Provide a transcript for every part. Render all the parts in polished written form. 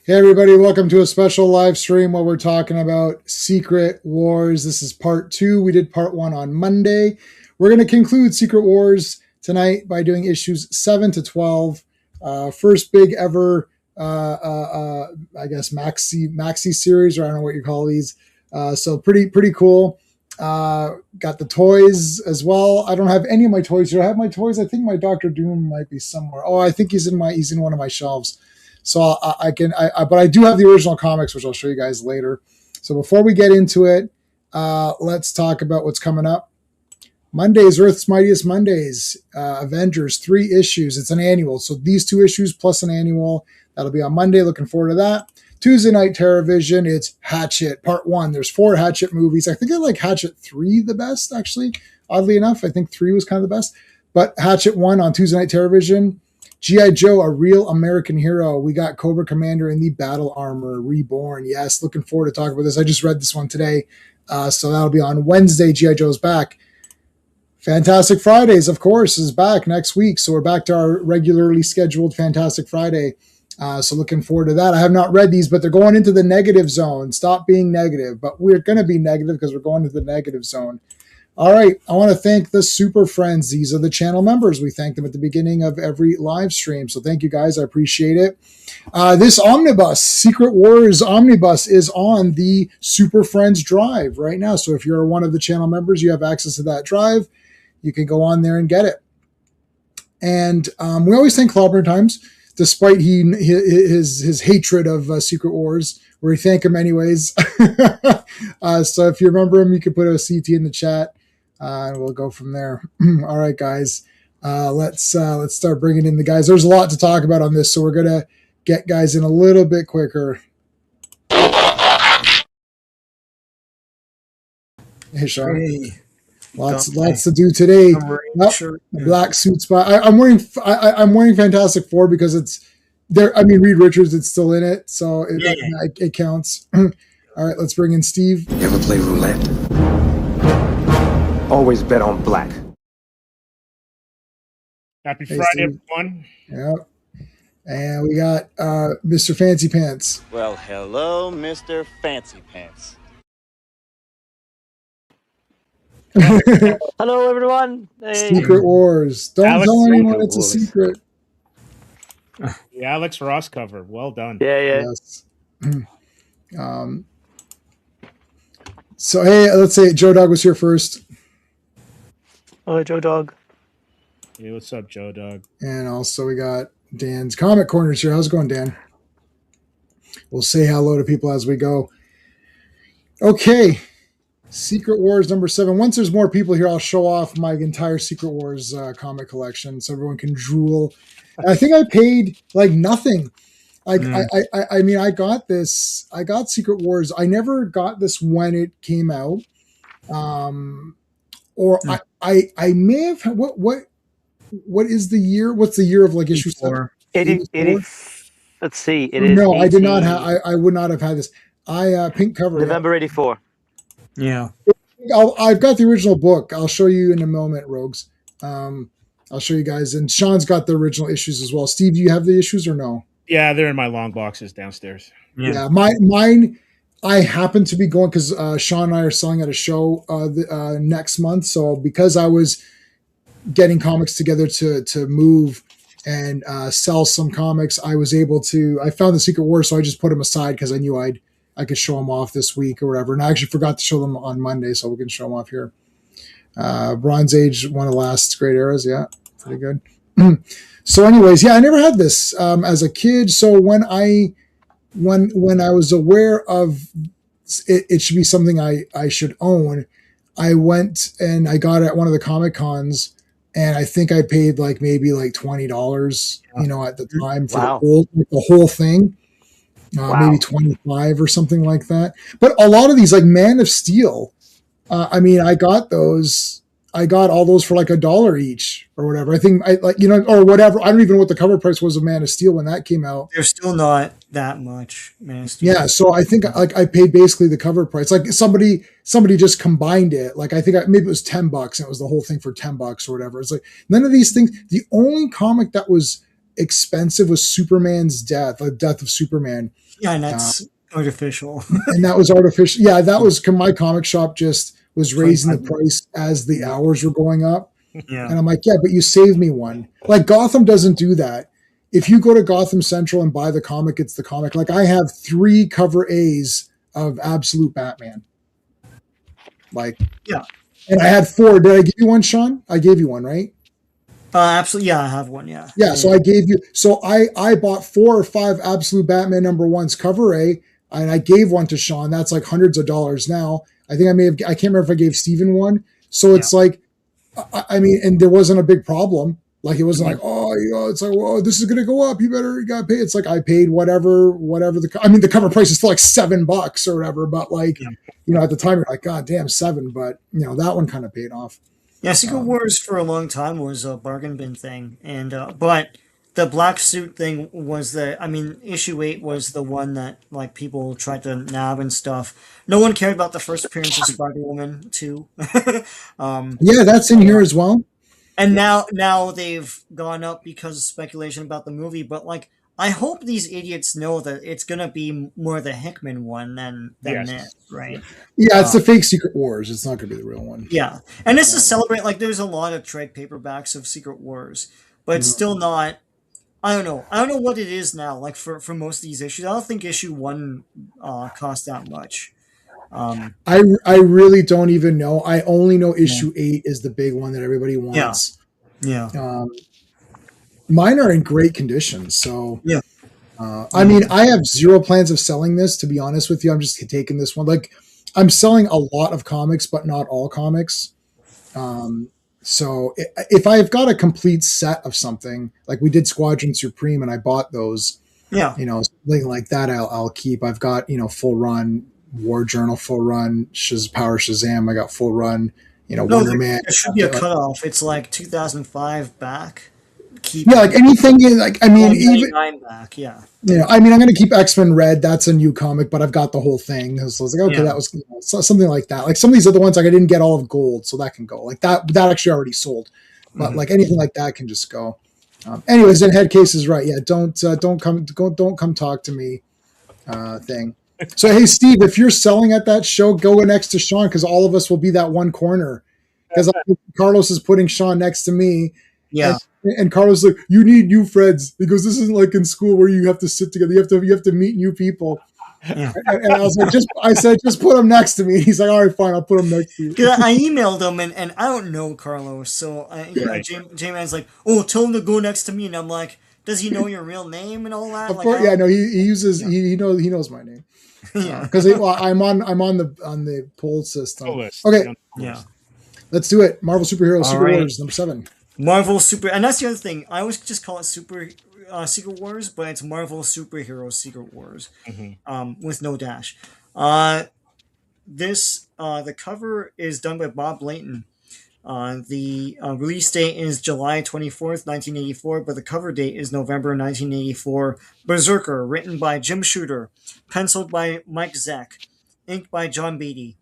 Hey, everybody, welcome to a special live stream where we're talking about Secret Wars. This is part two. We did part one on Monday. We're going to conclude Secret Wars tonight by doing issues 7 to 12. First big ever, I guess, maxi series, or I don't know what you call these. So pretty cool. Got the toys as well. I don't have any of my toys here. I have my toys. I think my Doctor Doom might be somewhere. Oh, I think he's in one of my shelves. So but I do have the original comics, which I'll show you guys later. So before we get into it, let's talk about what's coming up. Mondays, Earth's Mightiest Mondays, Avengers, 3 issues. It's an annual. So these 2 issues plus an annual. That'll be on Monday. Looking forward to that. Tuesday night, TerraVision, it's Hatchet, part 1. There's 4 Hatchet movies. I think I like Hatchet 3 the best, actually. Oddly enough, I think 3 was kind of the best. But Hatchet 1 on Tuesday night, TerraVision. G.I. Joe, a real American hero. We got Cobra Commander in the battle armor, reborn. Yes, looking forward to talking about this. I just read this one today. So that'll be on Wednesday. G.I. Joe's back. Fantastic Fridays, of course, is back next week. So we're back to our regularly scheduled Fantastic Friday. So looking forward to that. I have not read these, but they're going into the negative zone. Stop being negative. But we're going to be negative because we're going to the negative zone. All right, I want to thank the Super Friends. These are the channel members. We thank them at the beginning of every live stream. So thank you guys. I appreciate it. This omnibus, Secret Wars omnibus, is on the Super Friends drive right now. So if you're one of the channel members, you have access to that drive. You can go on there and get it. And we always thank Clobber Times, despite his hatred of Secret Wars. We thank him anyways. So if you remember him, you can put a CT in the chat. And we'll go from there. All right, guys. Let's start bringing in the guys. There's a lot to talk about on this, so we're gonna get guys in a little bit quicker. Hey, Sean. Hey. Lots to do today. Black suit spy. I'm wearing Fantastic Four because it's there. I mean, Reed Richards, it's still in it, so it counts. All right, let's bring in Steve. You ever play roulette? Always bet on black. Happy Friday, Steve. everyone. Yeah. And we got Mr. Fancy Pants. Well, hello, Mr. Fancy Pants. Hello, everyone. Hey. Secret Wars. Don't tell anyone it's a secret. The Alex Ross cover. Well done. Yeah. Yes. So, hey, let's say Joe Dog was here first. Hello, Joe Dog. Hey, what's up, Joe Dog? And also we got Dan's Comic Corners here. How's it going, Dan? We'll say hello to people as we go. Okay. Secret Wars number 7. Once there's more people here, I'll show off my entire Secret Wars comic collection so everyone can drool. And I think I paid like nothing. Like I mean, I got Secret Wars. I never got this when it came out. I may have what is the year? What's the year of like issue 80, let's see. It is. No, 18. I did not have. I would not have had this. Pink cover. November 84. Yeah. I've got the original book. I'll show you in a moment, Rogues. I'll show you guys. And Sean's got the original issues as well. Steve, do you have the issues or no? Yeah, they're in my long boxes downstairs. Yeah, mine. I happen to be going because Sean and I are selling at a show next month. So because I was getting comics together to move and sell some comics, I was able to. I found the Secret Wars, so I just put them aside because I knew I could show them off this week or whatever. And I actually forgot to show them on Monday, so we can show them off here. Bronze Age, one of the last great eras. Yeah, pretty good. So anyways, yeah, I never had this as a kid. So when I was aware of it should be something I should own, I went and I got it at one of the Comic Cons, and I think I paid like maybe like $20, at the time for the whole thing. Maybe 25 or something like that. But a lot of these, like Man of Steel, I mean, I got all those for like $1 each or whatever. I think or whatever. I don't even know what the cover price was of Man of Steel when that came out. They're still not that much, Man of Steel. Yeah, so I think like I paid basically the cover price. Like somebody just combined it. Like I think maybe it was $10 and it was the whole thing for $10 or whatever. It's like none of these things. The only comic that was expensive was Superman's death, like Death of Superman. Yeah, and that's artificial. And that was artificial. Yeah, that was my comic shop just was raising the price as the hours were going up. Yeah. And I'm like, yeah, but you saved me one. Like Gotham doesn't do that. If you go to Gotham Central and buy the comic, it's the comic. Like I have 3 cover A's of Absolute Batman. Like, Yeah. And I had 4. Did I give you one, Sean? I gave you one, right? Absolutely. Yeah, I have one. Yeah. Yeah. So I gave you. So I bought 4 or 5 Absolute Batman #1s cover A, and I gave one to Sean. That's like hundreds of dollars now. I think I can't remember if I gave Steven one. So it's like, I mean, and there wasn't a big problem. Like it wasn't like, oh, it's like, well, this is going to go up. You got to pay. It's like I paid whatever the cover price is still like $7 or whatever. But like, at the time you're like, God damn, 7. But that one kind of paid off. Yeah, Secret Wars for a long time was a bargain bin thing, and but the black suit thing was issue 8 was the one that like people tried to nab and stuff. No one cared about the first appearance of Spider-Woman 2. Yeah, that's in here as well. And now they've gone up because of speculation about the movie, but like I hope these idiots know that it's gonna be more the Hickman one than this, right? Yeah, it's the fake Secret Wars. It's not gonna be the real one. Yeah, and this is celebrate like there's a lot of trade paperbacks of Secret Wars, but it's still not. I don't know what it is now. Like for most of these issues, I don't think issue 1 cost that much. I really don't even know. I only know issue 8 is the big one that everybody wants. Yeah. Mine are in great condition. So yeah. I mean, I have 0 plans of selling this. To be honest with you, I'm just taking this one. Like, I'm selling a lot of comics, but not all comics. So if I've got a complete set of something, like we did Squadron Supreme, and I bought those, something like that, I'll keep. I've got full run War Journal, full run Power Shazam. I got full run, Wonder Man. There should be a cutoff. It's like 2005 back. Like anything even back, yeah. I mean, I'm going to keep X-Men Red. That's a new comic, but I've got the whole thing. So I was like, okay, that was something like that. Like some of these other ones, like I didn't get all of Gold, so that can go. Like that actually already sold, but like anything like that can just go. Anyways, in head cases, right? Yeah, don't come talk to me. Thing. So hey, Steve, if you're selling at that show, go next to Sean because all of us will be that one corner. Because Carlos is putting Sean next to me. Yeah. And Carlos like, you need new friends because this isn't like in school where you have to sit together. You have to meet new people. Yeah. And I was like, just put him next to me. He's like, all right, fine, I'll put him next to you. I emailed him and I don't know Carlos, so J-Man's like, oh, tell him to go next to me, and I'm like, does he know your real name and all that? Of course, no, he uses he knows my name. Yeah, because I'm on the poll system. Okay, yeah, let's do it. Marvel Superheroes Secret Wars #7. Marvel Super, and that's the other thing. I always just call it Secret Wars, but it's Marvel Superheroes Secret Wars, with no dash. The cover is done by Bob Layton. The release date is July 24th, 1984, but the cover date is November 1984. Berserker, written by Jim Shooter, penciled by Mike Zeck, inked by John Beatty.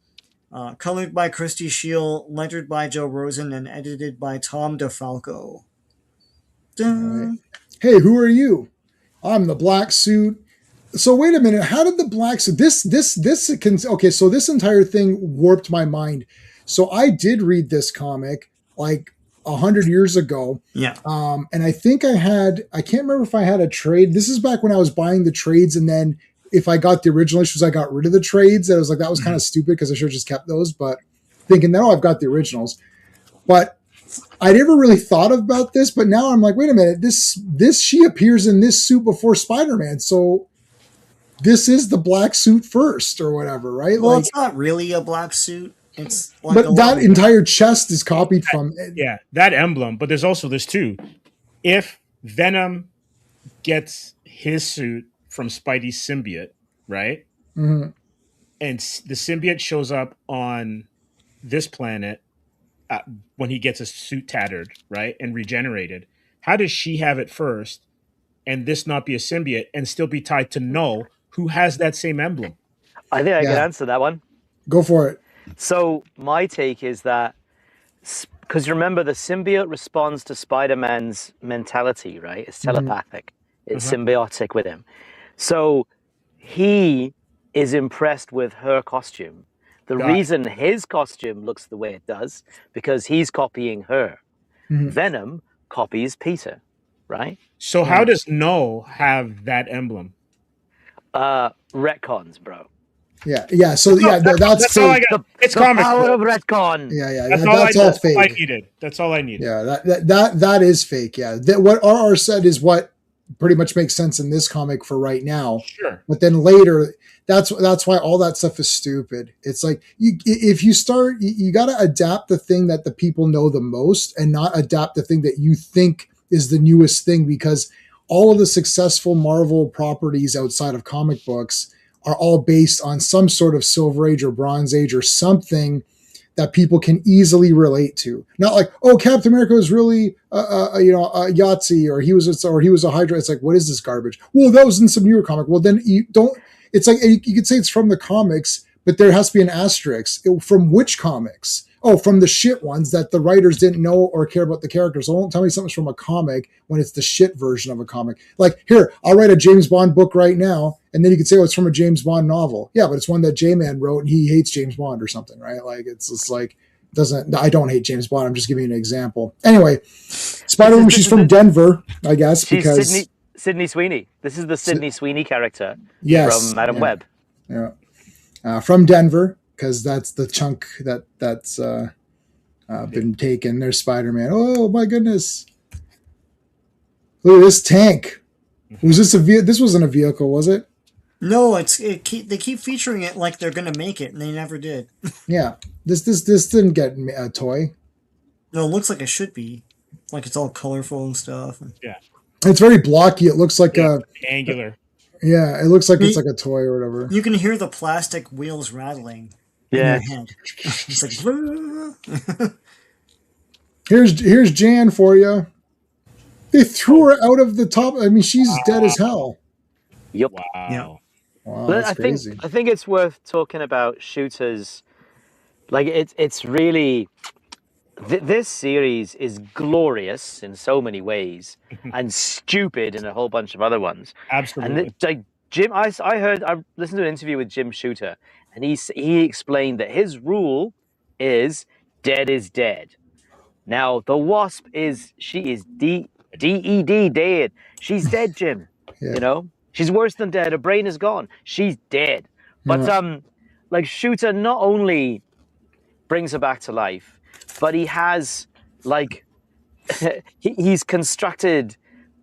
Colored by Christy Shield, lettered by Joe Rosen, and edited by Tom DeFalco. Right. Hey, who are you? I'm the black suit. So wait a minute. How did the black suit? Okay. So this entire thing warped my mind. So I did read this comic like 100 years ago. Yeah. And I think I can't remember if I had a trade. This is back when I was buying the trades, and then if I got the original issues, I got rid of the trades. I was like, that was kind of stupid because I should have just kept those. But thinking, now I've got the originals. But I never really thought about this. But now I'm like, wait a minute, she appears in this suit before Spider-Man. So this is the black suit first or whatever, right? Well, it's not really a black suit. It's like but that entire chest is copied from it. Yeah, that emblem. But there's also this too. If Venom gets his suit from Spidey's symbiote, right? Mm-hmm. And the symbiote shows up on this planet when he gets his suit tattered, right? And regenerated. How does she have it first and this not be a symbiote and still be tied to Null, who has that same emblem? I think I can answer that one. Go for it. So my take is that, because remember, the symbiote responds to Spider-Man's mentality, right? It's telepathic. It's symbiotic with him. So he is impressed with her costume. The Got it. reason his costume looks the way it does, because he's copying her. Mhm. Venom copies Peter, right? So how does No have that emblem? Retcons, bro. Yeah. So yeah, that's That's all I fake. got. It's The comic power book. of retcon. Yeah, That's that's all all I fake. needed. That's all I needed. Yeah, that is fake. Yeah, what RR said is what pretty much makes sense in this comic for right now. Sure. But then later, that's why all that stuff is stupid. It's like if you start, you got to adapt the thing that the people know the most, and not adapt the thing that you think is the newest thing, because all of the successful Marvel properties outside of comic books are all based on some sort of Silver Age or Bronze Age or something that people can easily relate to. Not like, oh, Captain America was really, a Yahtzee, or he was a Hydra. It's like, what is this garbage? Well, that was in some newer comic. Well, then you don't. It's like you could say it's from the comics, but there has to be an asterisk. From which comics? Oh, from the shit ones that the writers didn't know or care about the characters. So don't tell me something's from a comic when it's the shit version of a comic. Like, here, I'll write a James Bond book right now, and then you could say, oh, it's from a James Bond novel. Yeah, but it's one that J-Man wrote, and he hates James Bond or something, right? Like, it's just like, I don't hate James Bond. I'm just giving you an example. Anyway, Spider-Woman, she's from Denver, I guess, She's because... Sydney Sweeney. This is the Sydney Sweeney character Yes, from Madam Web. Yeah. From Denver, because that's the chunk that's been taken. There's Spider-Man. Oh my goodness! Look at this tank. Was this this wasn't a vehicle, was it? No, they keep featuring it like they're gonna make it, and they never did. Yeah. This didn't get a toy. No, it looks like it should be. Like it's all colorful and stuff. Yeah. It's very blocky. It looks like Angular. Yeah, it looks like it's like a toy or whatever. You can hear the plastic wheels rattling. Yeah. In your head. It's like. Here's Jan for you. They threw her out of the top. I mean, she's dead as hell. Yep. Wow. Yeah. Wow, But that's crazy. I think it's worth talking about shooters. Like it's really this series is glorious in so many ways and stupid in a whole bunch of other ones. Absolutely. And like Jim, I listened to an interview with Jim Shooter, and he explained that his rule is dead is dead. Now the Wasp she is DED dead. She's dead, Jim. Yeah. You know, she's worse than dead. Her brain is gone. She's dead. But like Shooter not only brings her back to life, but he has like he's constructed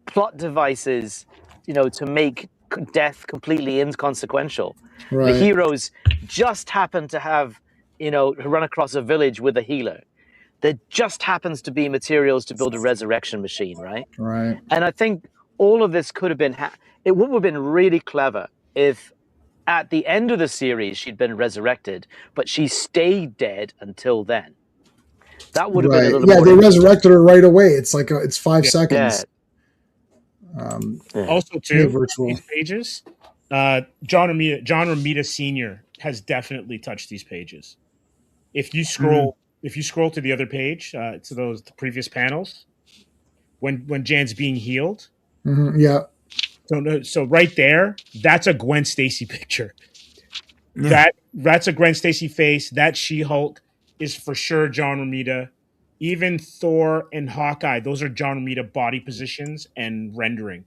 plot devices, to make death completely inconsequential. Right. The heroes just happen to have, run across a village with a healer. There just happens to be materials to build a resurrection machine, right? Right. And I think all of this could have been, it would have been really clever if at the end of the series she'd been resurrected, but she stayed dead until then. That would have been a little more. Yeah, they resurrected her right away. It's like it's 5 seconds. Also, too, virtual. these pages, John Romita Sr. has definitely touched these pages. If you scroll to the other page, to the previous panels, when Jan's being healed, Yeah. So right there, that's a Gwen Stacy picture. That's a Gwen Stacy face. That She-Hulk is for sure John Romita. Even Thor and Hawkeye, those are John Romita body positions and rendering.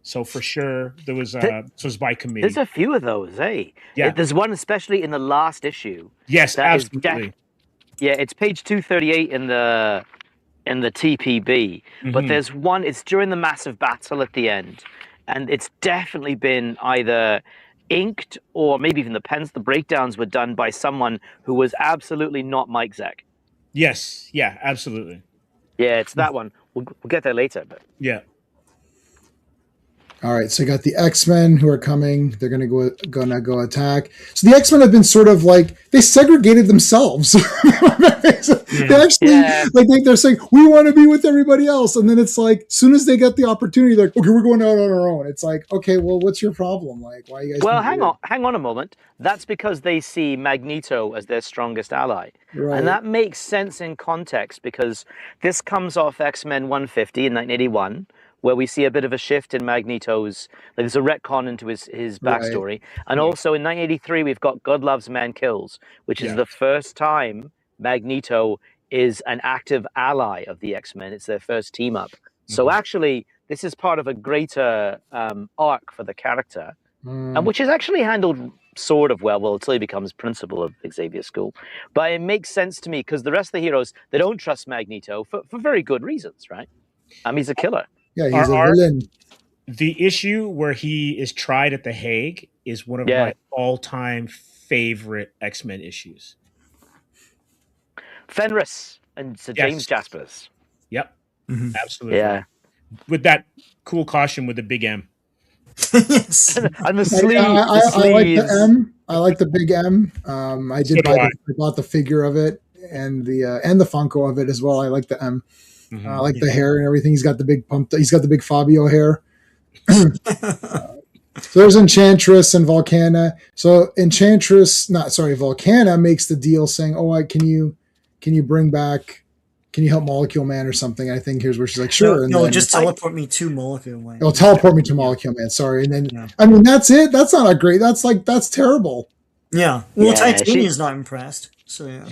So for sure, there was this was by committee. There's a few of those, eh? Yeah. There's one especially in the last issue. Yes, that is absolutely. Yeah, it's page 238 in the TPB. But there's one. It's during the massive battle at the end, and it's definitely been either inked or maybe even the breakdowns were done by someone who was absolutely not Mike Zeck. Yes, yeah, absolutely. Yeah, it's that one. We'll get there later. But Yeah. All right, so you got the X-Men who are coming. They're gonna go attack. So the X-Men have been sort of like they segregated themselves. They actually they're saying we want to be with everybody else, and then it's like as soon as they get the opportunity, they're like, okay, we're going out on our own. It's like, okay, well, what's your problem? Like, why are you guys? Well, hang on a moment. That's because they see Magneto as their strongest ally, Right. and that makes sense in context because this comes off X-Men 150 in 1981. where we see a bit of a shift in Magneto's. Like there's a retcon into his backstory, and also in 1983 we've got God Loves Man Kills, which is the first time Magneto is an active ally of the X-Men. It's their first team up. So actually, this is part of a greater arc for the character, and which is actually handled sort of well until he becomes principal of Xavier School. But it makes sense to me because the rest of the heroes, they don't trust Magneto for very good reasons, right? He's a killer. Yeah, he's a villain. The issue where he is tried at The Hague is one of my all-time favorite X-Men issues. Fenris and Sir James Jaspers. Yep, absolutely. Yeah, with that cool costume with the big M. Yes. And the sleeve. I like the M. I like the big M. I did buy. I bought the figure of it and the Funko of it as well. I like the M. I like the hair and everything. He's got the big pump. He's got the big Fabio hair. So there's Enchantress and Volcana. So Volcana makes the deal saying, "Oh, can you bring back? Can you help Molecule Man or something?" I think here's where she's like, "Sure." No, just teleport me to Molecule Man. Oh, teleport me to Molecule Man. Sorry, and then I mean that's it. That's not a great. That's terrible. Yeah. Well, Titania's not impressed. So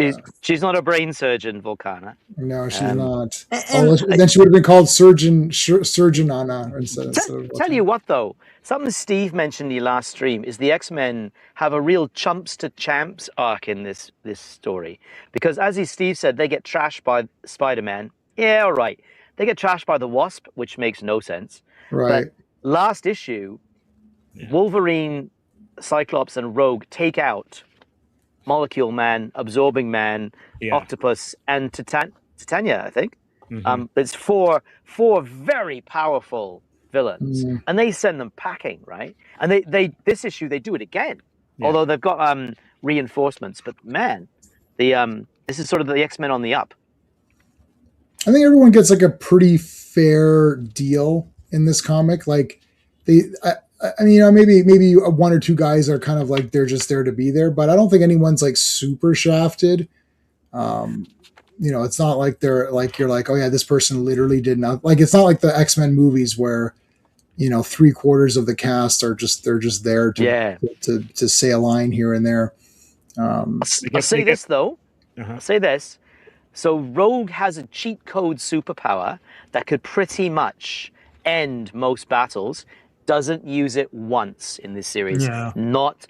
she's not a brain surgeon, Volcana. No, she's not. Then she would have been called Surgeon Anna instead of Tell you what, though, something Steve mentioned in the last stream is the X-Men have a real chumps to champs arc in this story. Because as Steve said, they get trashed by Spider-Man. Yeah, all right. They get trashed by the Wasp, which makes no sense. Right. But last issue, Wolverine, Cyclops, and Rogue take out Molecule Man, Absorbing Man, Octopus, and Titania, I think. It's four very powerful villains, and they send them packing, right? And they this issue they do it again, although they've got reinforcements. But man, this is sort of the X-Men on the up. I think everyone gets like a pretty fair deal in this comic. Like I mean, maybe one or two guys are kind of like they're just there to be there, but I don't think anyone's like super shafted. It's not like they're like you're like, oh yeah, this person literally did not like. It's not like the X-Men movies where 3/4 of the cast are just there to say a line here and there. I'll say this though. I'll say this. So Rogue has a cheat code superpower that could pretty much end most battles. Doesn't use it once in this series. Yeah. Not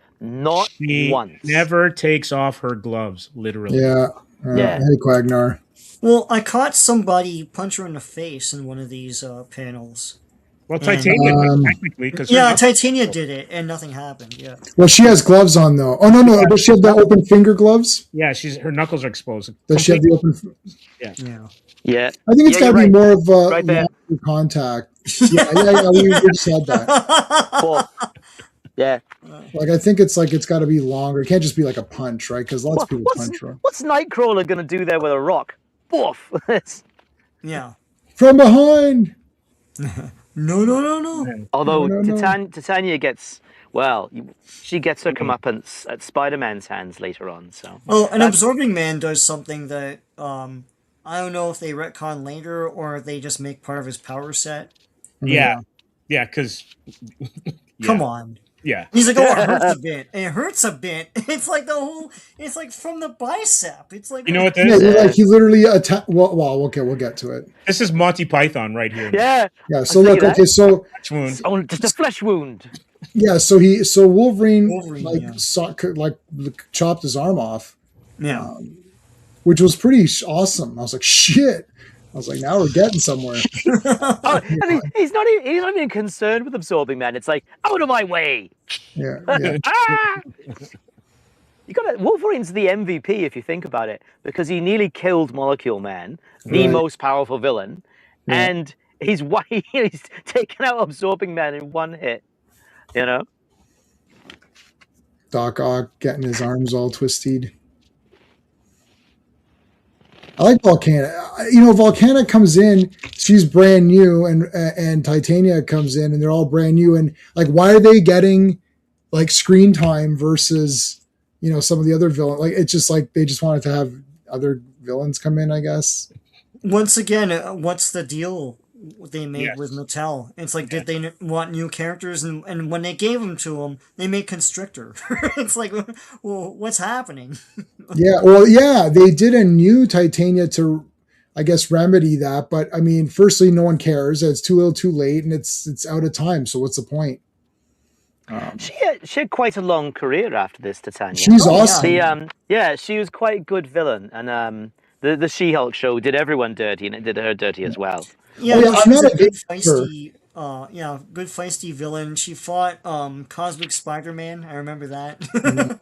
she once. Never takes off her gloves, literally. Hey, Quagnar. Well, I caught somebody punch her in the face in one of these panels. Well, Titania technically, because Titania did it, and nothing happened. Yeah. Well, she has gloves on though. Oh no! Does she have the open finger gloves? Yeah, her knuckles are exposed. Does she have the open? Yeah. I think it's got to be more of a contact. We just said that. Cool. Yeah. Like I think it's got to be longer. It can't just be like a punch, right? Because lots of people punch. Right? What's Nightcrawler going to do there with a rock? Woof. Yeah. From behind. No. Although Titania gets she gets her comeuppance at Spider-Man's hands later on. So. Oh, an Absorbing Man does something that I don't know if they retcon later or they just make part of his power set. Yeah, because come on. Yeah, he's like, oh, it hurts a bit. And it hurts a bit. It's like it's like from the bicep. It's like what this is? Like he literally attacked. Well, okay, we'll get to it. This is Monty Python right here. Yeah. So look, okay, so just a flesh wound. Yeah, so Wolverine chopped his arm off. Yeah. Which was pretty awesome. I was like, shit. I was like, now we're getting somewhere. And he's not even concerned with Absorbing Man. It's like, out of my way. Yeah. Wolverine's the MVP if you think about it, because he nearly killed Molecule Man, the most powerful villain, and he's taken out Absorbing Man in one hit. Doc Ock getting his arms all twisted. I like Volcana. Volcana comes in, she's brand new, and Titania comes in, and they're all brand new. And like, why are they getting like screen time versus some of the other villains? Like, it's just like they just wanted to have other villains come in, I guess. Once again, what's the deal they made Yes. with Mattel. It's like, did they want new characters? And when they gave them to them, they made Constrictor. It's like, well, what's happening? Yeah, well, yeah, they did a new Titania to, I guess, remedy that. But I mean, firstly, no one cares. It's too little, too late, and it's out of time. So what's the point? She had quite a long career after this, Titania. She's Oh, yeah. awesome. She was quite a good villain, and the She-Hulk show did everyone dirty, and it did her dirty as well. Yeah, Oh, yeah, no, I'm she was not a a good big her. feisty, good feisty villain. She fought Cosmic Spider-Man. I remember that. That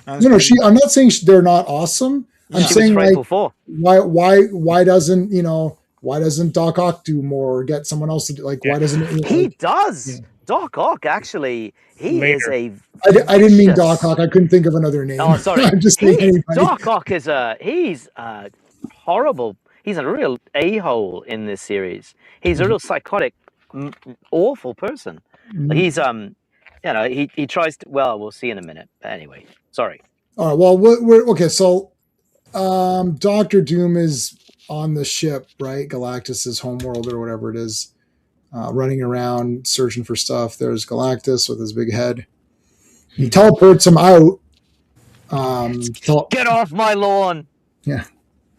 was No, pretty- I'm not saying they're not awesome. I'm She was saying Frightful like, Four. why doesn't Doc Ock do more or get someone else to do, like, why doesn't it, He like, does. Yeah. Doc Ock, actually, he Later. is a. I didn't mean vicious- Doc Ock. I couldn't think of another name. Oh, sorry. I'm just saying anybody. Doc Ock is he's a horrible. He's a real a-hole in this series. He's a real psychotic, awful person. He's he tries to. Well, we'll see in a minute. But anyway, sorry. All right. Well, we're okay. So, Doctor Doom is on the ship, right? Galactus's homeworld or whatever it is, running around searching for stuff. There's Galactus with his big head. He teleports him out. Get off my lawn. Yeah.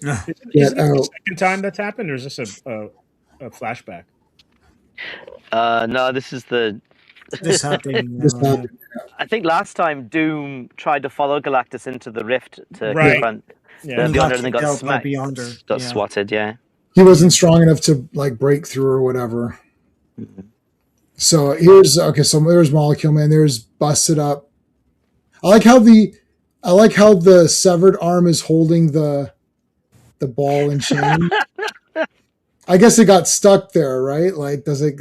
Is Get this the out. second time that's happened, or is this a flashback? No, this is the. this happened. This happened. I think last time Doom tried to follow Galactus into the rift to Right. confront Yeah. the Beyonder, and then got smacked. Beyonder. Got Yeah. swatted. Yeah. He wasn't strong enough to like break through or whatever. So so there's Molecule Man. There's busted up. I like how the severed arm is holding the ball and chain. I guess it got stuck there, right? Like, does it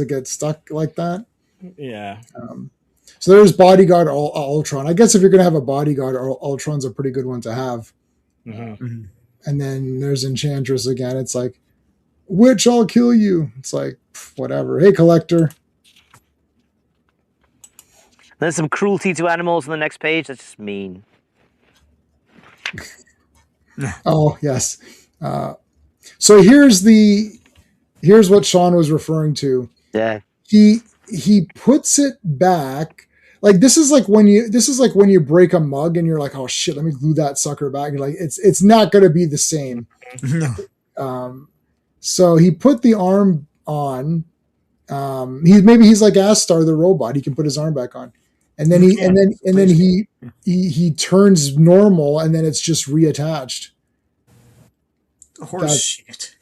get stuck like that? Yeah. So there's Bodyguard Ultron. I guess if you're gonna have a Bodyguard, Ultron's a pretty good one to have. Mhm. And then there's Enchantress again. It's like, Witch, I'll kill you. It's like, whatever. Hey, Collector. There's some cruelty to animals on the next page. That's just mean. Oh, yes. So here's what Sean was referring to. Yeah. He puts it back. Like this is like when you break a mug and you're like, oh shit, let me glue that sucker back. You're like, it's not gonna be the same. No. So he put the arm on. He's like Astar the robot. He can put his arm back on, and then he turns normal, and then it's just reattached. Horse shit.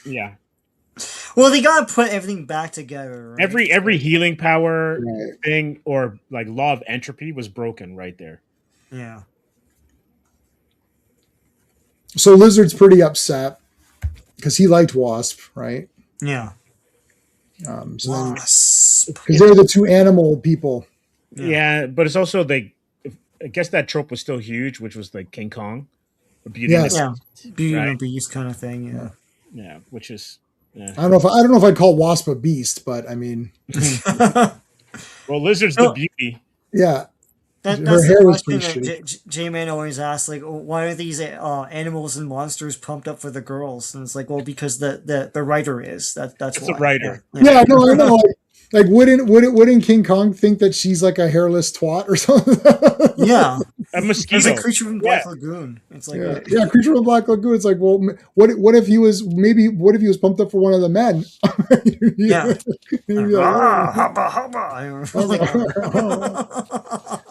Yeah. Well, they gotta put everything back together. Right? Every healing power Right. thing or like law of entropy was broken right there. Yeah. So Lizard's pretty upset because he liked Wasp, right? Yeah. So then, Wasp. because they're the two animal people. Yeah, but it's also I guess that trope was still huge, which was like King Kong, or Beauty and the Yes. Yeah. Beauty and Right. the Beast kind of thing. Yeah. Yeah, which is I don't know if I'd call Wasp a beast, but I mean, well, Lizard's No. the beauty. yeah. Her Her that's hair the was question pretty that J-Man always asks, like, why are these animals and monsters pumped up for the girls? And it's like, well, because the writer is. That's It's why. a writer. Yeah, no, I know. Like, wouldn't King Kong think that she's like a hairless twat or something? Yeah. A It's mosquito. a creature from Black Yeah. Lagoon. It's like, Yeah, Creature of Black Lagoon. It's like, well, what if he was pumped up for one of the men? Yeah. He'd be like, Ah, hubba, hubba.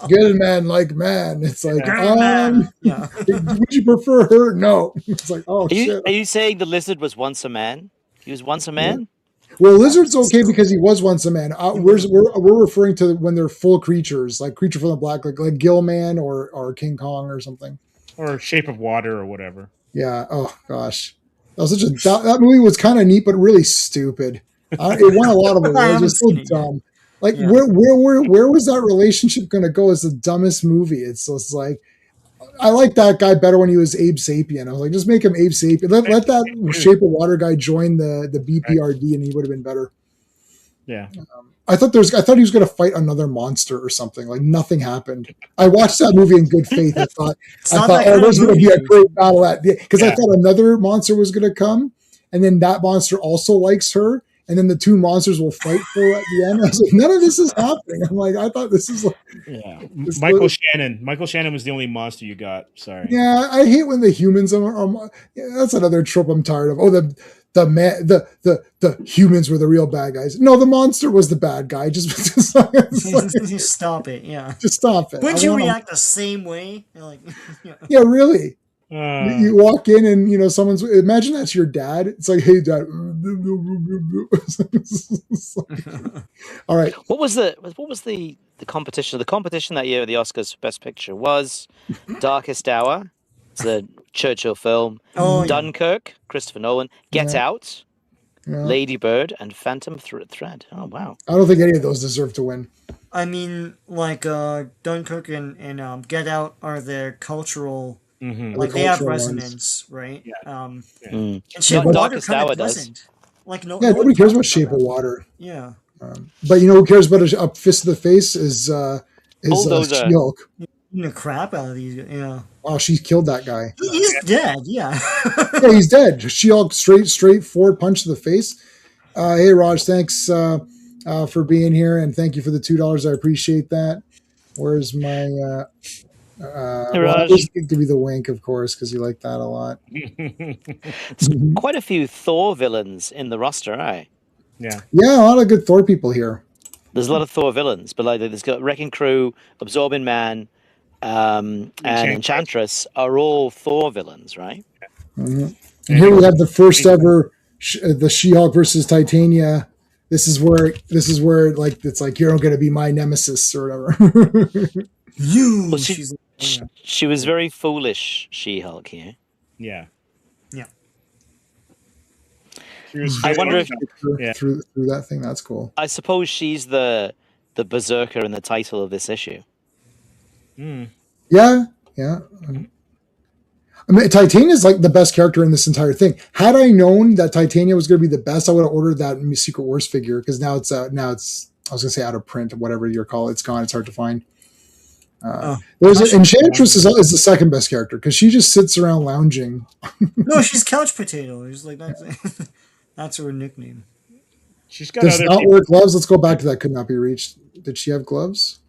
good man like man. It's like, Yeah. would you prefer her? No. It's like, oh shit. Are you saying the lizard was once a man? He was once a man? Well, Lizard's okay because he was once a man. We're referring to when they're full creatures, like Creature from the Black, like Gilman or King Kong or something. Or Shape of Water or whatever. Yeah. Oh gosh, that movie was kind of neat, but really stupid. It won a lot of awards. It's so dumb. Like Yeah. where was that relationship going to go? It's the dumbest movie. It's just like, I like that guy better when he was Abe Sapien. I was like, just make him Abe Sapien. Let that Shape of Water guy join the BPRD, and he would have been better. Yeah. I thought he was going to fight another monster or something. Like nothing happened. I watched that movie in good faith. I thought, not that kind there's of going to be a movie. great battle because I Yeah. thought another monster was going to come, and then that monster also likes her, and then the two monsters will fight for her at the end. I was like, none of this is happening. I'm like, I thought this is like, Yeah, It's Michael really- Shannon. Michael Shannon was the only monster you got. Sorry. yeah, I hate when the humans are yeah, that's another trope I'm tired of. Oh, the humans were the real bad guys. No, the monster was the bad guy. Just Stop it. Yeah. just stop it. Wouldn't I you wanna- react the same way? You're like, yeah. Yeah, really. Uh, You walk in and someone's imagine that's your dad. It's like, hey dad. All right. What was the competition? The competition that year at the Oscars for Best Picture was Darkest Hour. It's a Churchill film. Oh, yeah. Dunkirk, Christopher Nolan. Get Yeah. Out, Yeah. Lady Bird, and Phantom Thread. Oh wow. I don't think any of those deserve to win. I mean, like Dunkirk and Get Out are their cultural, mhm. like they have cultural ones. resonance, right? Yeah. Mm. And Shape No, of Water Darkest kind Hour of does. doesn't. Like no, Yeah, no one nobody cares about talks Shape of that. Water. Yeah, But who cares about a fist to the face is Bulldozer. She-Hulk. Eating the crap out of these. Yeah, Wow, she killed that guy. he's dead. Yeah. Yeah, he's dead. She-Hulk straight forward punch to the face. Hey Raj, thanks for being here, and thank you for the $2. I appreciate that. Where's my Hey, well, Raj. just give you the wink, of course, because you like that a lot. Quite a few Thor villains in the roster, right? Yeah. Yeah, a lot of good Thor people here. There's a lot of Thor villains, but like there's got Wrecking Crew, Absorbing Man, and Enchantress are all Thor villains, right? And here we have the first ever the She-Hulk versus Titania. This is where like it's like you're going to be my nemesis or whatever. You. Well, She's. Yeah. She was very foolish, She-Hulk here. Yeah. Yeah. She was I very- wonder if Yeah. through that thing. That's cool. I suppose she's the berserker in the title of this issue. Mm. Yeah. I mean, Titania is like the best character in this entire thing. Had I known that Titania was going to be the best, I would have ordered that Secret Wars figure because now it's I was going to say out of print, whatever you call it. It's gone. It's hard to find. There's Enchantress is the second best character because she just sits around lounging. No, she's Couch Potato. She's like that's that's her nickname. She's got Does other not people. wear gloves. Let's go back to that. Could not be reached. Did she have gloves?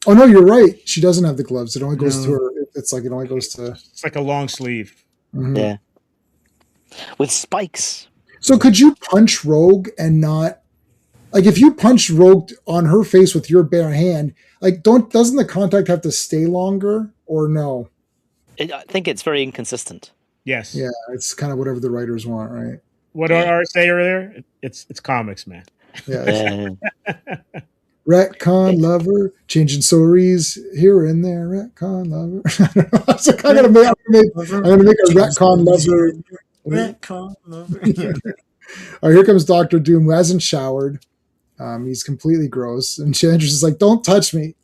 Oh no, you're right. She doesn't have the gloves. It only goes to her. It's like it only goes to. It's like a long sleeve. Mhm. Yeah. With spikes. So could you punch Rogue and not like if you punched Rogue on her face with your bare hand? Like, doesn't the contact have to stay longer or no? I think it's very inconsistent. Yes. Yeah, it's kind of whatever the writers want, right? What did Art say earlier? It's comics, man. Yeah. Yeah. Retcon lover, changing stories here and there. Retcon lover. I don't know. So I'm gonna make a retcon lover. Retcon lover. Yeah. All right, here comes Doctor Doom, who hasn't showered. He's completely gross, and Chandra's is like, "Don't touch me!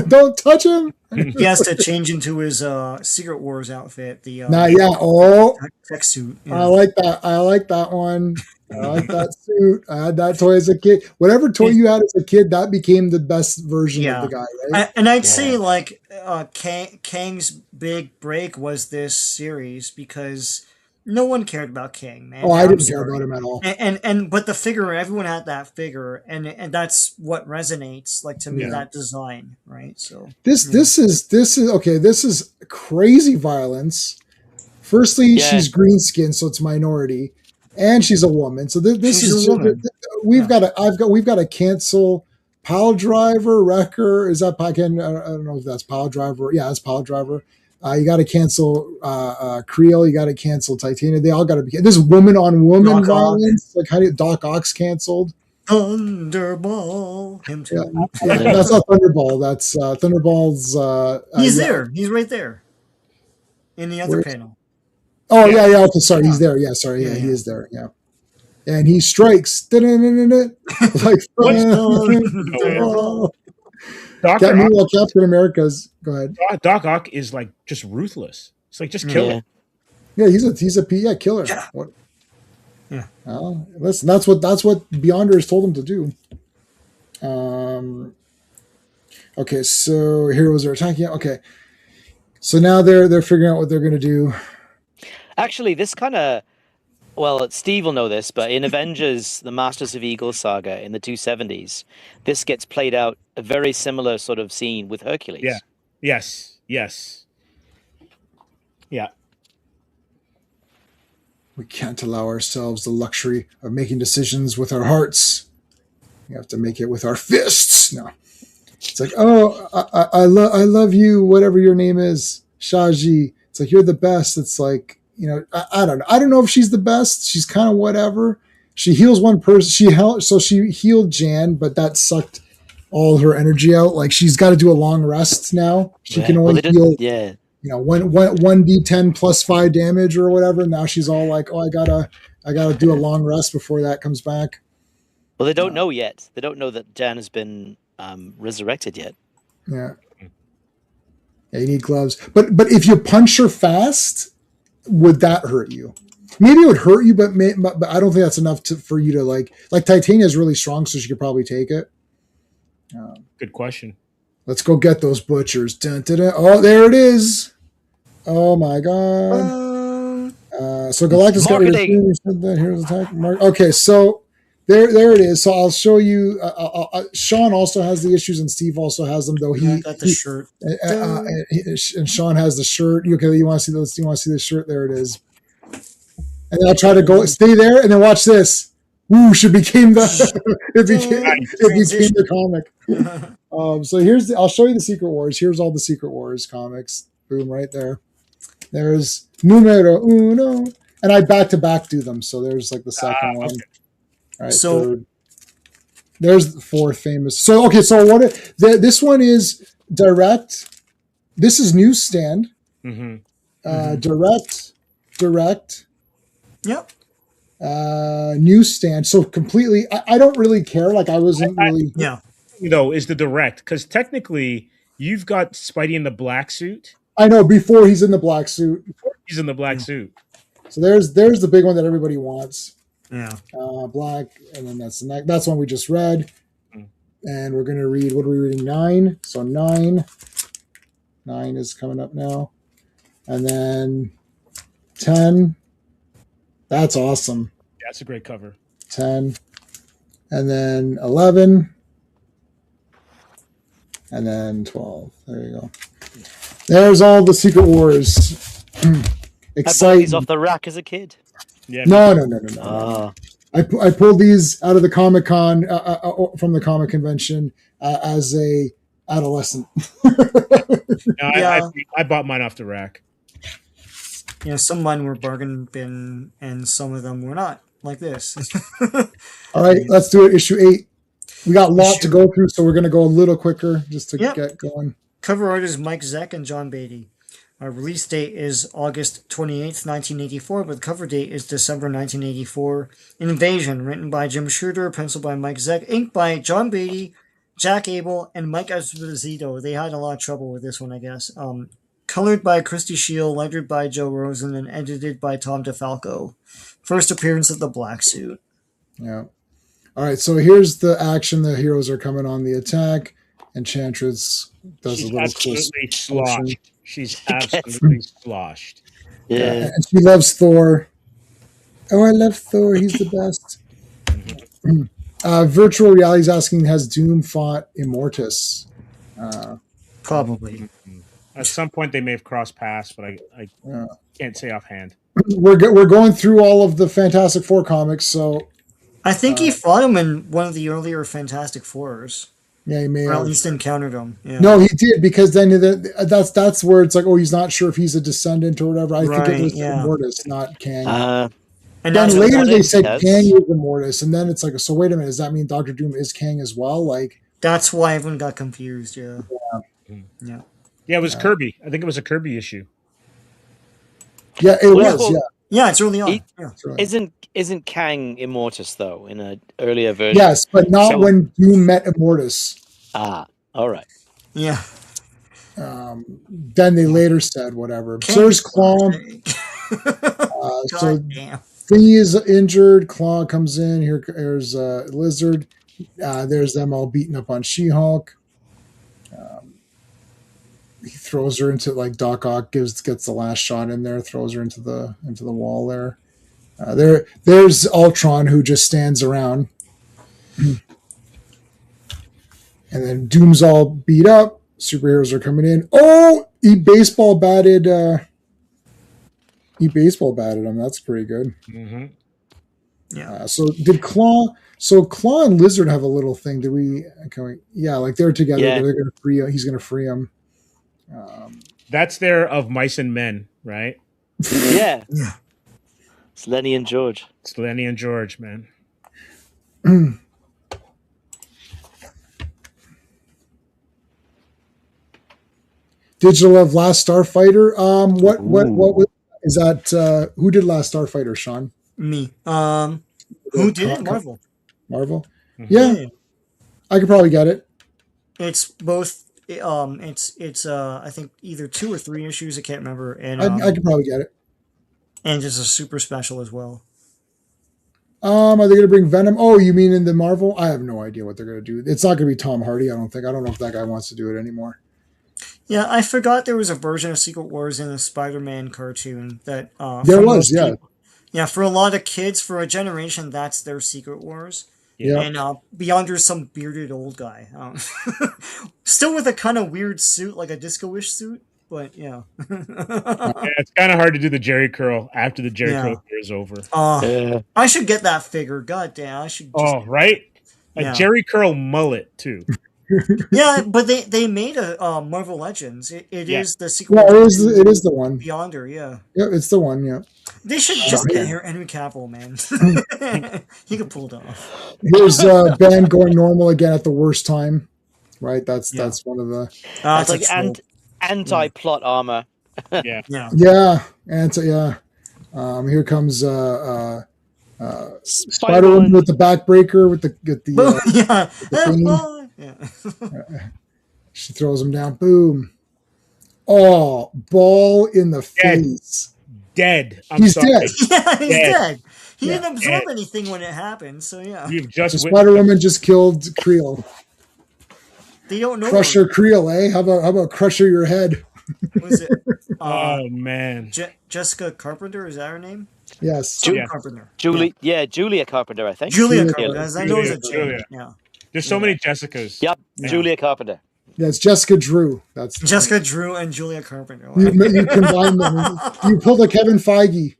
Don't touch him!" He has to change into his Secret Wars outfit. The Yeah. Oh, tech suit. I like that. I like that one. I like that suit. I had that toy as a kid. Whatever toy you had as a kid, that became the best version Yeah. of the guy, right? And I'd say like Kang's big break was this series because no one cared about Kang, man. Oh, I I'm didn't care sorry. about him at all. And but the figure, everyone had that figure, and that's what resonates like to me, Yeah. that design, right? So This is okay. This is crazy violence. Firstly, Yeah. she's green skinned, so it's minority, and she's a woman. So this She's is a woman. we've got to cancel Pile Driver, Wrecker. Is that I don't know if that's Pile Driver. Yeah, it's Pile Driver. You got to cancel Creel. You got to cancel Titania. They all got to be. This woman on woman Doc Ock. violence. Like how do Doc Ock's canceled? Thunderball, him too. Yeah. That's not Thunderball. That's Thunderball's. He's yeah. there. He's right there in the other Where's- panel. Oh yeah. Okay, sorry, he's there. Yeah, sorry, yeah, Yeah, he yeah. is there. Yeah, and he strikes like Thunderball. Doctor Ock, meanwhile, Captain America's. Go ahead. Doc Ock is like just ruthless. It's like just kill Yeah. it. Yeah, he's a killer. Yeah. What? Yeah. Listen, that's what Beyonder has told him to do. Okay, so heroes are attacking. Okay, so now they're figuring out what they're going to do. Actually, this kind of well, Steve will know this, but in Avengers, the Masters of Eagle saga in the 270s, this gets played out a very similar sort of scene with Hercules. Yeah. Yes. Yes. Yeah. We can't allow ourselves the luxury of making decisions with our hearts. We have to make it with our fists. No. It's like, oh, I love you, whatever your name is, Shaji. It's like, you're the best. It's like, I don't know. I don't know if she's the best. She's kind of whatever. She heals one person. She healed Jan, but that sucked all her energy out. Like, she's got to do a long rest now. She can only heal, Yeah. one d10 plus 5 damage or whatever. Now she's all like, oh, I gotta do a long rest before that comes back. Well, they don't know yet. They don't know that Jan has been resurrected yet. Yeah. Yeah, you need gloves. But if you punch her fast, would that hurt you? Maybe it would hurt you, but I don't think that's enough for you to like Titania is really strong, so she could probably take it. Good question. Let's go get those butchers. Dun, dun, dun. Oh, there it is. Oh my god. So Galactus got rid of here's attack. Okay, so there it is. So I'll show you. Sean also has the issues, and Steve also has them. Though he got the shirt, and Sean has the shirt. Okay, you want to see those? You want to see the shirt? There it is. And then I'll try to stay there, and then watch this. Woo! It became the comic. So I'll show you the Secret Wars. Here's all the Secret Wars comics. Boom, right there. There's numero uno, and I back to back do them. So there's like the second one. Okay. All right, so third. There's the fourth famous. So okay, so this one is direct. This is newsstand. Mm-hmm. Direct. Yep. Newsstand. So completely. I don't really care. Like I wasn't really. Yeah. Is the direct, because technically you've got Spidey in the black suit. I know, before he's in the black suit. He's in the black suit. So there's the big one that everybody wants. Yeah. Black, and then that's one we just read. And we're gonna read, what are we reading? 9. So 9 is coming up now. And then 10. That's awesome. Yeah, that's a great cover. 10. And then 11. And then 12. There you go. There's all the Secret Wars. I bought these off the rack as a kid. Yeah. No. I pulled these out of the Comic-Con from the comic convention as a adolescent. I bought mine off the rack. Some of mine were bargain bin, and some of them were not, like this. All right, let's do it. Issue 8. We got a lot to go through, so we're going to go a little quicker just to get going. Cover art is Mike Zeck and John Beatty. Our release date is August 28th, 1984, but the cover date is December 1984. Invasion, written by Jim Shooter, penciled by Mike Zeck, inked by John Beatty, Jack Abel, and Mike Esposito. They had a lot of trouble with this one, I guess. Colored by Christy Shield, lettered by Joe Rosen, and edited by Tom DeFalco. First appearance of the Black Suit. Yeah. All right, so here's the action. The heroes are coming on the attack. Enchantress does a little absolutely sloshed. She's absolutely sloshed. Yeah. And she loves Thor. Oh, I love Thor. He's the best. Virtual reality is asking, has Doom fought Immortus? Probably. At some point, they may have crossed paths, but I can't say offhand. We're going through all of the Fantastic Four comics, so I think he fought him in one of the earlier Fantastic Fours. yeah, he may Or at have. least encountered him. Yeah. No, he did, because then that's where it's like, oh, he's not sure if he's a descendant or whatever. I think it was Immortus, not Kang. And then later they said yes. Kang is Immortus, and then it's like, so wait a minute, does that mean Doctor Doom is Kang as well? Like, that's why everyone got confused. Yeah. Yeah. Yeah, it was Kirby. I think it was a Kirby issue. yeah, it was. Yeah, Yeah, it's early on. He- Yeah. that's right. Isn't Kang Immortus though in an earlier version? Yes, but not So- when Doom met Immortus. All right. Yeah. Then they later said whatever. So there's Claw. So God damn. Thingy is injured. Claw comes in. Here's Lizard. There's them all beating up on She-Hulk. He throws her into, like, Doc Ock gets the last shot in there, throws her into the wall there. There's Ultron, who just stands around. And then Doom's all beat up. Superheroes are coming in. Oh, he baseball batted him. That's pretty good. Mm-hmm. Yeah. So did Claw? So Claw and Lizard have a little thing. Did we? Yeah, like they're together. Yeah. They're gonna free. He's gonna free him. That's their Of Mice and Men, right? Yeah. Yeah. It's Lenny and George. It's Lenny and George, man. Digital of Last Starfighter. What is that? Who did Last Starfighter? Sean? Me. Who did it? Marvel. Marvel. Mhm. Yeah, I could probably get it. It's both. It's I think either 2 or 3 issues. I can't remember. And I could probably get it. and it's a super special as well. Are they going to bring Venom? Oh, you mean in the Marvel? I have no idea what they're going to do. It's not going to be Tom Hardy. I don't think. I don't know if that guy wants to do it anymore. Yeah, I forgot there was a version of Secret Wars in a Spider-Man cartoon that. There for was, most yeah. people- yeah, for a lot of kids, for a generation, that's their Secret Wars. Yeah. And Beyonder's some bearded old guy. Still with a kind of weird suit, like a disco-ish suit, but yeah. Yeah, it's kind of hard to do the Jerry curl after the Jerry Yeah. curl is over. Yeah. I should get that figure. God damn, I should just... Oh, right? A Yeah. Jerry curl mullet, too. Yeah, but they made a Marvel Legends. It Yeah. is the Secret Yeah, Wars. it is the one. Beyonder, yeah. Yeah, it's the one. Yeah. They should just get Henry Cavill, man. He could pull it off. Here's Ben going normal again at the worst time. Right. That's one of the. It's That's like a trope. anti-plot armor. Yeah. Yeah. Yeah, and so here comes Spider-Woman with the backbreaker with the Yeah. thingy. Yeah. She throws him down. Boom. Oh, ball in the Dead. face. Dead. I'm He's sorry. dead. Yeah, he's Dead. dead. He Yeah. didn't absorb Dead. anything when it happened, so yeah. You've just So witnessed- Spider-Woman just killed Creel. They don't know. Crusher Creel, eh? How about crusher your head? Was it Oh, man. Jessica Carpenter? Is that her name? Yes. Some Yeah. Carpenter. Julia Carpenter, I think. Julia Julia Carpenter. As I know it's a Julia. J. Yeah. There's so many Jessicas. Yep, Yeah. Julia Carpenter. Yeah, it's Jessica Drew. That's Jessica Drew and Julia Carpenter. you combine them. You pulled a Kevin Feige.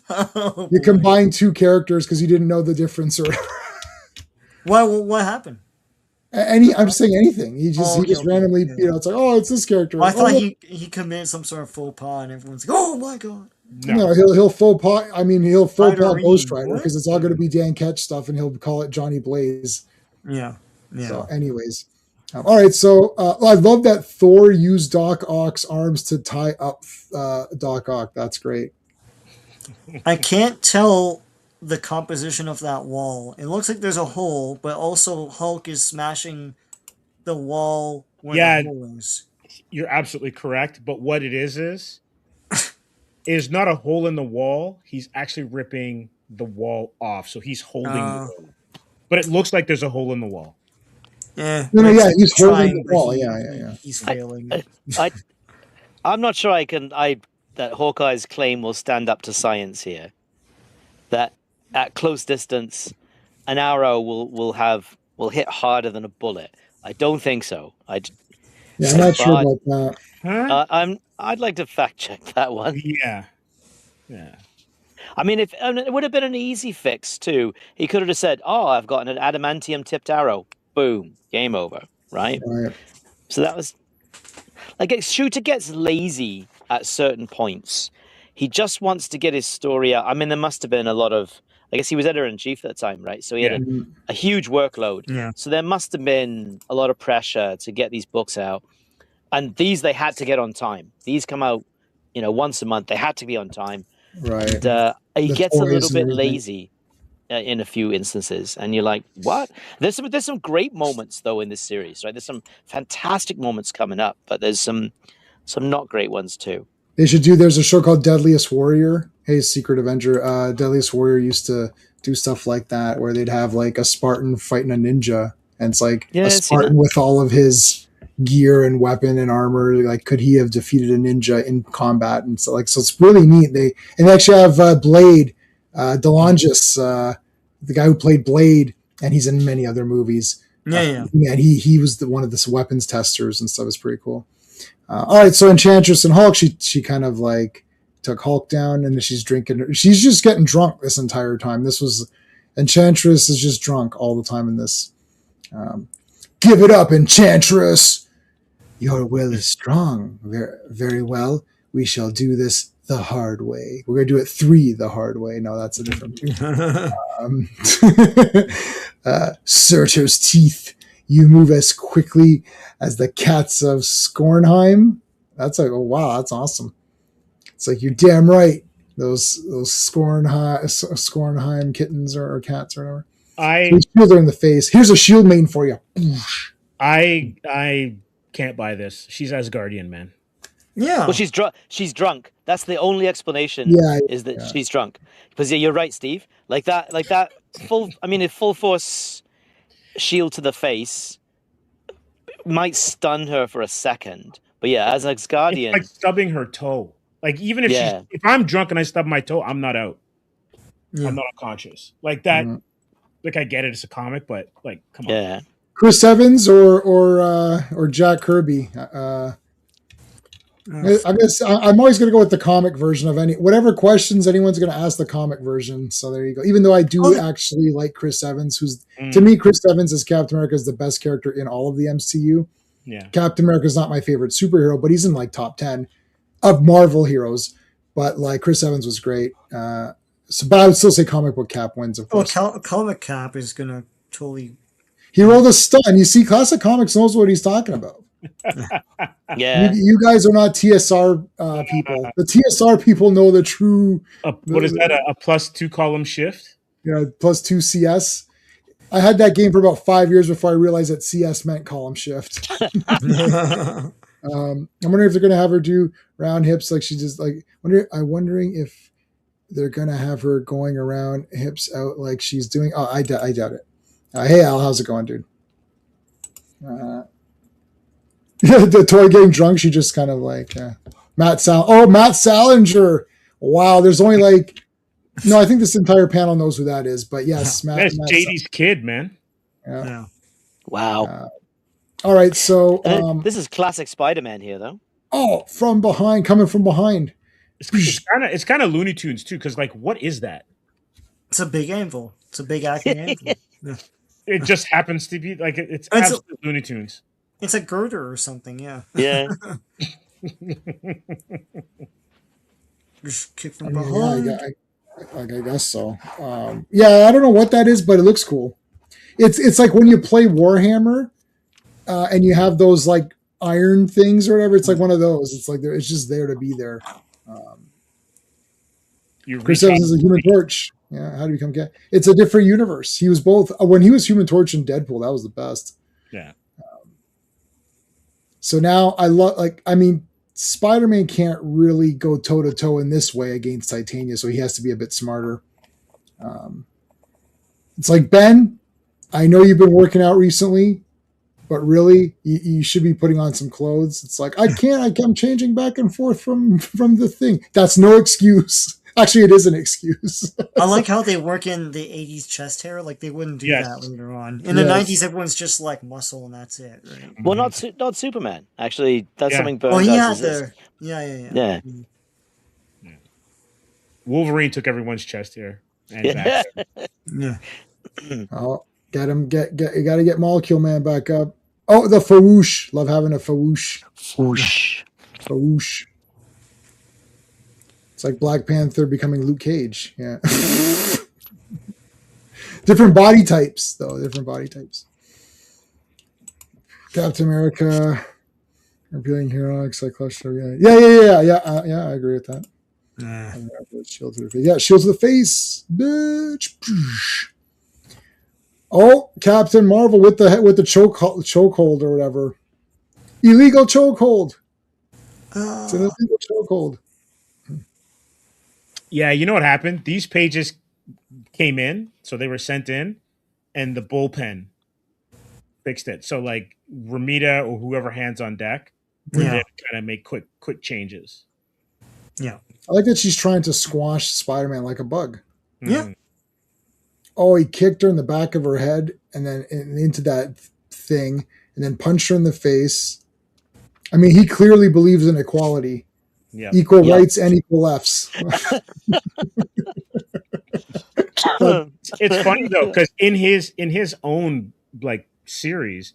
Oh, You boy. combine 2 characters because you didn't know the difference or What happened? I'm just saying anything. He just Okay. randomly, Yeah. it's like, oh, it's this character. I thought Oh, he committed some sort of faux pas, and everyone's like, "Oh my god!" No. No, he'll faux pas. I mean, he'll faux pas Spider-Reed, Ghost Rider what? because it's all going to be Dan Ketch stuff, and he'll call it Johnny Blaze. Yeah, yeah. So, anyways, all right. So, I love that Thor used Doc Ock's arms to tie up Doc Ock. That's great. I can't tell the composition of that wall. It looks like there's a hole, but also Hulk is smashing the wall where Yeah. the hole is. You're absolutely correct. But what it is not a hole in the wall. He's actually ripping the wall off. So he's holding the wall. But it looks like there's a hole in the wall. Yeah. No, but yeah, he's holding trying, the but wall. Yeah. He's failing. I'm not sure that Hawkeye's claim will stand up to science here. That at close distance, an arrow will hit harder than a bullet. I don't think so. Yeah, I'm not sure about that. Huh? I'd like to fact check that one. Yeah. Yeah. I mean, it would have been an easy fix too. He could have just said, "Oh, I've got an adamantium tipped arrow. Boom, game over." Right. Right. So that was like Shooter gets lazy at certain points. He just wants to get his story out. I mean, there must have been a lot of. I guess he was editor in chief at the time, right? So he had a huge workload. Yeah. So there must have been a lot of pressure to get these books out, and these they had to get on time. These come out, once a month. They had to be on time. Right. And, he The gets a toys little and bit everything. lazy in a few instances, and you're like, "What?" There's some great moments though in this series, right? There's some fantastic moments coming up, but there's some not great ones too. They should do. There's a show called Deadliest Warrior. Hey, Secret Avenger. Deadliest Warrior used to do stuff like that, where they'd have like a Spartan fighting a ninja, and it's like Yeah, a I've seen Spartan that. with all of his gear and weapon and armor. Like, could he have defeated a ninja in combat? And so it's really neat. They actually have Blade Delongis, the guy who played Blade, and he's in many other movies. Yeah. And he was one of the weapons testers and stuff. It's pretty cool. All right, so Enchantress and Hulk, she kind of like took Hulk down, and she's drinking. She's just getting drunk this entire time. This was Enchantress is just drunk all the time in this. Give it up, Enchantress. Your will is strong. Very, very well. We shall do this the hard way. We're going to do it 3 the hard way. No, that's a different. Surtur's teeth. You move as quickly as the cats of Skornheim. That's like, oh wow, that's awesome. It's like, you're damn right. Those Skornheim kittens or cats or whatever. Shield her in the face. Here's a shield main for you. I can't buy this. She's Asgardian, man. Yeah. Well, she's drunk. She's drunk. That's the only explanation. Is that she's drunk? Because you're right, Steve. Like that full. I mean, a full force shield to the face might stun her for a second, but yeah, as an Asgardian, it's like stubbing her toe. Like, even if if I'm drunk and I stub my toe, I'm not out. Yeah. I'm not unconscious. Like that. Mm-hmm. Like, I get it, it's a comic, but like, come on. Yeah. Chris Evans or Jack Kirby. I guess I'm always going to go with the comic version of whatever questions anyone's going to ask the comic version. So there you go. Even though I do actually like Chris Evans, who's to me, Chris Evans as Captain America is the best character in all of the MCU. Yeah. Captain America is not my favorite superhero, but he's in like top 10 of Marvel heroes. But like, Chris Evans was great. But I would still say comic book Cap wins, of course. Well, comic Cap is going to totally... He rolled a stun. You see, Classic Comics knows what he's talking about. Yeah. You guys are not TSR people. The TSR people know the true... what is that, a +2 column shift? Yeah, +2 CS. I had that game for about 5 years before I realized that CS meant column shift. I'm wondering if they're going to have her do round hips like she just... I'm wondering if they're going to have her going around hips out like she's doing... Oh, I doubt it. Hey, Al, how's it going, dude? The toy getting drunk, she just kind of like... Matt Salinger. Wow, there's only like... No, I think this entire panel knows who that is, but yes. That's JD's kid, man. Yeah. Wow. All right, so... this is classic Spider-Man here, though. Oh, from behind, coming from behind. It's kind of Looney Tunes too, because like, what is that? It's a big anvil. It's a big acting anvil. Yeah. It just happens to be like it's absolute Looney Tunes. It's a girder or something, yeah. Yeah. Just kick from behind. I guess so. I don't know what that is, but it looks cool. It's like when you play Warhammer, and you have those like iron things or whatever. It's like one of those. It's like it's just there to be there. Chris Evans is a Human Torch. Yeah, how do you become cat? It's a different universe. He was both when he was Human Torch and Deadpool. That was the best. Yeah. So now Spider-Man can't really go toe to toe in this way against Titania, so he has to be a bit smarter. It's like, Ben, I know you've been working out recently, but really, you should be putting on some clothes. It's like, I can't. I'm changing back and forth from the thing. That's no excuse. Actually, it is an excuse. I like how they work in the 80s chest hair. Like, they wouldn't do that later on. In the 90s, everyone's just like muscle and that's it. Right? Well, not Superman. Actually, that's something Byrne he does. had Yeah. Wolverine took everyone's chest hair. And back. Yeah. Oh, get him. You got to get Molecule Man back up. Oh, the Fawoosh. Love having a Fawoosh. Fawoosh. It's like Black Panther becoming Luke Cage. Yeah. Different body types, though. Captain America. Revealing hero, Cyclops. Yeah. I agree with that. Shield to the face. Yeah, shield to the face, bitch. Oh, Captain Marvel with the chokehold or whatever. Illegal chokehold. It's an illegal chokehold. Yeah, you know what happened? These pages came in, so they were sent in, and the bullpen fixed it. So like Ramita or whoever hands on deck, were there to kind of make quick changes. Yeah. I like that she's trying to squash Spider-Man like a bug. Yeah. Oh, he kicked her in the back of her head and then into that thing and then punched her in the face. I mean, he clearly believes in equality, Yeah. equal Yeah. rights and equal lefts. It's funny though, because in his own like series,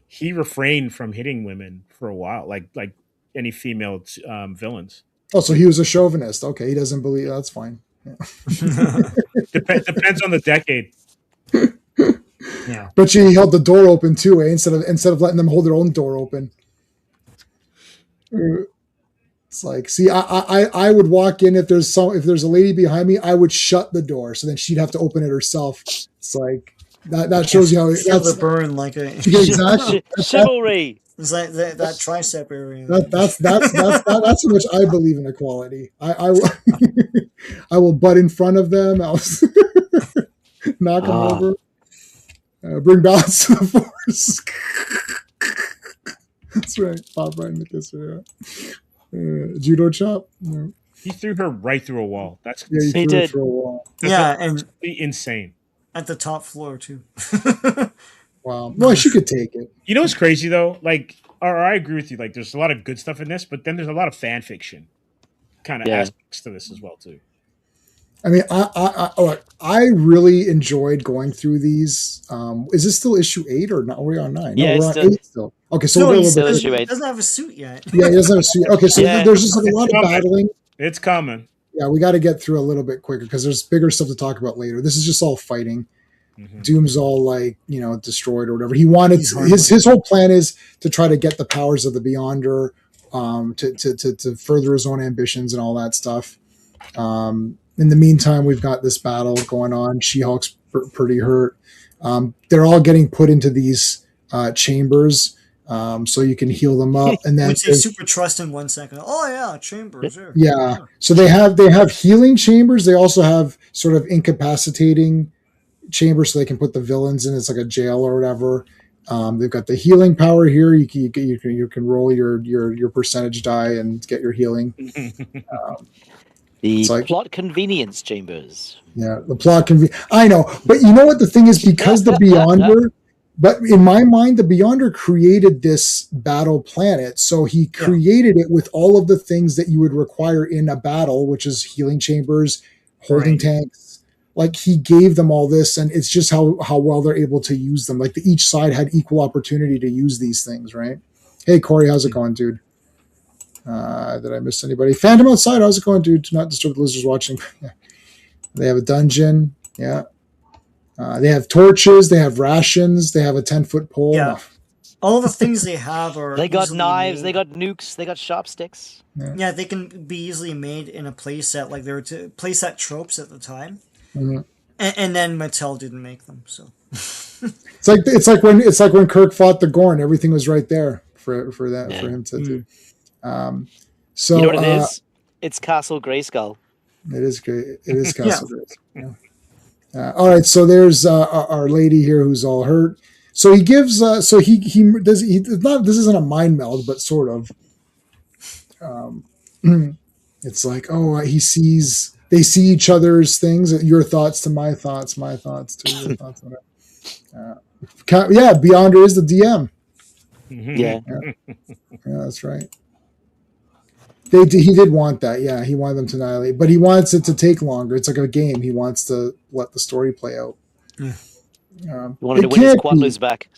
he refrained from hitting women for a while, like any female villains. Oh, so he was a chauvinist. Okay, he doesn't believe that's fine. Depends on the decade. Yeah. But he held the door open too, instead of letting them hold their own door open. It's like, see, I would walk in if there's a lady behind me, I would shut the door so then she'd have to open it herself. It's like that shows you how Feel that's the burn like a exactly Chivalry. it's like that tricep area. that's how much I believe in equality. I will I will butt in front of them. I'll knock them over. Bring balance to the force. That's right. Pop right in the kisser. Yeah. Judo chop. Yeah. He threw her right through a wall. That's Yeah, He threw it did. through a wall. Yeah, and insane. at the top floor too. Wow. Well, she could take it. You know what's crazy though? Like, or I agree with you. Like, there's a lot of good stuff in this, but then there's a lot of fan fiction kind of Yeah. aspects to this as well too. I mean, I really enjoyed going through these. Is this still issue 8 or not? Are we on 9? Yeah, no, it's we're on still- 8 still. Okay, so No, we're a he little bit. still issue 8. doesn't have a suit yet. Yeah, he doesn't have a suit. Okay, so Yeah. there's just like a lot of battling. It's coming. Yeah, we got to get through a little bit quicker because there's bigger stuff to talk about later. This is just all fighting. Mhm. Doom's all like, destroyed or whatever. He wanted He's hard. his whole plan is to try to get the powers of the Beyonder, to further his own ambitions and all that stuff. In the meantime, we've got this battle going on. She-Hulk's pretty hurt. They're all getting put into these chambers so you can heal them up, and then Which they super trust in 1 second. Oh yeah, chambers. yeah. So they have healing chambers. They also have sort of incapacitating chambers so they can put the villains in. It's like a jail or whatever. They've got the healing power here. You can roll your percentage die and get your healing. The It's like- plot convenience chambers. Yeah, the plot can be. I know, but you know what the thing is, because the Beyonder. But in my mind, the Beyonder created this battle planet, so he created it with all of the things that you would require in a battle, which is healing chambers, holding Right. tanks. Like he gave them all this, and it's just how well they're able to use them. Like each side had equal opportunity to use these things, right? Hey Corey, how's it going, dude? Did I miss anybody? Phantom outside, how's it going, dude? Do not disturb the lizards watching. They have a dungeon, yeah. They have torches, they have rations, they have a 10-foot pole. Yeah. All the things they have are They got easily knives, made. they got nukes, they got sharp sticks. Yeah, they can be easily made in a playset, like they were to playset tropes at the time, Mhm. and then Mattel didn't make them. So It's like when Kirk fought the Gorn, everything was right there for Yeah. him to do. So You know what it is? It's Castle Grayskull. it is great. It is Castle Grayskull. Yeah. All right, so there's our lady here who's all hurt. So he gives. So he does. He not. This isn't a mind meld, but sort of. It's like, oh, he sees. They see each other's things. Your thoughts to my thoughts. My thoughts to your thoughts. Whatever. Yeah, Beyonder is the DM. Mhm. Yeah. Yeah, that's right. He did want that. Yeah, he wanted them to annihilate, but he wants it to take longer. It's like a game. He wants to let the story play out. Yeah. He wanted to It win his can't Quadloos be. back.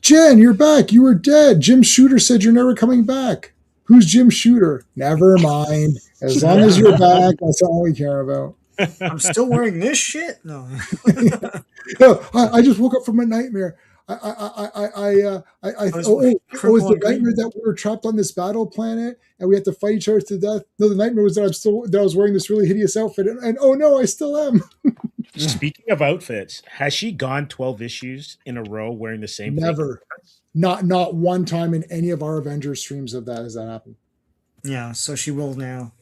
Jen, you're back. You were dead. Jim Shooter said you're never coming back. Who's Jim Shooter? Never mind. As long as you're back, that's all we care about. I'm still wearing this shit. No, No, I just woke up from a nightmare. It was the nightmare that we were trapped on this battle planet and we had to fight each other to death. No, the nightmare was that I was wearing this really hideous outfit, and oh no, I still am. Speaking of outfits, has she gone 12 issues in a row wearing the same thing? Never, not one time in any of our Avengers streams has that happened. yeah. So she will now.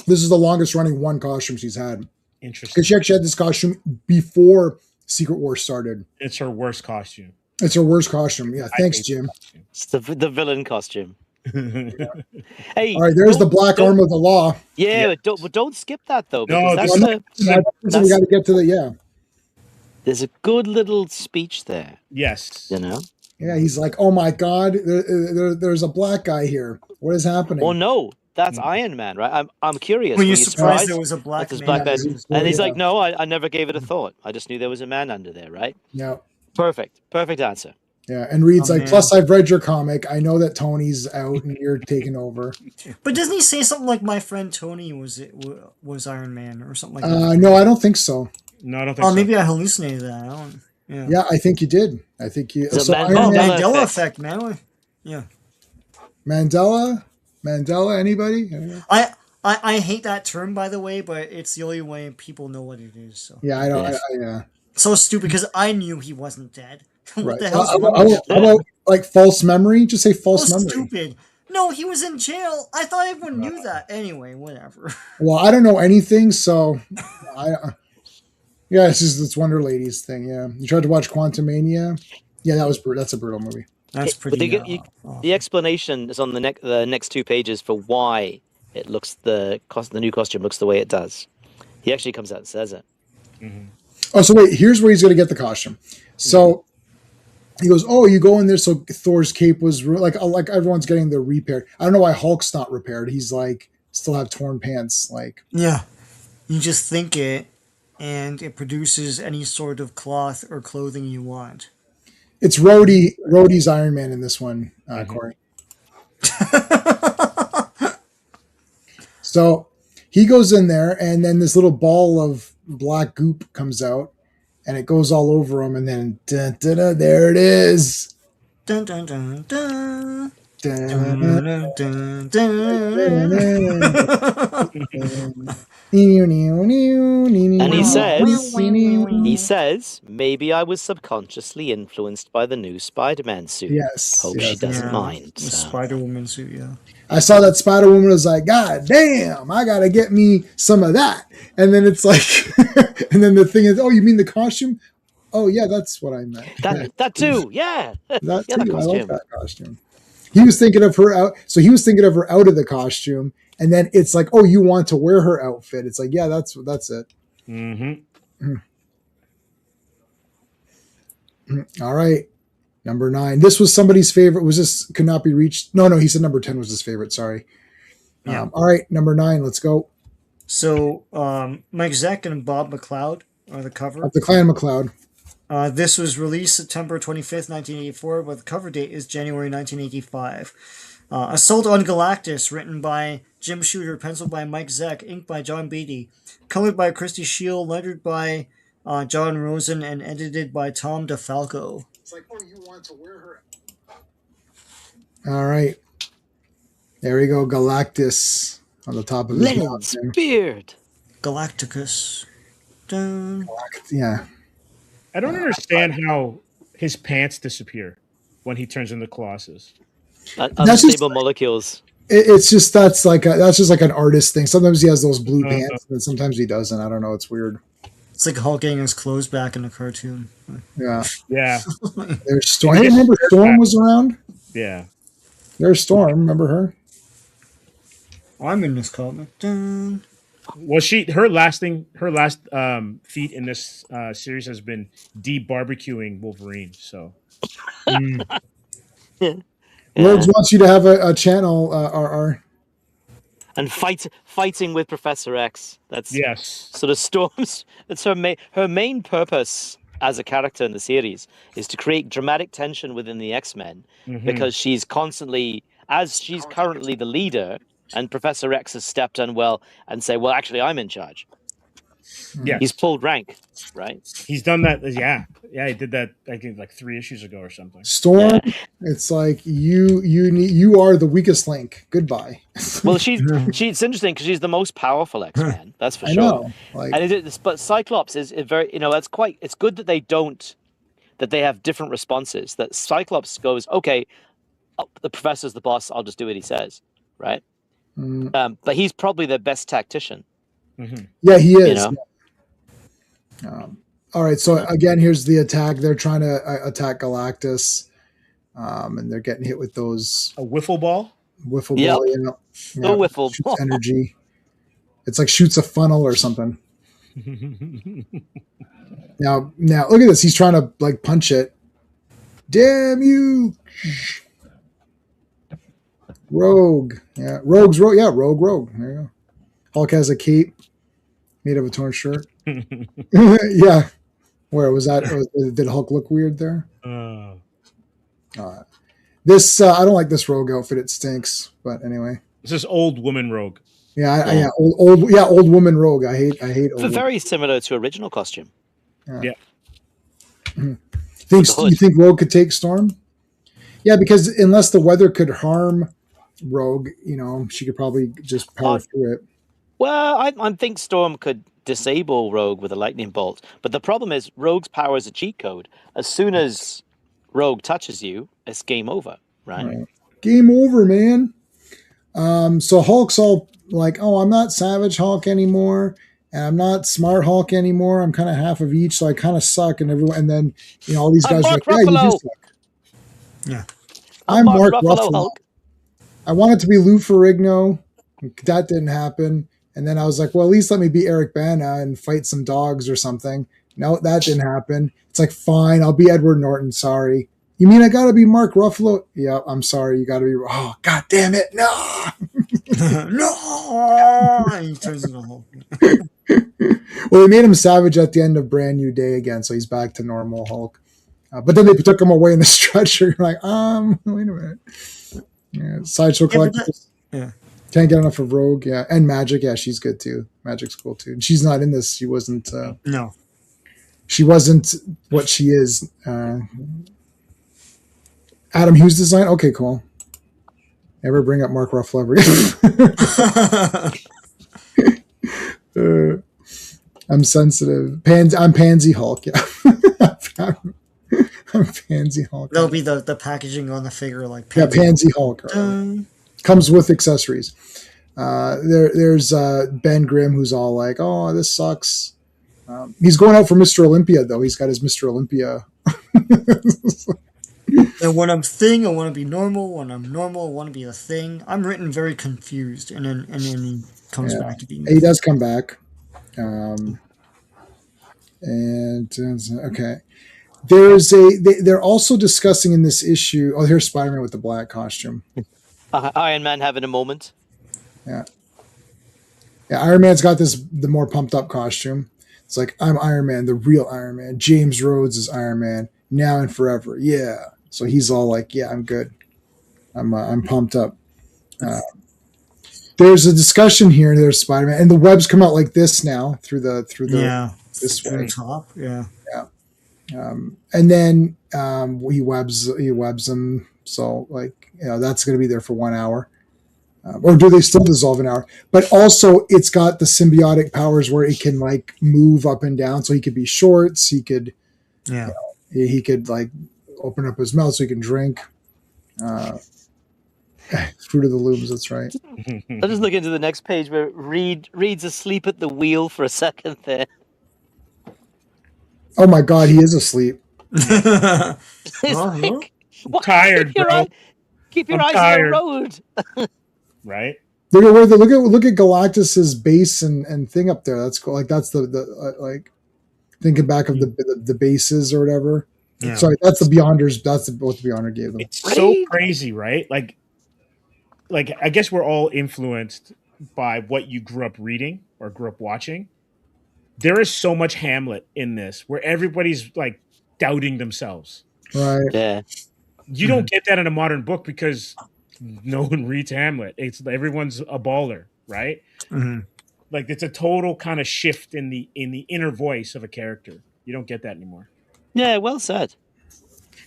This is the longest running one costume she's had Interesting. because she actually had this costume before Secret Wars started. It's her worst costume. It's her worst costume. Yeah, I thanks, hate Jim. the costume. It's the villain costume. Hey, All right, there's the black don't- arm of the law. Yeah, but don't skip that though, because No, that's So we got to get to the there's a good little speech there. yes. You know. Yeah, he's like, oh my God, there's a black guy here. What is happening? Well, no, that's Iron Man, right? I'm curious. Were Were you you surprised surprised there was a black that there's man? black Yeah, man? he's- And he's yeah. like, no, I never gave it a thought. I just knew there was a man under there, right? Yeah. Perfect answer. Yeah. And Reed's Oh, like, man. plus I've read your comic. I know that Tony's out and you're taking over. But doesn't he say something like, "My friend Tony was Iron Man" or something like that? No, I don't think so. No, I don't think Oh, so. maybe I hallucinated that. I don't. Yeah. Yeah, I think you did. I think you. So So Man- Iron Man, Mandela Mandela effect. effect, man. Yeah. Mandela, anybody? I hate that term, by the way, but it's the only way people know what it is. So Yeah, I don't. Yes. Yeah, so stupid because I knew he wasn't dead. What right. the hell's How wrong about, with how about like false memory? Just say so false memory. stupid? No, he was in jail. I thought everyone knew that. Anyway, whatever. Well, I don't know anything, so yeah, it's Wonder Lady's thing. Yeah, you tried to watch Quantumania. Yeah, that's a brutal movie. That's But pretty. the explanation is on the next 2 pages for why it looks the new costume looks the way it does. He actually comes out and says it. Oh, so wait, here's where he's going to get the costume. So he goes, "Oh, you go in there." So Thor's cape was like everyone's getting the repaired. I don't know why Hulk's not repaired. He's like still have torn pants. Like, Yeah, you just think it, and it produces any sort of cloth or clothing you want. it's Rhodey's Iron Man in this one, Corey. So he goes in there, and then this little ball of black goop comes out, and it goes all over him, and then there it is. Dun dun dun dun. Dun, Dun, dun, dun, dun. And he says, Mm-hmm. he says, maybe I was subconsciously influenced by the new Spider-Man suit. Yes. Hope she yes. doesn't Yeah, mind. the so. Spider-Woman suit, yeah. I saw that Spider Woman was like, God damn, I gotta get me some of that. And then it's like, and then the thing is, oh, you mean the costume? Oh yeah, that's what I meant. That too, yeah. That Yeah, too. the I like costume. that costume. He was thinking of her out. So he was thinking of her out of the costume, and then it's like, oh, you want to wear her outfit? It's like, yeah, that's it. Mm-hmm. All right, number 9. This was somebody's favorite. Was this could not be reached? No, he said number 10 was his favorite. Sorry. Yeah. All right, number 9. Let's go. So, Mike Zeck and Bob McLeod are the cover. Of the Clan McLeod. This was released September 25th, 1984, but the cover date is January 1985. Assault on Galactus, written by Jim Shooter, penciled by Mike Zeck, inked by John Beatty, colored by Christy Shield, lettered by John Rosen, and edited by Tom DeFalco. It's like, oh, you want to wear her. All right. There we go. Galactus on the top of his Leonard's mountain. beard. Galacticus. Dun. Yeah. I don't understand how his pants disappear when he turns into Colossus. That's Unstable molecules. It's just that's just like an artist thing. Sometimes he has those blue pants, and sometimes he doesn't. I don't know. It's weird. It's like Hulk getting his clothes back in the cartoon. Yeah. Yeah, There's Storm. Hey, remember Storm was around? yeah. There's Storm. Remember her? I'm in this comic. Dun. Well, her last feat in this series has been de-barbecuing Wolverine. So Words wants you to have a channel. RR. And fighting with Professor X. That's yes, sort of Storm's. It's her main purpose as a character in the series is to create dramatic tension within the X-Men because she's constantly, as she's currently the leader, and Professor X has stepped in and say, well, actually, I'm in charge. yes. He's pulled rank, right? He's done that. Yeah. He did that. I think like 3 issues ago or something. Storm. It's like you are the weakest link. Goodbye. Well, it's interesting because she's the most powerful X-Man. That's for I sure. know. Like, And but Cyclops is very, it's good that they have different responses. That Cyclops goes, okay, the professor's the boss. I'll just do what he says, right? But he's probably their best tactician. yeah, he is. You All right. So again, here's the attack. They're trying to attack Galactus, and they're getting hit with those. A wiffle ball. Wiffle Yep. ball, The wiffle shoots ball. energy. It's like shoots a funnel or something. Now look at this. He's trying to like punch it. Damn you, Rogue. Yeah, Rogue's Rogue. Yeah, Rogue. There you go. Hulk has a cape made of a torn shirt. Yeah. Where was that? Did Hulk look weird there? This I don't like this Rogue outfit. It stinks. But anyway. This is old woman Rogue. Yeah, old woman Rogue. I hate old. Very similar to original costume. Yeah. You think Rogue could take Storm? Yeah, because unless the weather could harm Rogue, she could probably just power through it. Well, I think Storm could disable Rogue with a lightning bolt, but the problem is Rogue's power is a cheat code. As soon as Rogue touches you, it's game over, right? Game over, man. So Hulk's all like, "Oh, I'm not Savage Hulk anymore, and I'm not Smart Hulk anymore. I'm kind of half of each, so I kind of suck." And everyone, and then all these guys are like, "Yeah, you do suck." Yeah, I'm Mark Ruffalo. Hulk. I wanted to be Lou Ferrigno. That didn't happen. And then I was like, well, at least let me be Eric Bana and fight some dogs or something. No, that didn't happen. It's like, fine, I'll be Edward Norton. Sorry. You mean I got to be Mark Ruffalo? Yeah, I'm sorry. You got to be. Oh, God damn it. No. No. And he turns into Hulk. Well, they made him Savage at the end of Brand New Day again, so he's back to normal Hulk. But then they took him away in the stretcher. You're like, wait a minute. Yeah, Sideshow Collectibles. Yeah. Can't get enough of Rogue. Yeah, and Magic. Yeah, she's good too. Magic's cool too. And she's not in this. She wasn't. No. She wasn't what she is. Adam Hughes design. Okay, cool. Never bring up Mark Ruffalo ever again. I'm sensitive. I'm Pansy Hulk. Yeah. I'm Pansy Hulk. That'll be the packaging on the figure, like Pansy Hulk. Comes with accessories. There's Ben Grimm, who's all like, "Oh, this sucks." He's going out for Mr. Olympia, though. He's got his Mr. Olympia. And when I'm Thing, I want to be normal. When I'm normal, I want to be a Thing. I'm written very confused, and then he comes back to being. He does come back. Okay. They're also discussing in this issue. Oh, here's Spider-Man with the black costume. Iron Man having a moment. Yeah. Iron Man's got the more pumped up costume. It's like, I'm Iron Man, the real Iron Man. James Rhodes is Iron Man now and forever. Yeah. So he's all like, yeah, I'm good. I'm pumped up. There's a discussion here. There's Spider-Man, and the webs come out like this now through the this way. Top. Yeah. And then he webs them. So that's going to be there for 1 hour. Or do they still dissolve an hour? But also it's got the symbiotic powers where it can like move up and down. So he could be shorts. He could, he could like open up his mouth so he can drink. Fruit of the Looms. That's right. I'll just look into the next page where Reed's asleep at the wheel for a second there. Oh my God, he is asleep. Tired, bro. Keep your eyes on the road. Right. Look at Galactus's base and thing up there. That's cool. Like that's the like thinking back of the bases or whatever. Yeah. Sorry, that's the Beyonders. That's what the Beyonder gave them. It's so crazy, right? Like I guess we're all influenced by what you grew up reading or grew up watching. There is so much Hamlet in this where everybody's like doubting themselves. Right. Yeah. You don't get that in a modern book because no one reads Hamlet. It's everyone's a baller, right? Mm-hmm. Like it's a total kind of shift in the inner voice of a character. You don't get that anymore. Yeah, well said.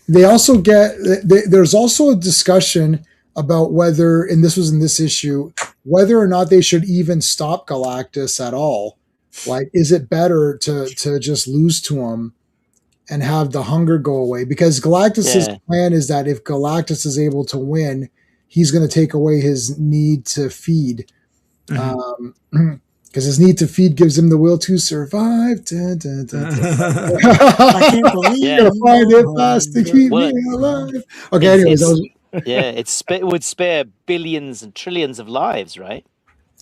They also there's also a discussion about whether, and this was in this issue, whether or not they should even stop Galactus at all. Like, is it better to just lose to him and have the hunger go away? Because Galactus's plan is that if Galactus is able to win, he's going to take away his need to feed. Mm-hmm. Because his need to feed gives him the will to survive. Dun, dun, dun, dun. I can't believe you're going to find it fast to keep me alive. Okay, anyways. Yeah, it would spare billions and trillions of lives, right?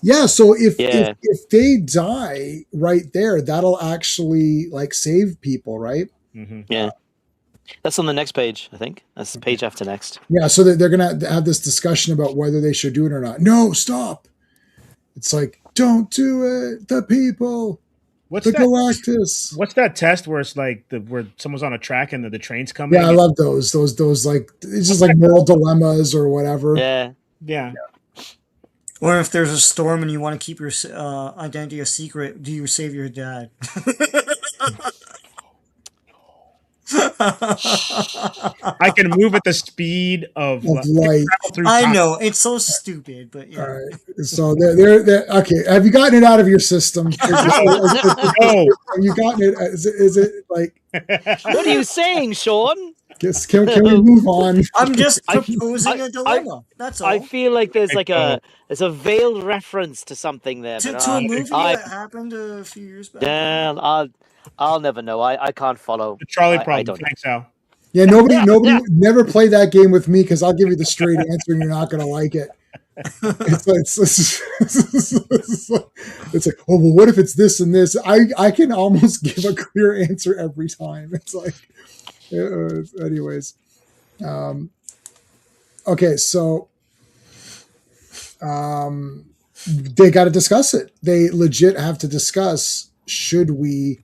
Yeah, so if Yeah. if they die right there, that'll actually like save people, right? Mhm. Yeah. That's on the next page, I think. That's the page after next. Yeah, so they're gonna have this discussion about whether they should do it or not. No, stop. It's like, don't do it. The people, What's the that? Galactus. What's that test where it's like where someone's on a track and the train's coming? Yeah, I love those like it's just like moral dilemmas or whatever. Yeah. Yeah. Or if there's a storm and you want to keep your identity a secret, do you save your dad? I can move at the speed of Of light. through I time. know it's so stupid, but yeah. All right. So they're okay. Have you gotten it out of your system? No. Have you gotten it? Is it like? What are you saying, Sean? Can we move on? I'm just I- proposing I- a dilemma. That's all. I feel like there's like there's a veiled reference to something there. to but, a movie I- that happened a few years back. Yeah, I'll never know. I can't follow. The trolley I problem. don't know. Thanks, Al. Yeah, nobody never play that game with me because I'll give you the straight answer and you're not going to like it. It's like, oh well, what if it's this and this? I can almost give a clear answer every time. It's like, anyways. Okay, so they got to discuss it. They legit have to discuss: do we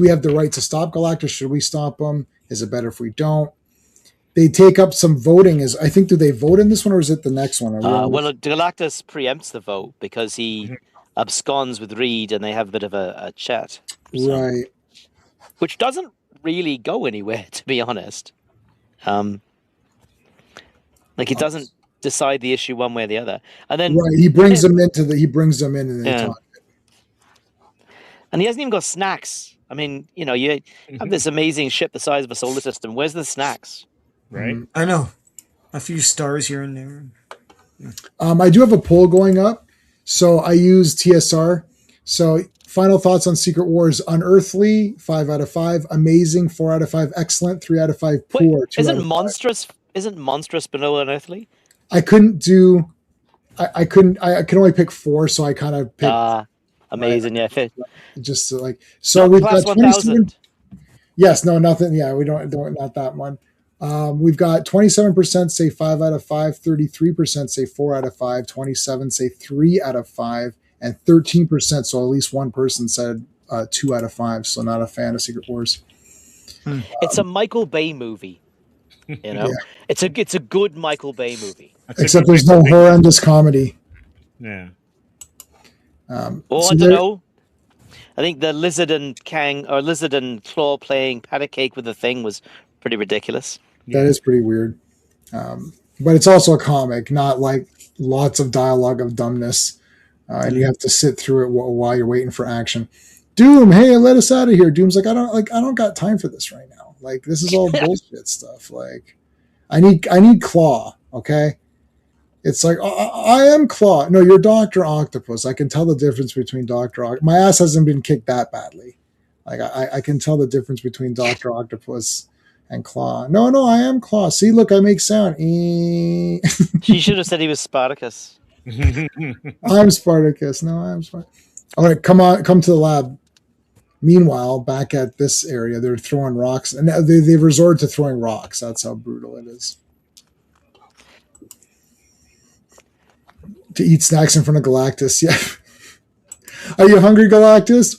have the right to stop Galactus? Should we stop him? Is it better if we don't? They take up some voting. I think, do they vote in this one or is it the next one? Well, Galactus preempts the vote because he absconds with Reed and they have a bit of a chat. So- Right. Which doesn't really go anywhere, to be honest. Like it doesn't decide the issue one way or the other. And then Right. He brings them in and they Yeah. talk. and he hasn't even got snacks. I mean, you have this amazing ship the size of a solar system. Where's the snacks? Right. I know. A few stars here and there. I do have a poll going up. So I use TSR. So final thoughts on Secret Wars: unearthly, 5 out of 5; amazing, 4 out of 5; excellent, 3 out of 5; Wait, poor, 2 out isn't of 5. monstrous? Isn't monstrous below unearthly? I couldn't do. I couldn't. I could only pick 4, so I kind of picked Amazing, yeah. just like so. We've Class got 1000. 27. Yes, no, nothing. Yeah, we don't not that one. We've got 27% say 5 out of 5, 33% say 4 out of 5, 27 say 3 out of 5, and 13%. So at least one person said 2 out of 5. So not a fan of Secret Wars. It's a Michael Bay movie. Yeah. It's a good Michael Bay movie. That's a Except good there's no way- horrendous comedy. Yeah. Oh, So I don't there- know. I think the lizard and claw playing patty cake with the thing was pretty ridiculous. That is pretty weird. But it's also a comic, not like lots of dialogue of dumbness. And you have to sit through it while you're waiting for action. Doom, hey, let us out of here. Doom's like, I don't got time for this right now. Like, this is all bullshit stuff. Like, I need Claw, okay? It's like, I am Claw. No, you're Dr. Octopus. I can tell the difference between Dr. Octopus. My ass hasn't been kicked that badly. Like, I can tell the difference between Dr. Octopus and Claw. No, I am Claw. See, look, I make sound. She should have said he was Spartacus. I'm Spartacus. No, I'm Spartacus. All right, come to the lab. Meanwhile, back at this area, they're throwing rocks, and they've resorted to throwing rocks. That's how brutal it is. To eat snacks in front of Galactus, yeah. Are you hungry, Galactus?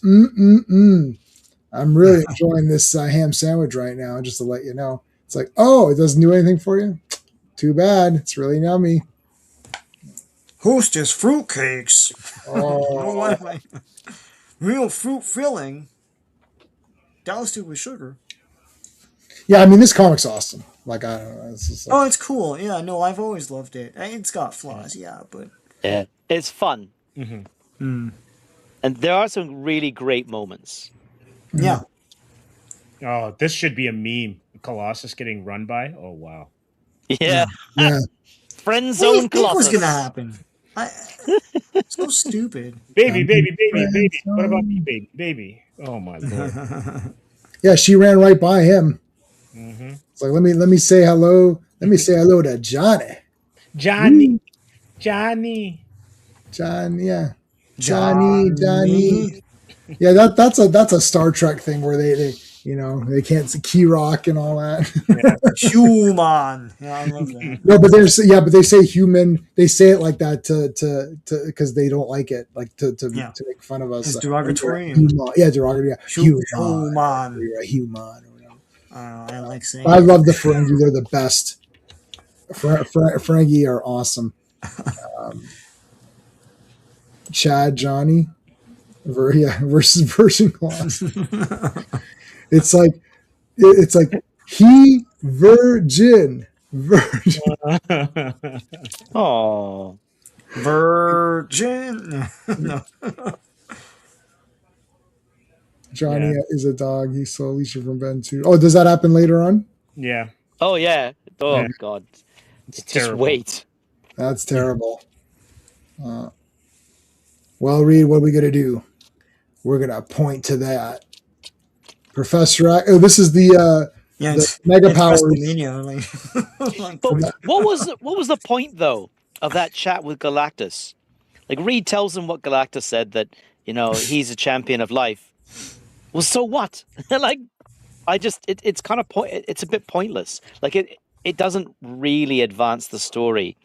I'm really enjoying this ham sandwich right now, just to let you know. It's like, oh, it doesn't do anything for you? Too bad. It's really yummy. Hostess fruitcakes. Oh, Real fruit filling. Doused with sugar. yeah, I mean, this comic's awesome. Like, I don't know. It's just like, Oh, it's cool. Yeah, no, I've always loved it. It's got flaws, yeah, but Yeah, it's fun, Mhm. and there are some really great moments. yeah. Oh, this should be a meme. Colossus getting run by. Oh wow. Yeah, yeah. friend What do you zone think was Colossus. gonna happen? So stupid. Baby. Friend What about zone. me, baby? Oh my lord. Yeah, she ran right by him. Mhm. It's like, let me say hello Let me say hello to Johnny. Johnny. Johnny. John, yeah. Johnny. Yeah, that's a Star Trek thing where they they can't say key rock and all that. Human. Yeah, I love that. No, but they say human. They say it like that to because they don't like it, like to make fun of us. It's derogatory. Yeah, derogatory. Yeah. Human. You're a human. I like saying. I love the Ferengi. They're the best. Ferengi are awesome. Chad, Johnny, versus Virgin Class. It's like he virgin. Oh, Virgin. No. Johnny is a dog. He saw Alicia from Ben too. Oh, does that happen later on? Yeah. oh yeah. Oh Yeah. God. It's Just terrible. wait. That's terrible. Well, Reed, what are we gonna do? We're gonna point to that. Professor. This is the mega powers. Like, But what was the point though of that chat with Galactus? Like Reed tells him what Galactus said, that he's a champion of life. Well, so what? Like, it's kind of it's a bit pointless. Like it doesn't really advance the story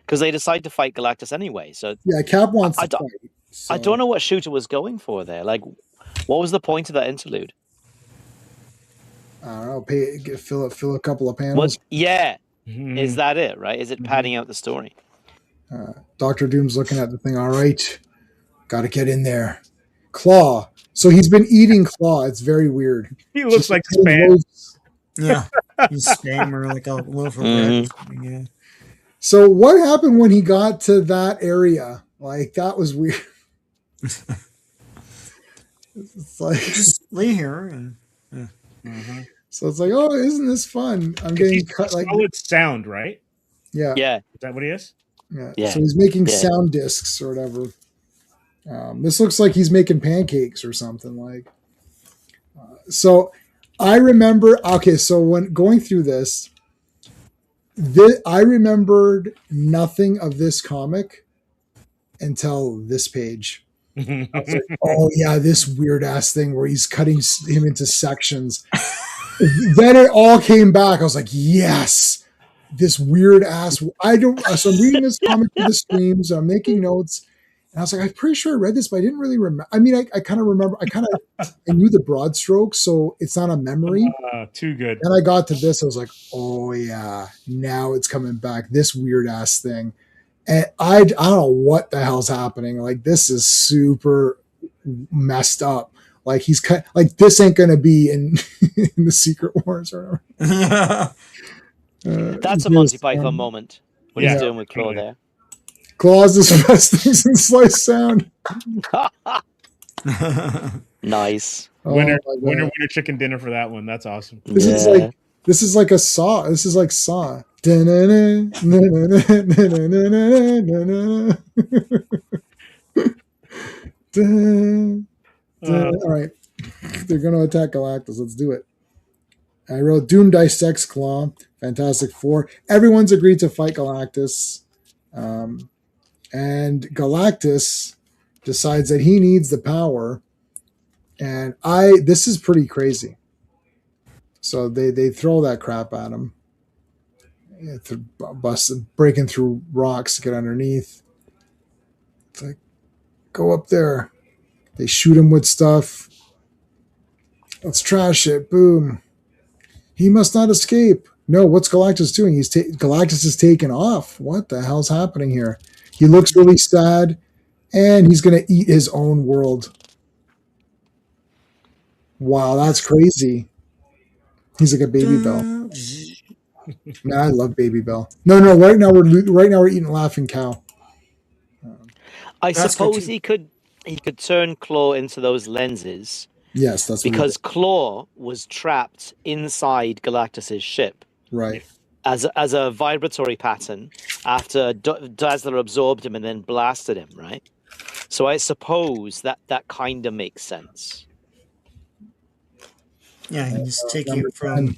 because they decide to fight Galactus anyway. So Yeah, Cap wants to fight. I don't know what Shooter was going for there. Like, what was the point of that interlude? I don't know. Fill a couple of panels. Yeah. Mhm. Is that it, right? Is it padding out the story? Dr. Doom's looking at the thing. All right, got to get in there. Claw. So he's been eating Claw. It's very weird. He looks like Just spam. loaves. yeah, he's spam or like a loaf of bread. Or something, yeah. So what happened when he got to that area? Like, that was weird. It's like, Just lay here and so it's like, oh, isn't this fun? I'm getting He's cut. Like, solid sound, right? yeah. Yeah. Is that what he is? Yeah. So he's making Yeah. sound discs or whatever. This looks like he's making pancakes or something. Like, so I remember. Okay, so when going through this, I remembered nothing of this comic until this page. I was like, oh yeah, this weird ass thing where he's cutting him into sections. Then it all came back. I was like, yes, this weird ass. So I'm reading this comic for the streams. I'm making notes, and I was like, I'm pretty sure I read this, but I didn't really remember. I mean, I kind of remember. I knew the broad strokes, so it's not a memory. Too good. And I got to this, I was like, oh yeah, now it's coming back. This weird ass thing. And I don't know what the hell's happening. Like, this is super messed up. Like, he's like, this ain't gonna be in in the Secret Wars or whatever. That's a Monty Python moment. What he's doing with Claw there. Claws is the best things in Slice Sound. Nice. Oh, Winner my God. winner chicken dinner for that one. That's awesome. This is like a Saw. This is like Saw. All right. They're going to attack Galactus. Let's do it. I wrote Doom dissects Claw. Fantastic Four. Everyone's agreed to fight Galactus. And Galactus decides that he needs the power. And this is pretty crazy. So they throw that crap at him. Breaking through rocks to get underneath. It's like, go up there. They shoot him with stuff. Let's trash it. Boom. He must not escape. No, what's Galactus doing? Galactus is taken off. What the hell's happening here? He looks really sad, and he's going to eat his own world. Wow, that's crazy. He's like a Baby Bell. No, I love Baby Bell. No. Right now we're eating Laughing Cow. I That's suppose good he could turn Claw into those lenses Yes, that's what because Claw was trapped inside Galactus's ship right. as a vibratory pattern after Dazzler absorbed him and then blasted him, right? So I suppose that kind of makes sense. Yeah, he's taking it from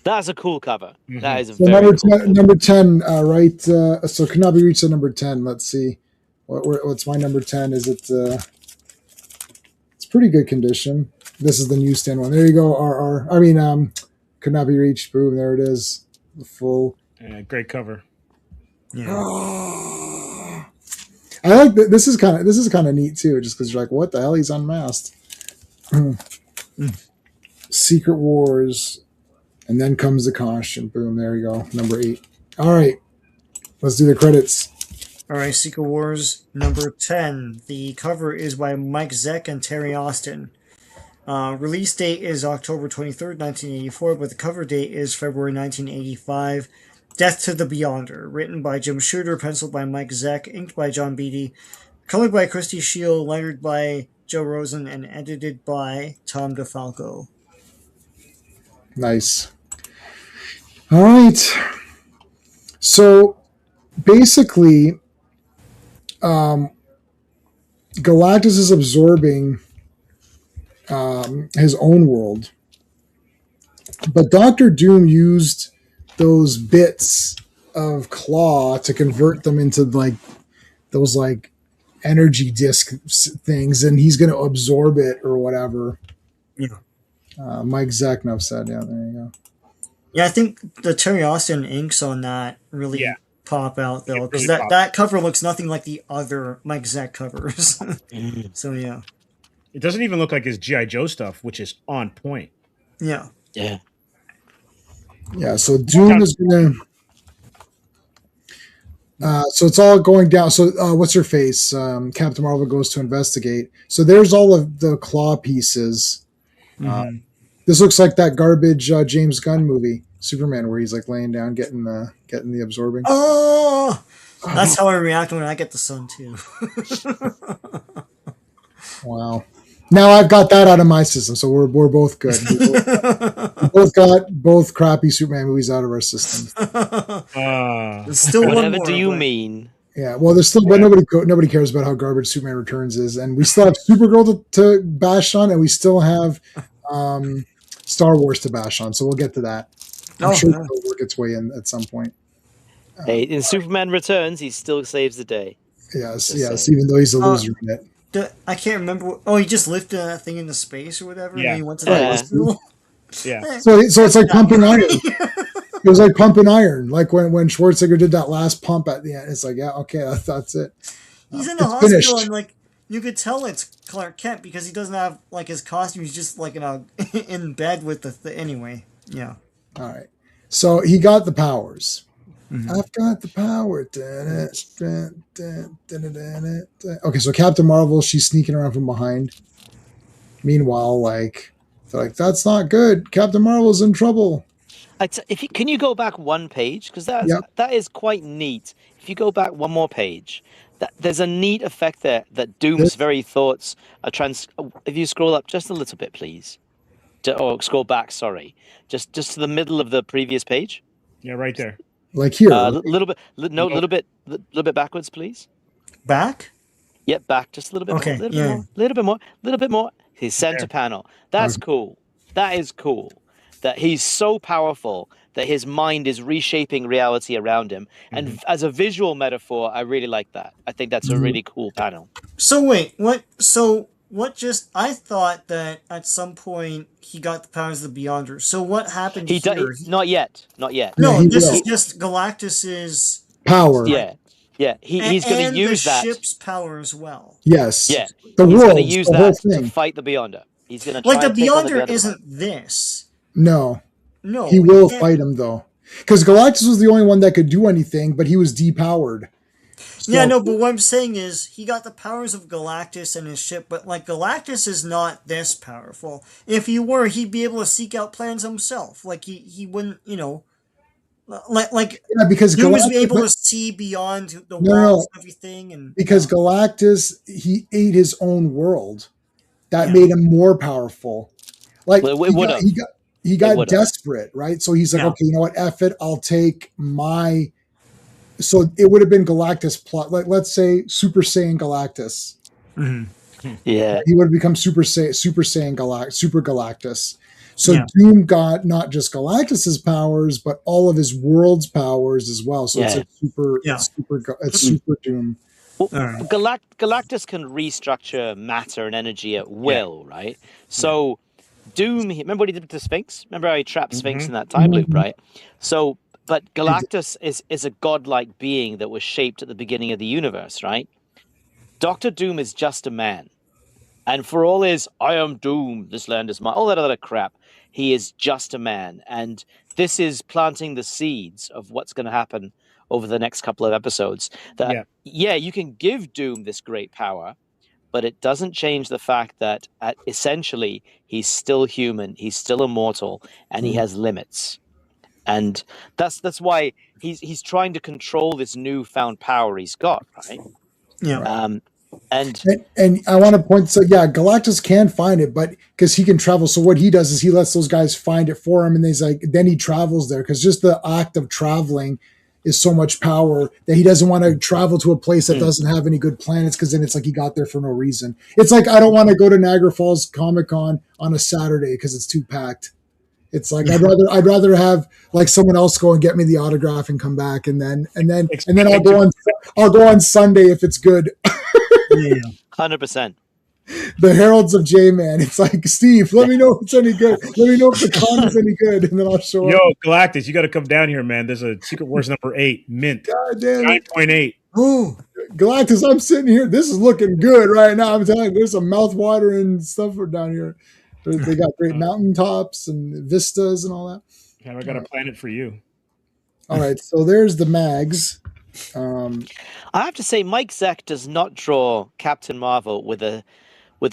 That's a cool cover. Mhm. That is a So very number cool 10, cover. number 10, right? So could not be reached at number 10. Let's see. What's my number 10? Is it? It's pretty good condition. This is the newsstand one. There you go. Could not be reached. Boom. There it is. The full. Great cover. Yeah. I like that. This is kind of neat too, just because you're like, what the hell? He's unmasked. Secret Wars, and then comes the costume. Boom. There you go. Number 8. All right. Let's do the credits. All right, Secret Wars number 10. The cover is by Mike Zeck and Terry Austin. Release date is October 23rd, 1984, but the cover date is February 1985. Death to the Beyonder, written by Jim Shooter, penciled by Mike Zeck, inked by John Beatty, colored by Christy Shield, lettered by Joe Rosen, and edited by Tom DeFalco. Nice. All right. So basically, Galactus is absorbing his own world, but Doctor Doom used those bits of Claw to convert them into those energy disc things, and he's going to absorb it or whatever. Yeah. Mike Zeck said, yeah, there you go. Yeah, I think the Terry Austin inks on that really pop out, though, because really that cover looks nothing like the other Mike Zeck covers. So, yeah. It doesn't even look like his G.I. Joe stuff, which is on point. Yeah. Yeah. Yeah, so Doom is going to... so it's all going down. So what's her face? Captain Marvel goes to investigate. So there's all of the Claw pieces. This looks like that garbage James Gunn movie, Superman, where he's laying down, getting the absorbing. Oh! That's how I react when I get the sun, too. Wow. Now I've got that out of my system, so we're both good. We both got both crappy Superman movies out of our system. There's still one Whatever more, do you but- mean? Yeah, well, there's still, but nobody cares about how garbage Superman Returns is, and we still have Supergirl to bash on, and we still have Star Wars to bash on. So we'll get to that. I'm sure it'll work its way in at some point. Hey, in Superman Returns, he still saves the day. Yes, even though he's a loser in it. I can't remember. He just lifted that thing into space or whatever, and Yeah. then he went to that hospital. Yeah. So it's like pumping iron. It was like pumping iron. Like when Schwarzenegger did that last pump at the end. It's like, yeah, okay, that's it. He's in the It's hospital, finished. and you could tell it's Clark Kent because he doesn't have his costume. He's just in bed with the anyway. Yeah. All right. So he got the powers. I've got the power. Okay, so Captain Marvel, she's sneaking around from behind. Meanwhile, they're like, that's not good. Captain Marvel's in trouble. Can you go back one page? Because that is quite neat. If you go back one more page, there's a neat effect there that Doom's very thoughts are If you scroll up just a little bit, please. Or scroll back, sorry. Just to the middle of the previous page. Yeah, right there. Like here. Little bit backwards, please. Back? Yep, back just a little bit Okay, more. Little bit more. His center panel. That's cool. That is cool. That he's so powerful that his mind is reshaping reality around him. And as a visual metaphor, I really like that. I think that's a really cool panel. So wait, what? So what? I thought that at some point he got the powers of the Beyonder. So what happened here? Not yet. No, Yeah, this will. is just Galactus's Power. Yeah. He's going to use the that. ship's power as well. Yes. Yeah. The He's world. going to use the whole that thing. to fight the Beyonder. He's going to try The and take on the Beyonder Beyonder. isn't this. No. No, He will can't- fight him, though. Because Galactus was the only one that could do anything, but he was depowered. Yeah, no, but what I'm saying is he got the powers of Galactus and his ship, but Galactus is not this powerful. If he were, he'd be able to seek out plans himself. He wouldn't, Yeah, because he was able to Galactus, see beyond the No. walls and everything, and because Galactus, he ate his own world. That Yeah. made him more powerful. Like Well, it would've. he got would've. desperate, right? So he's like, Yeah. okay, you know what? F it. I'll take my. So it would have been Galactus plot. Let's say Super Saiyan Galactus. Yeah. He would have become Super Saiyan Super Galactus. So Yeah. Doom got not just Galactus's powers, but all of his world's powers as well. So it's Yeah. like super, Yeah. it's super Doom. Well, All right. Galactus can restructure matter and energy at will, right? So Doom, remember what he did with the Sphinx? Remember how he trapped Sphinx in that time loop, right? So, but Galactus is a godlike being that was shaped at the beginning of the universe, right? Doctor Doom is just a man. And for all his, I am Doom, this land is mine, all that other crap, he is just a man. And this is planting the seeds of what's going to happen over the next couple of episodes. That, yeah, you can give Doom this great power, but it doesn't change the fact that essentially he's still human, he's still immortal, and he has limits. And that's why he's trying to control this newfound power he's got, right? Yeah. And I want to point, so yeah, Galactus can find it, but because he can travel. So what he does is he lets those guys find it for him, and then he travels there because just the act of traveling is so much power that he doesn't want to travel to a place that doesn't have any good planets, because then it's like he got there for no reason. It's like I don't want to go to Niagara Falls Comic-Con on a Saturday because it's too packed. It's like I'd rather have like someone else go and get me the autograph and come back, and then I'll go on Sunday if it's good. 100%. The Heralds of J-Man. It's like, Steve, let me know if it's any good. Let me know if the con is any good, and then I'll show up. Yo, Galactus, you got to come down here, man. There's a Secret Wars number 8, mint. God damn it. 9.8. Oh, Galactus, I'm sitting here. This is looking good right now. I'm telling you, there's some mouth-watering stuff down here. They got great mountaintops and vistas and all that. Have I got a planet for you? All right, so there's the mags. I have to say, Mike Zeck does not draw Captain Marvel with a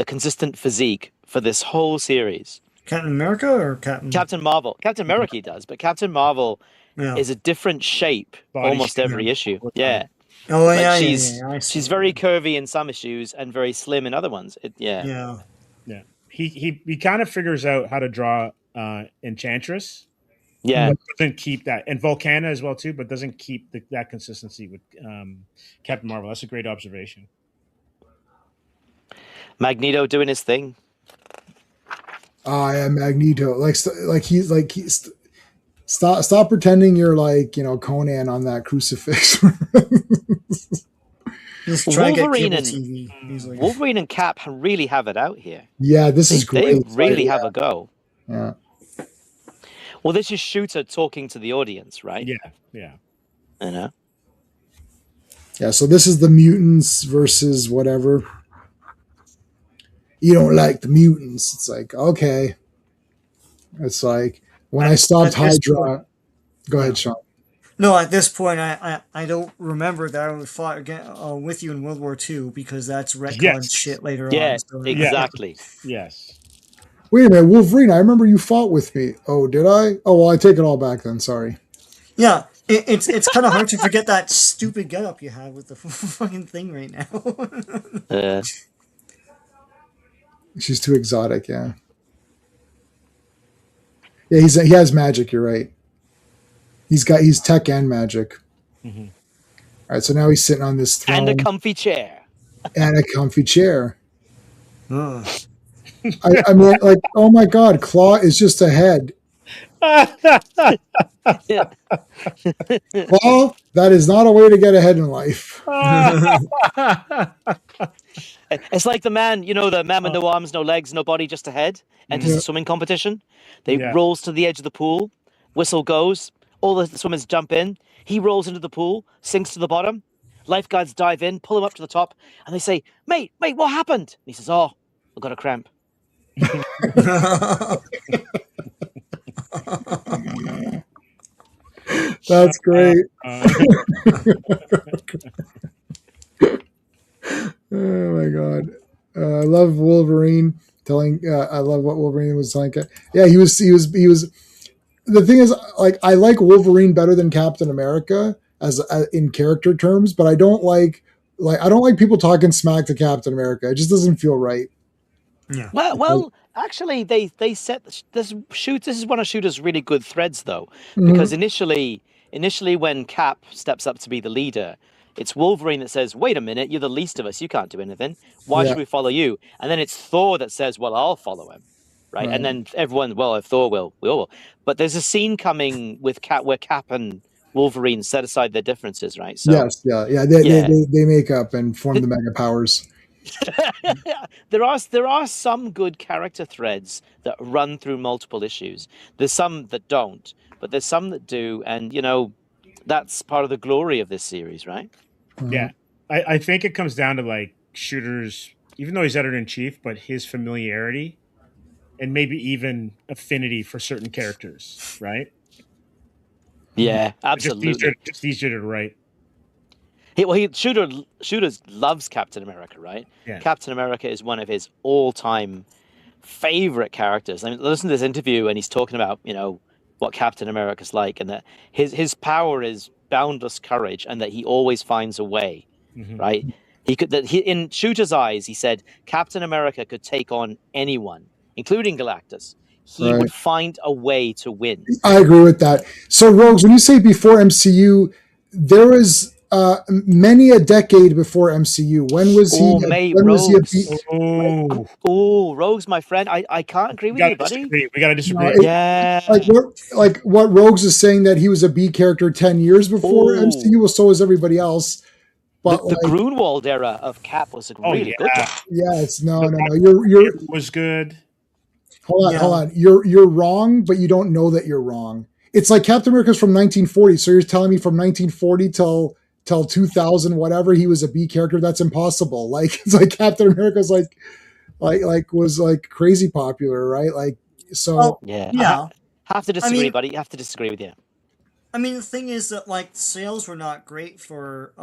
consistent physique for this whole series. Captain America or Captain Marvel? Captain America he does, but Captain Marvel is a different shape almost every issue. Yeah. Oh, like yeah, she's very curvy in some issues and very slim in other ones. Yeah. He kind of figures out how to draw Enchantress. Yeah. Doesn't keep that, and Volcana as well too, but doesn't keep that consistency with Captain Marvel. That's a great observation. Magneto doing his thing. I am Magneto. Stop pretending you're like, Conan on that crucifix. Wolverine and Cap really have it out here. Yeah, this is great. They really have a go. Yeah. Well, this is Shooter talking to the audience, right? Yeah. You know? Yeah, so this is the mutants versus whatever. You don't like the mutants. It's like, okay. It's like, when I stopped Hydra... Go ahead, Sean. No, at this point, I don't remember that I fought again with you in World War II, because that's retcon shit later on. Yeah, exactly. Yes. Wait a minute, Wolverine, I remember you fought with me. Oh, did I? Oh, well, I take it all back then. Sorry. Yeah, it's kind of hard to forget that stupid getup you have with the fucking thing right now. She's too exotic, yeah. Yeah, he has magic, you're right. He's tech and magic. Mm-hmm. All right, so now he's sitting on this throne. And a comfy chair. I mean, like, oh my God, Claw is just a head. Claw, that is not a way to get ahead in life. It's like the man with no arms, no legs, no body, just a head, enters a swimming competition. They rolls to the edge of the pool, whistle goes, all the swimmers jump in, he rolls into the pool, sinks to the bottom, lifeguards dive in, pull him up to the top, and they say, mate, what happened? And he says, oh, I've got a cramp. That's great. Oh my God. I love Wolverine I love what Wolverine was telling. Yeah, he was, the thing is, like, I like Wolverine better than Captain America as in character terms, but I don't like people talking smack to Captain America. It just doesn't feel right. Yeah. Well, actually, they set this is one of Shooter's really good threads, though, because initially when Cap steps up to be the leader, it's Wolverine that says, "Wait a minute, you're the least of us. You can't do anything. Why should we follow you?" And then it's Thor that says, "Well, I'll follow him." right? Right. And then everyone, well, if Thor will, we all will. But there's a scene coming with Cap where Cap and Wolverine set aside their differences, right? So Yes, yeah. They, Yeah. they make up and form the mega powers. there are some good character threads that run through multiple issues. There's some that don't, but there's some that do, and that's part of the glory of this series, right? Yeah, I think it comes down to like Shooter's, even though he's editor in chief, but his familiarity and maybe even affinity for certain characters, right? Yeah, Just absolutely. easier to write. Shooters loves Captain America, right? Yeah. Captain America is one of his all-time favorite characters. I mean, listen to this interview, and he's talking about what Captain America's like, and that his power is boundless courage, and that he always finds a way. Mhm. Right? In Shooter's eyes, he said Captain America could take on anyone, including Galactus. He Right. would find a way to win. I agree with that. So, Rogues, when you say before MCU, there was many a decade before MCU. When was he? Oh, mate, when was he Rogues. Oh, Oh, Rogues, my friend, I can't agree with you, buddy. We gotta disagree. No, Yeah. like what Rogues is saying, that he was a B character 10 years before Oh. MCU. Well, so was everybody else. But The Grunwald era of Cap was a really good one. yeah, it's no. You're It was good. hold on. You're wrong, but you don't know that you're wrong. It's like Captain America's from 1940. So you're telling me from 1940 till 2000 whatever he was a B character? That's impossible. Like it's like Captain America's was crazy popular, right? Like so. Well, Yeah. yeah. I have to disagree, mean- buddy. I have to disagree with you. I mean, the thing is that like sales were not great for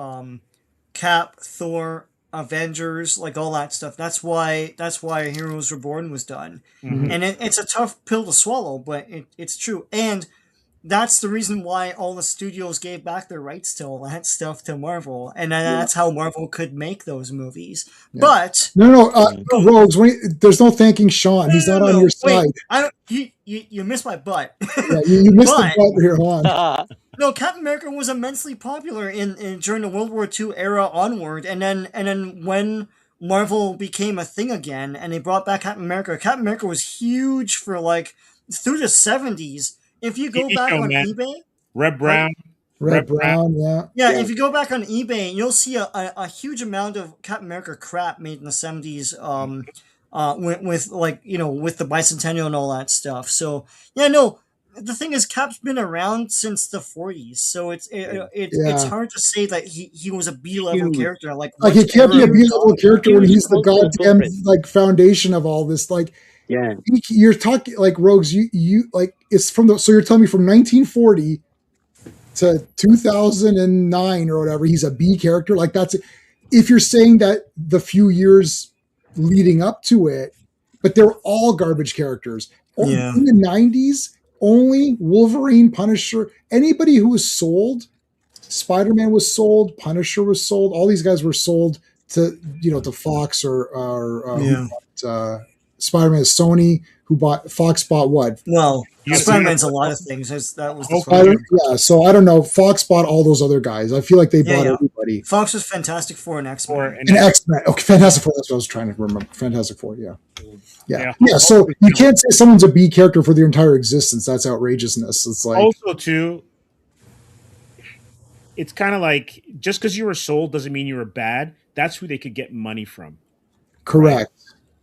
Cap, Thor, Avengers, like all that stuff. That's why Heroes Reborn was done, Mhm. and it's a tough pill to swallow, but it's true. And that's the reason why all the studios gave back their rights to all that stuff to Marvel, and that's how Marvel could make those movies. Yeah. But No, Rogues. There's no thanking Sean. He's not on your side. I don't, you missed my butt. Yeah, you missed But- the butt here. Hold on. No, Captain America was immensely popular in during the World War II era onward, and then when Marvel became a thing again, and they brought back Captain America was huge for like through the 70s. If you go TV back show, on man. eBay, Red Brown. Red Brown. Yeah. yeah, if you go back on eBay, you'll see a huge amount of Captain America crap made in the 70s. With like with the bicentennial and all that stuff. So yeah, no. The thing is, Cap's been around since the 40s, so it's hard to say that he was a B-level Huge. character. Like He what can't be a era- B-level character when he's the Cultural goddamn footprint. foundation of all this. Like Yeah. you're talking like Rogues. You like it's from the. So you're telling me from 1940 to 2009 or whatever, he's a B character. Like that's if you're saying that the few years leading up to it, but they're all garbage characters. Yeah. In the 90s, only Wolverine, Punisher, anybody who was sold, Spider-Man was sold, Punisher was sold, all these guys were sold to to Fox or Yeah. Spider-Man is Sony, who bought Fox bought what? Well, Yeah, Spider-Man's a lot of things. That was the Spider, yeah, so I don't know. Fox bought all those other guys. I feel like they Yeah, bought yeah. everybody. Fox was Fantastic Four and X-Men. Or And X-Men. Okay, Fantastic Four. That's what I was trying to remember. Fantastic Four. Yeah. Yeah. So you can't say someone's a B character for their entire existence. That's outrageousness. It's like also too, it's kind of like just because you were sold doesn't mean you were bad. That's who they could get money from. correct.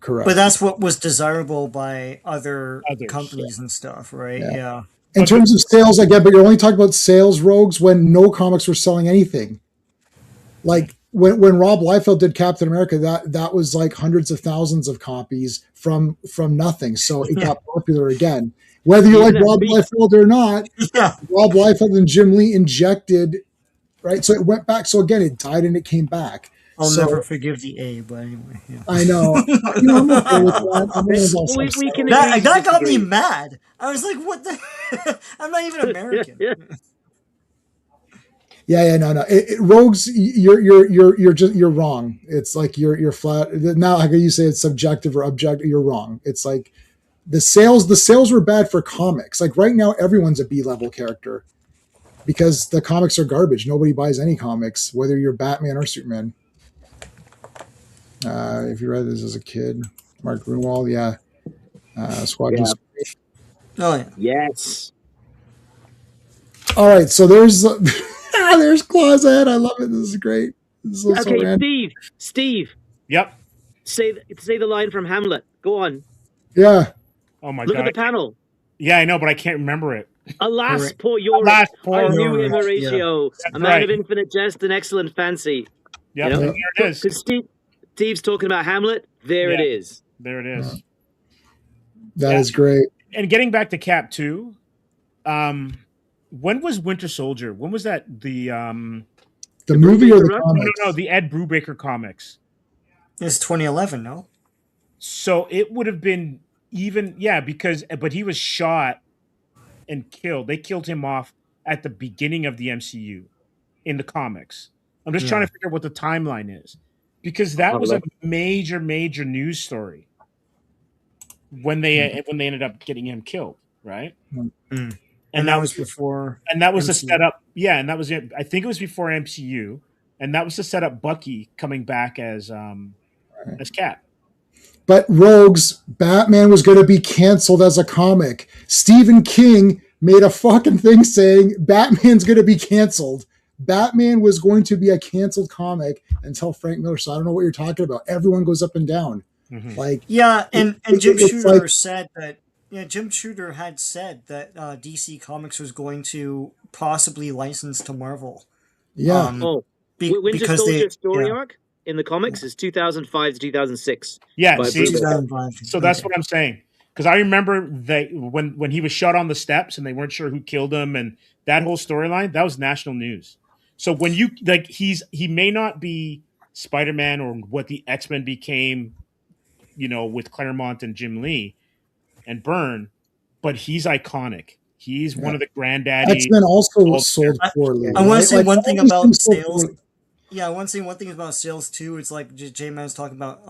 But that's what was desirable by other Others, companies and stuff, right? Yeah. Yeah. In terms of sales, I get, but you're only talking about sales, Rogues, when no comics were selling anything. Like when Rob Liefeld did Captain America, that was like hundreds of thousands of copies from nothing. So it got popular again. Whether you like Rob Liefeld or not, Yeah. Rob Liefeld and Jim Lee injected, right? So it went back. So again, it died and it came back. I'll So- never forgive the A, but anyway. Yeah. I know. I'm okay with that. I'm one of those We can That, agree to that got me disagree. mad. I was like, what the? I'm not even American. Yeah, no. Rogues, you're wrong. It's like you're flat. Now, how can you say it's subjective or objective? You're wrong. It's like the sales were bad for comics. Like right now, everyone's a B-level character because the comics are garbage. Nobody buys any comics, whether you're Batman or Superman. If you read this as a kid, Mark Grunwald, yeah. Squad Yeah. is. Oh yeah. Yes. All right, so there's there's Claw's head. I love it. This is great. This is so Okay, random. Steve, Yep. say the line from Hamlet. Go on. Yeah. Oh my Look god. at the panel. Yeah, I know, but I can't remember it. Alas, Correct. poor Yorick. Alas, I poor knew Yorick, him, Horatio. That's A man right. of infinite jest and excellent fancy. Yep, You know? and there it is. Because Steve's talking about Hamlet. There it Yeah. is. There it is. That is great. And getting back to Cap 2, when was Winter Soldier? When was that? The Movie or the Brubaker run? comics? no, the Ed Brubaker comics. It's 2011, no? So it would have been even, yeah, but he was shot and killed. They killed him off at the beginning of the MCU in the comics. I'm just trying to figure out what the timeline is, because that was a major news story when they ended up getting him killed, right? Mm. And that was before. And that was MCU. to set up, yeah, and that was it. I think it was before MCU, and that was to set up Bucky coming back as Cap. But Rogues, Batman was going to be canceled as a comic. Stephen King made a fucking thing saying Batman's going to be canceled. Batman was going to be a canceled comic until Frank Miller. So I don't know what you're talking about. Everyone goes up and down. Mm-hmm. Like, Yeah, and Jim it's Shooter like- said that. Yeah, Jim Shooter had said that DC Comics was going to possibly license to Marvel. yeah. Winter because Soldier they story yeah. arc in the comics is 2005 to 2006. Yeah, By see, Brubaker. 2005. so that's Okay. what I'm saying. Because I remember when he was shot on the steps and they weren't sure who killed him, and that whole storyline, that was national news. So when you like, he may not be Spider-Man or what the X-Men became, with Claremont and Jim Lee and Byrne, but he's iconic. He's one of the granddaddy. X-Men also Well, sold poorly. I want right? to say Like, one all thing these about things sold sales. poorly. Yeah, I want to say one thing about sales too. It's like J-Man's talking about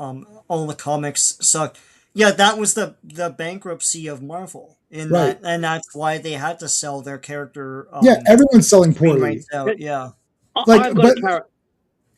all the comics suck. Yeah, that was the bankruptcy of Marvel, Right. and that's why they had to sell their character. Yeah, everyone's selling poorly. rights out. Yeah, Like, I've got but- a character.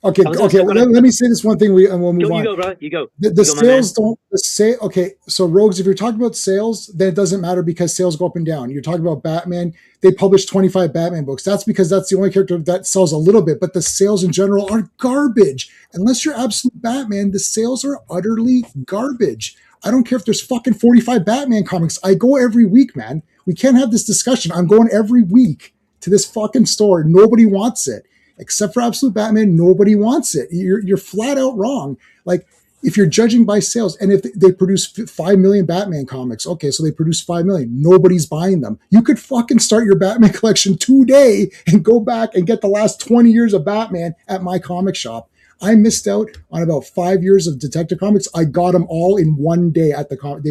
Okay, I was gonna okay. say, Let me say this one thing, and we'll move You on. go, bro. You go. The You go, my sales don't say okay. So Rogues, if you're talking about sales, then it doesn't matter because sales go up and down. You're talking about Batman. They published 25 Batman books. That's because that's the only character that sells a little bit, but the sales in general are garbage. Unless you're absolute Batman, the sales are utterly garbage. I don't care if there's fucking 45 Batman comics. I go every week, man. We can't have this discussion. I'm going every week to this fucking store. Nobody wants it. Except for Absolute Batman, nobody wants it. You're flat out wrong. Like, if you're judging by sales, and if they produce 5 million Batman comics, okay, so they produce 5 million. Nobody's buying them. You could fucking start your Batman collection today and go back and get the last 20 years of Batman at my comic shop. I missed out on about 5 years of Detective Comics. I got them all in one day at the comic.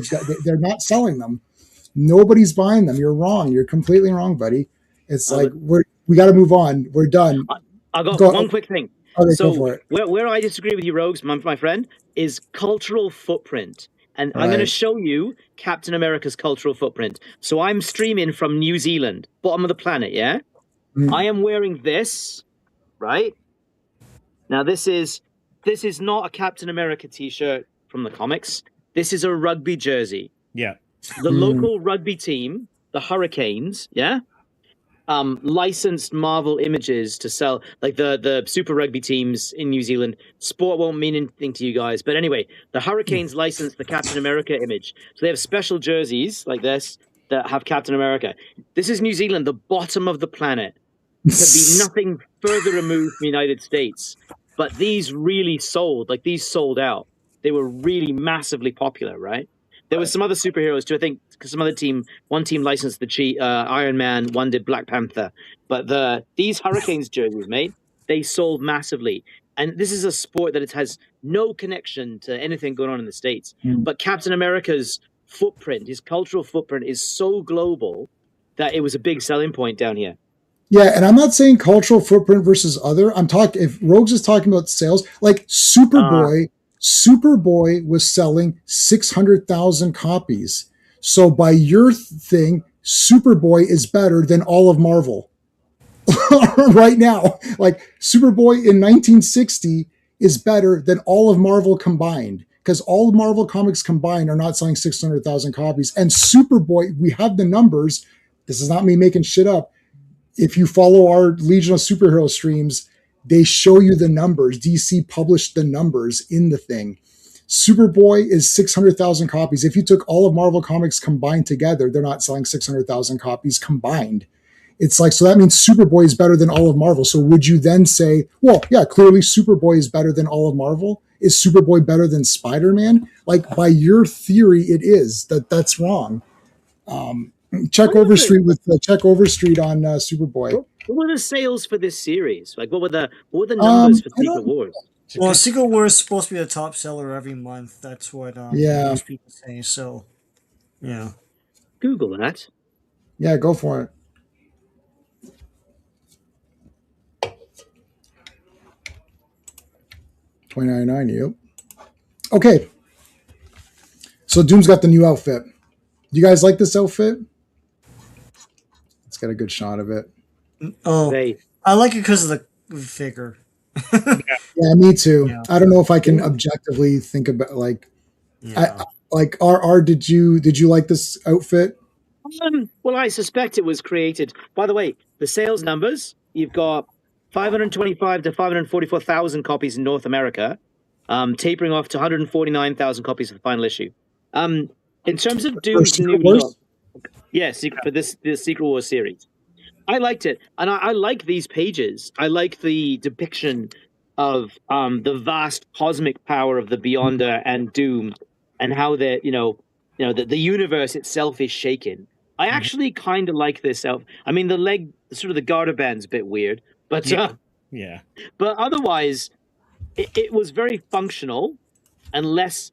They're not selling them. Nobody's buying them. You're wrong. You're completely wrong, buddy. It's like we got to move on. We're done. I got Go- one quick thing. Okay, So go for it. where I disagree with you, Rogues, my friend, is cultural footprint. And I'm going to Right. show you Captain America's cultural footprint. So I'm streaming from New Zealand, bottom of the planet, yeah? Mm. I am wearing this, right? Now this is not a Captain America t-shirt from the comics. This is a rugby jersey. Yeah. The Mm. local rugby team, the Hurricanes, yeah? Licensed Marvel images to sell, like the Super Rugby teams in New Zealand. Sport won't mean anything to you guys, but anyway, the Hurricanes licensed the Captain America image, so they have special jerseys like this that have Captain America. This is New Zealand, the bottom of the planet. Could be nothing further removed from the United States, but these really sold. Like these sold out. They were really massively popular, right? There was some other superheroes too. I think because one team licensed the Iron Man, one did Black Panther. But these Hurricanes jerseys, mate, they sold massively. And this is a sport that it has no connection to anything going on in the States. Mm. But Captain America's footprint, his cultural footprint, is so global that it was a big selling point down here. Yeah, and I'm not saying cultural footprint versus other. I'm talking if Rogues is talking about sales, like Superboy was selling 600,000 copies. So by your thing, Superboy is better than all of Marvel right now. Like Superboy in 1960 is better than all of Marvel combined. because all of Marvel Comics combined are not selling 600,000 copies. And Superboy, we have the numbers. This is not me making shit up. If you follow our Legion of Superhero streams, they show you the numbers. DC published the numbers in the thing. Superboy is 600,000 copies. If you took all of Marvel Comics combined together, they're not selling 600,000 copies combined. It's like, so that means Superboy is better than all of Marvel. So would you then say, well, yeah, clearly Superboy is better than all of Marvel? Is Superboy better than Spider-Man? Like, by your theory, it is. That's wrong. Check Overstreet on Superboy. What were the sales for this series? Like, what were the numbers for Secret Wars? Well, Secret Wars is supposed to be the top seller every month. That's what most people say. So, yeah. Google that. Yeah, go for it. $29.99. Yep. Okay. So Doom's got the new outfit. Do you guys like this outfit? It's got a good shot of it. Oh, I like it because of the figure. Yeah, me too. Yeah. I don't know if I can objectively think about did you like this outfit? Well, I suspect it was created. By the way, the sales numbers, you've got 525 to 544,000 copies in North America, tapering off to 149,000 copies for the final issue. In terms of Doom's new look, for the Secret Wars series, I liked it, and I like these pages. I like the depiction of the vast cosmic power of the Beyonder and Doom, and how the universe itself is shaken. I actually kind of like this outfit. I mean, the leg, sort of the garter band's a bit weird, but but otherwise, it was very functional and less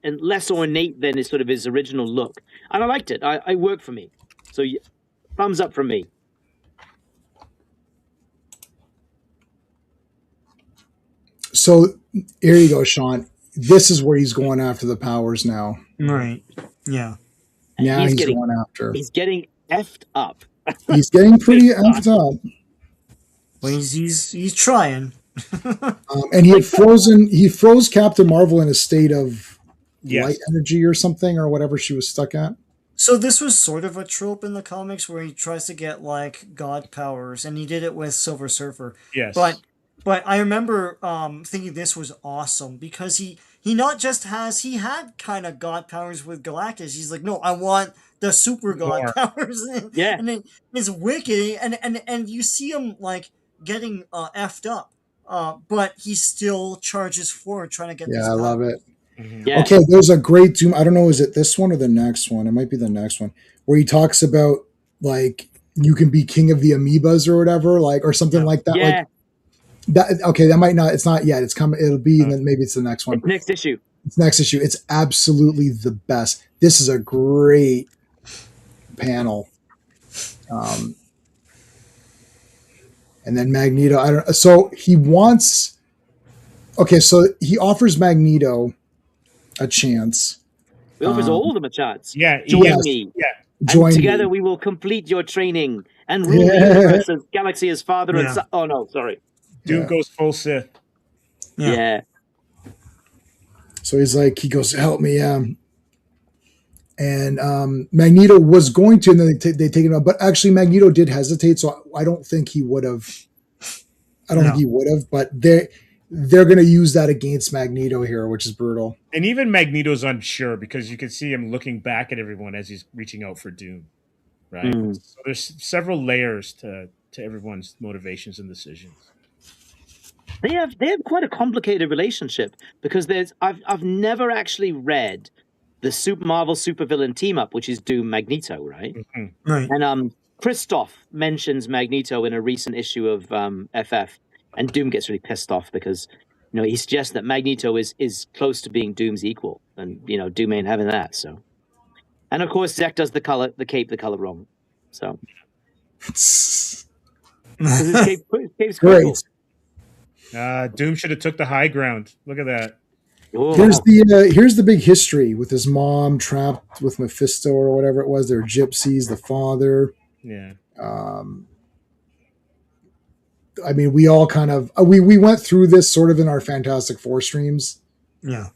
ornate than his original look, and I liked it. I worked for me, so thumbs up from me. So here you go, Sean. This is where he's going after the powers now. Right. Yeah. Now he's going after. He's getting effed up. He's getting pretty effed up. Well, he's trying. And he froze Captain Marvel in a state of light energy or something, or whatever she was stuck at. So this was sort of a trope in the comics where he tries to get like god powers, and he did it with Silver Surfer. Yes. But I remember thinking this was awesome because he not just he had kind of god powers with Galactus. He's like, no, I want the super god powers. Yeah. And it's wicked. And you see him like getting effed up. But he still charges forward trying to get this. Yeah, I love it. Mm-hmm. Yeah. Okay, there's a great Doom. I don't know, is it this one or the next one? It might be the next one, where he talks about like you can be king of the amoebas or whatever, like, or something like that. Yeah. Like, that might not. It's not yet. It's coming. It'll be. Then maybe it's the next one. Next issue. It's next issue. It's absolutely the best. This is a great panel. And then Magneto. I don't. So he wants. Okay, so he offers Magneto a chance. He offers all of them a chance. Yeah. Join me. Yeah. Join together me. we will complete your training and rule the universe as galaxy as father and son. Oh no, sorry. Doom goes full Sith. Yeah. So he goes, help me. And Magneto was going to, and then they take him out. But actually, Magneto did hesitate, so I don't think he would have. But they're going to use that against Magneto here, which is brutal. And even Magneto's unsure because you can see him looking back at everyone as he's reaching out for Doom. Right? So there's several layers to everyone's motivations and decisions. They have quite a complicated relationship because I've never actually read the Marvel supervillain team up, which is Doom Magneto, right? Mm-hmm. Right. And Christoph mentions Magneto in a recent issue of FF, and Doom gets really pissed off because he suggests that Magneto is close to being Doom's equal, and Doom ain't having that. So, and of course Zek does the cape the color wrong. So, his cape's great. cool. Doom should have took the high ground. Look at that. Oh. Here's the big history with his mom trapped with Mephisto or whatever it was. They're gypsies. The father. Yeah. I mean, we all kind of we went through this sort of in our Fantastic Four streams. Yeah.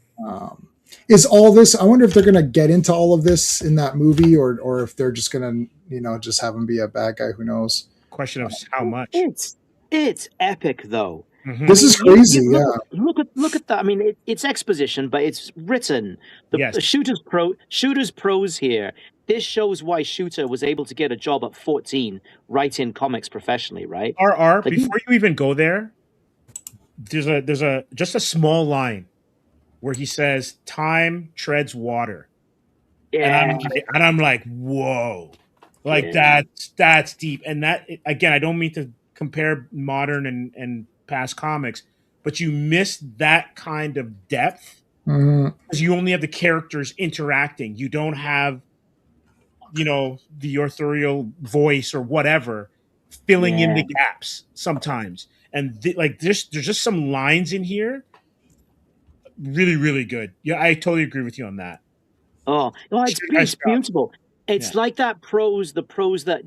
is all this? I wonder if they're going to get into all of this in that movie, or if they're just going to, just have him be a bad guy. Who knows? Question of how much. It's epic though. Mhm. This is crazy. Yeah. Look at that. I mean, it's exposition, but it's written. The Shooter's prose here. This shows why Shooter was able to get a job at 14, writing comics professionally, right? RR, before you even go there, there's a just a small line where he says, "Time treads water," Yeah. and I'm like, whoa, like that's deep. And that, again, I don't mean to compare modern and past comics, but you miss that kind of depth because you only have the characters interacting. You don't have, the authorial voice or whatever filling in the gaps sometimes. And there's just some lines in here, really, really good. Yeah, I totally agree with you on that. Oh, no, it's beautiful. It's like the prose that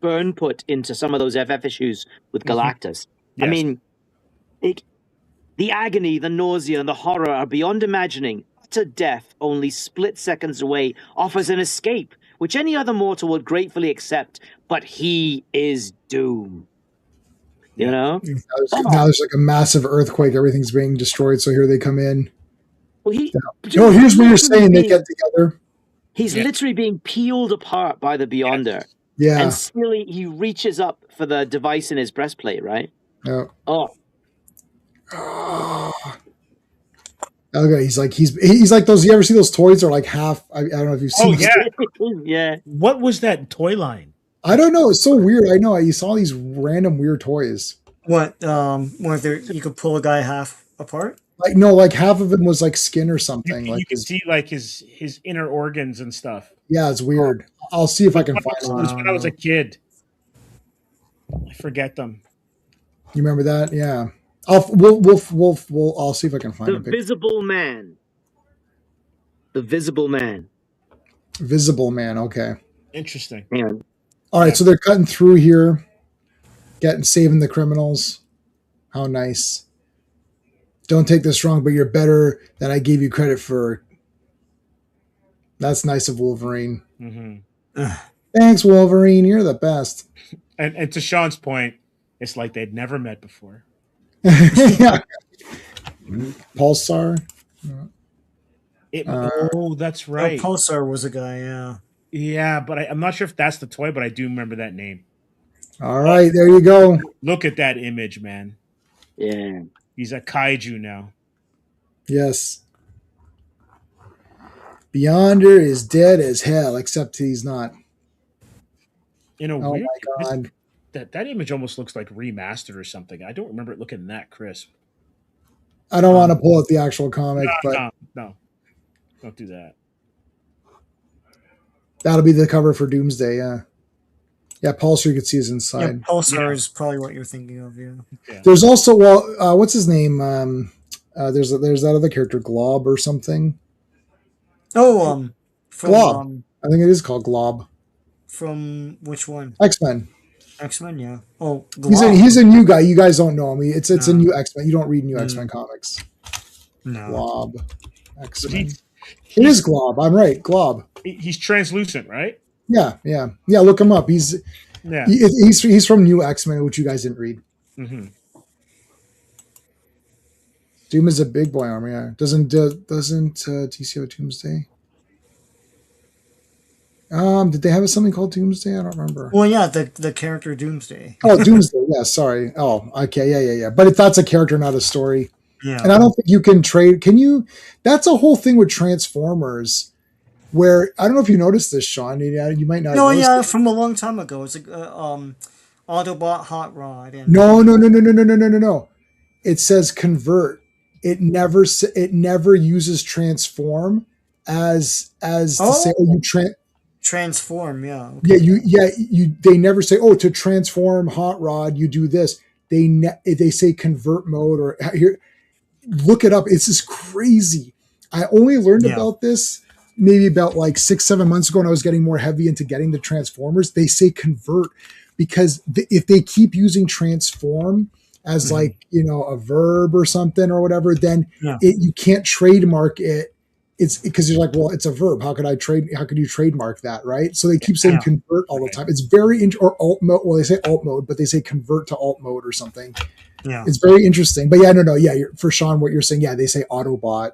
Byrne put into some of those FF issues with Galactus. Yes. I mean, the agony, the nausea, and the horror are beyond imagining. Utter death, only split seconds away, offers an escape, which any other mortal would gratefully accept, but he is doom. Now there's like a massive earthquake. Everything's being destroyed. So here they come in. Well, here's what you're saying. They get together. He's literally being peeled apart by the Beyonder. Yeah. And still he reaches up for the device in his breastplate, right? Yeah. Oh. Okay, he's like those. You ever see those toys that are like half? I don't know if you've seen. Oh yeah, yeah. What was that toy line? I don't know. It's so weird. I know. You saw these random weird toys. What? You could pull a guy half apart? Like half of him was like skin or something. You can see like his inner organs and stuff. Yeah, it's weird. I'll see if I can find It one. was when I was a kid. I forget them. You remember that? Yeah. I'll see if I can find The Visible Man. The Visible Man. Visible Man. Okay. Interesting. Yeah. All right, so they're cutting through here, saving the criminals. How nice. Don't take this wrong, but you're better than I gave you credit for. That's nice of Wolverine. Mm-hmm. Thanks, Wolverine. You're the best. And to Sean's point, it's like they'd never met before. Yeah. Pulsar. That's right. Pulsar was a guy, yeah. Yeah, but I'm not sure if that's the toy, but I do remember that name. All right, there you go. Look at that image, man. Yeah. He's a kaiju now. Yes. Beyonder is dead as hell, except he's not. Oh my God. That image almost looks like remastered or something. I don't remember it looking that crisp. I don't want to pull out the actual comic, but no. Don't do that. That'll be the cover for Doomsday, yeah. Yeah, Pulsar, you can see is inside. Yeah, Pulsar is probably what you're thinking of, yeah. There's also, what's his name? There's that other character, Glob or something. Oh, Glob. I think it is called Glob. From which one? X-Men. X-Men, yeah. Oh, Glob. He's a new guy. You guys don't know him. It's a new X-Men. You don't read new X-Men comics. No. Glob. X-Men. It is Glob. I'm right. Glob. He's translucent, right? Yeah. Look him up. He's from New X-Men, which you guys didn't read. Mm-hmm. Doom is a big boy armor. Yeah. Doesn't DC have a Doomsday? Did they have something called Doomsday? I don't remember. Well, yeah, the character Doomsday. Oh, Doomsday. Yeah. Sorry. Oh, okay. Yeah. But if that's a character, not a story. Yeah. And I don't think you can trade. Can you? That's a whole thing with Transformers. Where I don't know if you noticed this, Sean. You might not. No, yeah, from a long time ago. It's like Autobot Hot Rod. And No. It says convert. It never uses transform as to say you transform. Yeah. Okay. Yeah. They never say to transform Hot Rod. You do this. They say convert mode or here. Look it up. It's just crazy. I only learned about this maybe about like 6-7 months ago when I was getting more heavy into getting the Transformers. They say convert because if they keep using transform as like, a verb or something or whatever, then you can't trademark it it's because you're like, well, it's a verb. How could you trademark that, right? So they keep saying convert all the time. It's very or alt mode. Well, they say alt mode, but they say convert to alt mode or something. Yeah. It's very interesting. But yeah, no, yeah. For Sean, what you're saying, yeah, they say Autobot.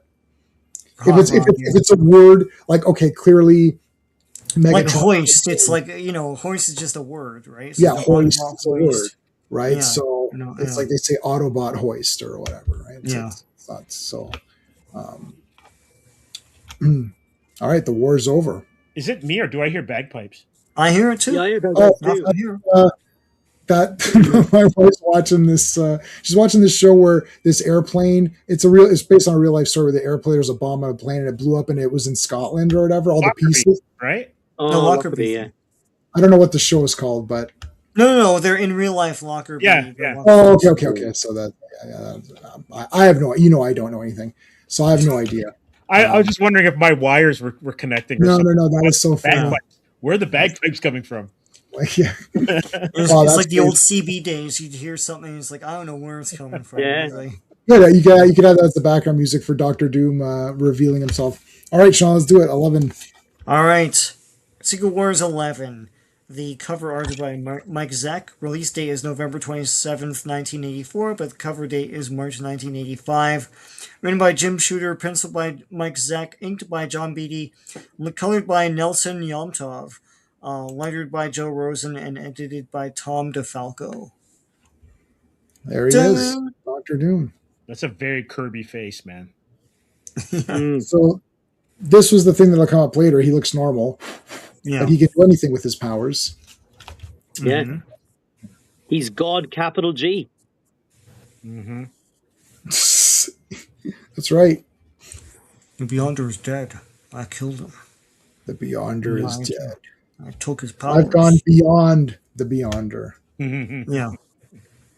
If it's a word, like, okay, clearly Megatron, like hoist, it's like, hoist is just a word, right? So yeah, hoist is a word, right? Yeah. So it's like they say Autobot hoist or whatever, right? So Yeah. it's not so. All right, the war's over. Is it me or do I hear bagpipes? I hear it too. Yeah, I hear that Oh, too. I hear that my wife's watching this. She's watching this show where this airplane. It's based on a real life story where the airplane was a bomb on a plane and it blew up and it was in Scotland or whatever. All the pieces, right? Oh, The Lockerbie, Lockerbie. yeah. I don't know what the show is called, but No, they're in real life Lockerbie. Yeah, They're yeah. okay. So that I have no, I don't know anything, so I have no idea. I was just wondering if my wires were connecting. Or No, something. that is so funny. Bagpipes. Where are the bagpipes coming from? Like, yeah. It's Wow, that's like the great. old CB days. You'd hear something, and it's like, I don't know where it's coming from. Yeah. It's like, Yeah, you could have that as the background music for Doctor Doom revealing himself. All right, Sean, let's do it. 11. all right. Secret Wars 11. The cover art is by Mike Zeck. Release date is November 27th, 1984, but the cover date is March 1985. Written by Jim Shooter, penciled by Mike Zeck, inked by John Beatty, colored by Nelson Yomtov, lettered by Joe Rosen, and edited by Tom DeFalco. There he is, Doctor Doom. That's a very Kirby face, man. So this was the thing that'll come up later. He looks normal, Yeah. but he can do anything with his powers. Yeah. Mhm. He's God, capital G. Mm-hmm. That's right. The Beyonder is dead. I killed him. The Beyonder is Right. dead. I took his powers. I've gone beyond the Beyonder. Yeah.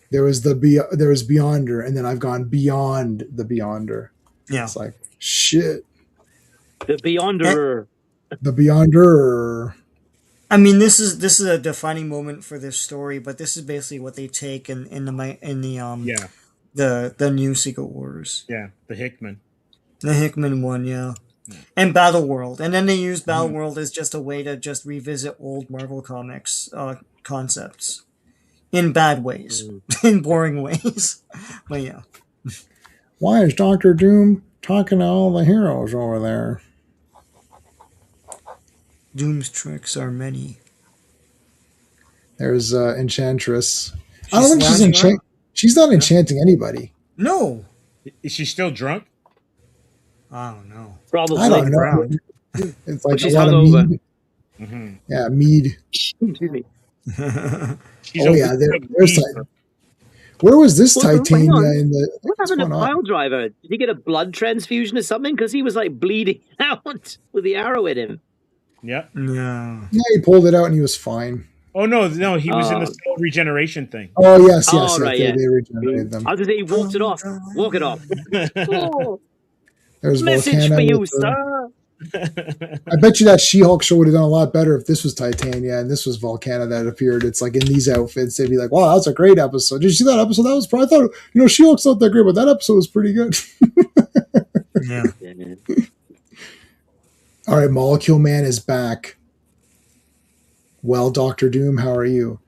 There was Beyonder, and then I've gone beyond the Beyonder. Yeah. It's like shit. The Beyonderer. The Beyonder. I mean, this is a defining moment for this story, but this is basically what they take in Yeah, the new Secret Wars, yeah, the Hickman. the Hickman one, yeah, and Battle World, and then they use Battle World as just a way to just revisit old Marvel Comics concepts in bad ways, in boring ways, but yeah. Why is Doctor Doom talking to all the heroes over there? Doom's tricks are many. There's Enchantress. I don't think she's lounging around? She's not enchanting anybody. No, Is she still drunk? I don't know. Probably. I don't know. around. It's like she's a lot of hungover. mead. Mm-hmm. Yeah, mead. Excuse me. She's Oh yeah, there's that. Where was this Well, hang Titania on. in the? What what's happened to going on? Pile Driver? Did he get a blood transfusion or something? Because he was like bleeding out with the arrow in him. Yeah. No. Yeah, he pulled it out and he was fine. Oh no, he was in the Oh. cell regeneration thing. Oh yes, Oh, right, they, yeah. they regenerated them. I was gonna say he walked it off. Walk it off. Oh, There's message Volcana for you, with the- sir. I bet you that She-Hulk show would have done a lot better if this was Titania and this was Volcana that appeared. It's like in these outfits, they'd be like, "Wow, that's a great episode." Did you see that episode? That was probably, I thought, She-Hulk's not that great, but that episode was pretty good. Yeah. All right, Molecule Man is back. Well, Doctor Doom, how are you?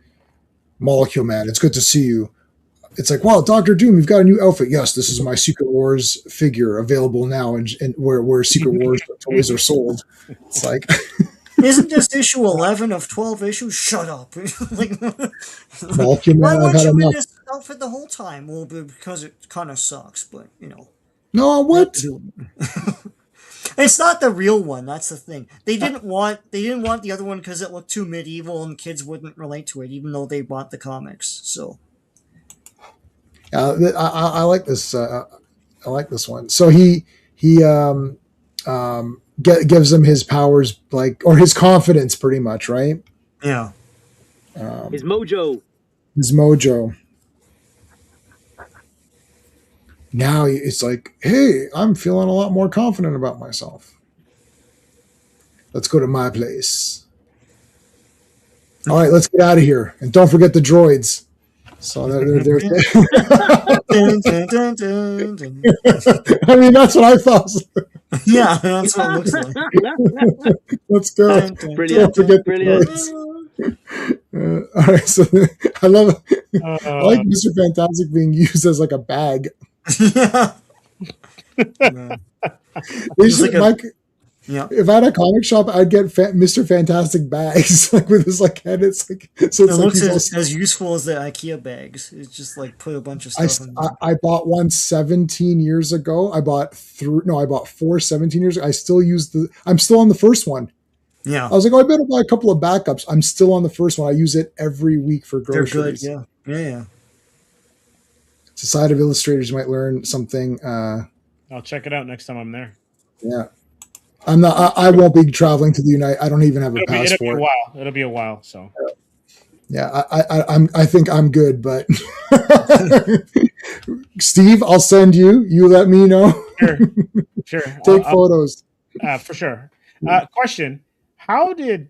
Molecule Man, it's good to see you. It's like, wow, Doctor Doom, you've got a new outfit. Yes, this is my Secret Wars figure available now, and where Secret Wars toys are sold. It's like, Isn't this issue 11 of 12 issues? Shut up. Like, Molecule why Man, I've weren't had you in enough. this outfit the whole time? Well, because it kind of sucks, but, No, what? It's not the real one. That's the thing. They didn't want the other one because it looked too medieval and kids wouldn't relate to it, even though they bought the comics. So I like this. I like this one. So he gives him his powers, or his confidence, pretty much, right? yeah, His mojo. His mojo. Now it's like, hey, I'm feeling a lot more confident about myself. Let's go to my place. All right, let's get out of here, and don't forget the droids. So they're Dun, dun, dun, dun, dun. I mean, that's what I thought. Yeah, that's what it looks like. Let's go. Dun, dun, Brilliant. Don't forget the Brilliant. cards. All right, so I like Mr. Fantastic being used as like a bag. Yeah. No. They Just should, like a- Mike, Yeah. if I had a comic shop, I'd get Mr. Fantastic bags like with his like head. It's like so. It's It like looks he's as useful as the IKEA bags. It's just like put a bunch of I, stuff in. I bought one 17 years ago. I bought 4 17 years ago. I still use I'm still on the first one. Yeah. I was like, oh, I better buy a couple of backups. I'm still on the first one. I use it every week for They're groceries. good. Yeah. Yeah. Society of Illustrators might learn something. I'll check it out next time I'm there. Yeah. I'm not, I won't be traveling to the United. I don't even have a It'll be a passport. while. It'll be a while. So Yeah. I think I'm good, but Steve, I'll send you. You let me know. sure. Take photos. For sure. Question: How did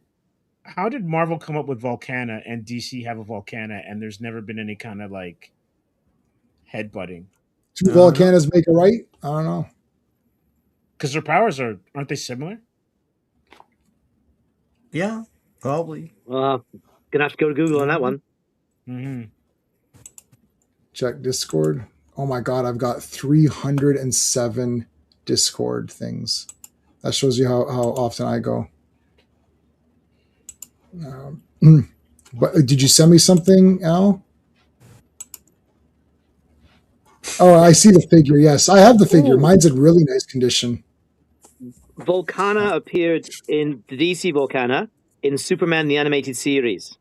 Marvel come up with Volcana and DC have a Volcana, and there's never been any kind of like headbutting? Two volcanoes make a right? I don't know. Because their powers aren't they similar? Yeah. Probably. Gonna have to go to Google on that one. Mm-hmm. Check Discord. Oh my God, I've got 307 Discord things. That shows you how often I go. But did you send me something, Al? Oh, I see the figure. Yes, I have the figure. Ooh. Mine's in really nice condition. Volcana appeared in the DC Volcana in Superman the Animated Series.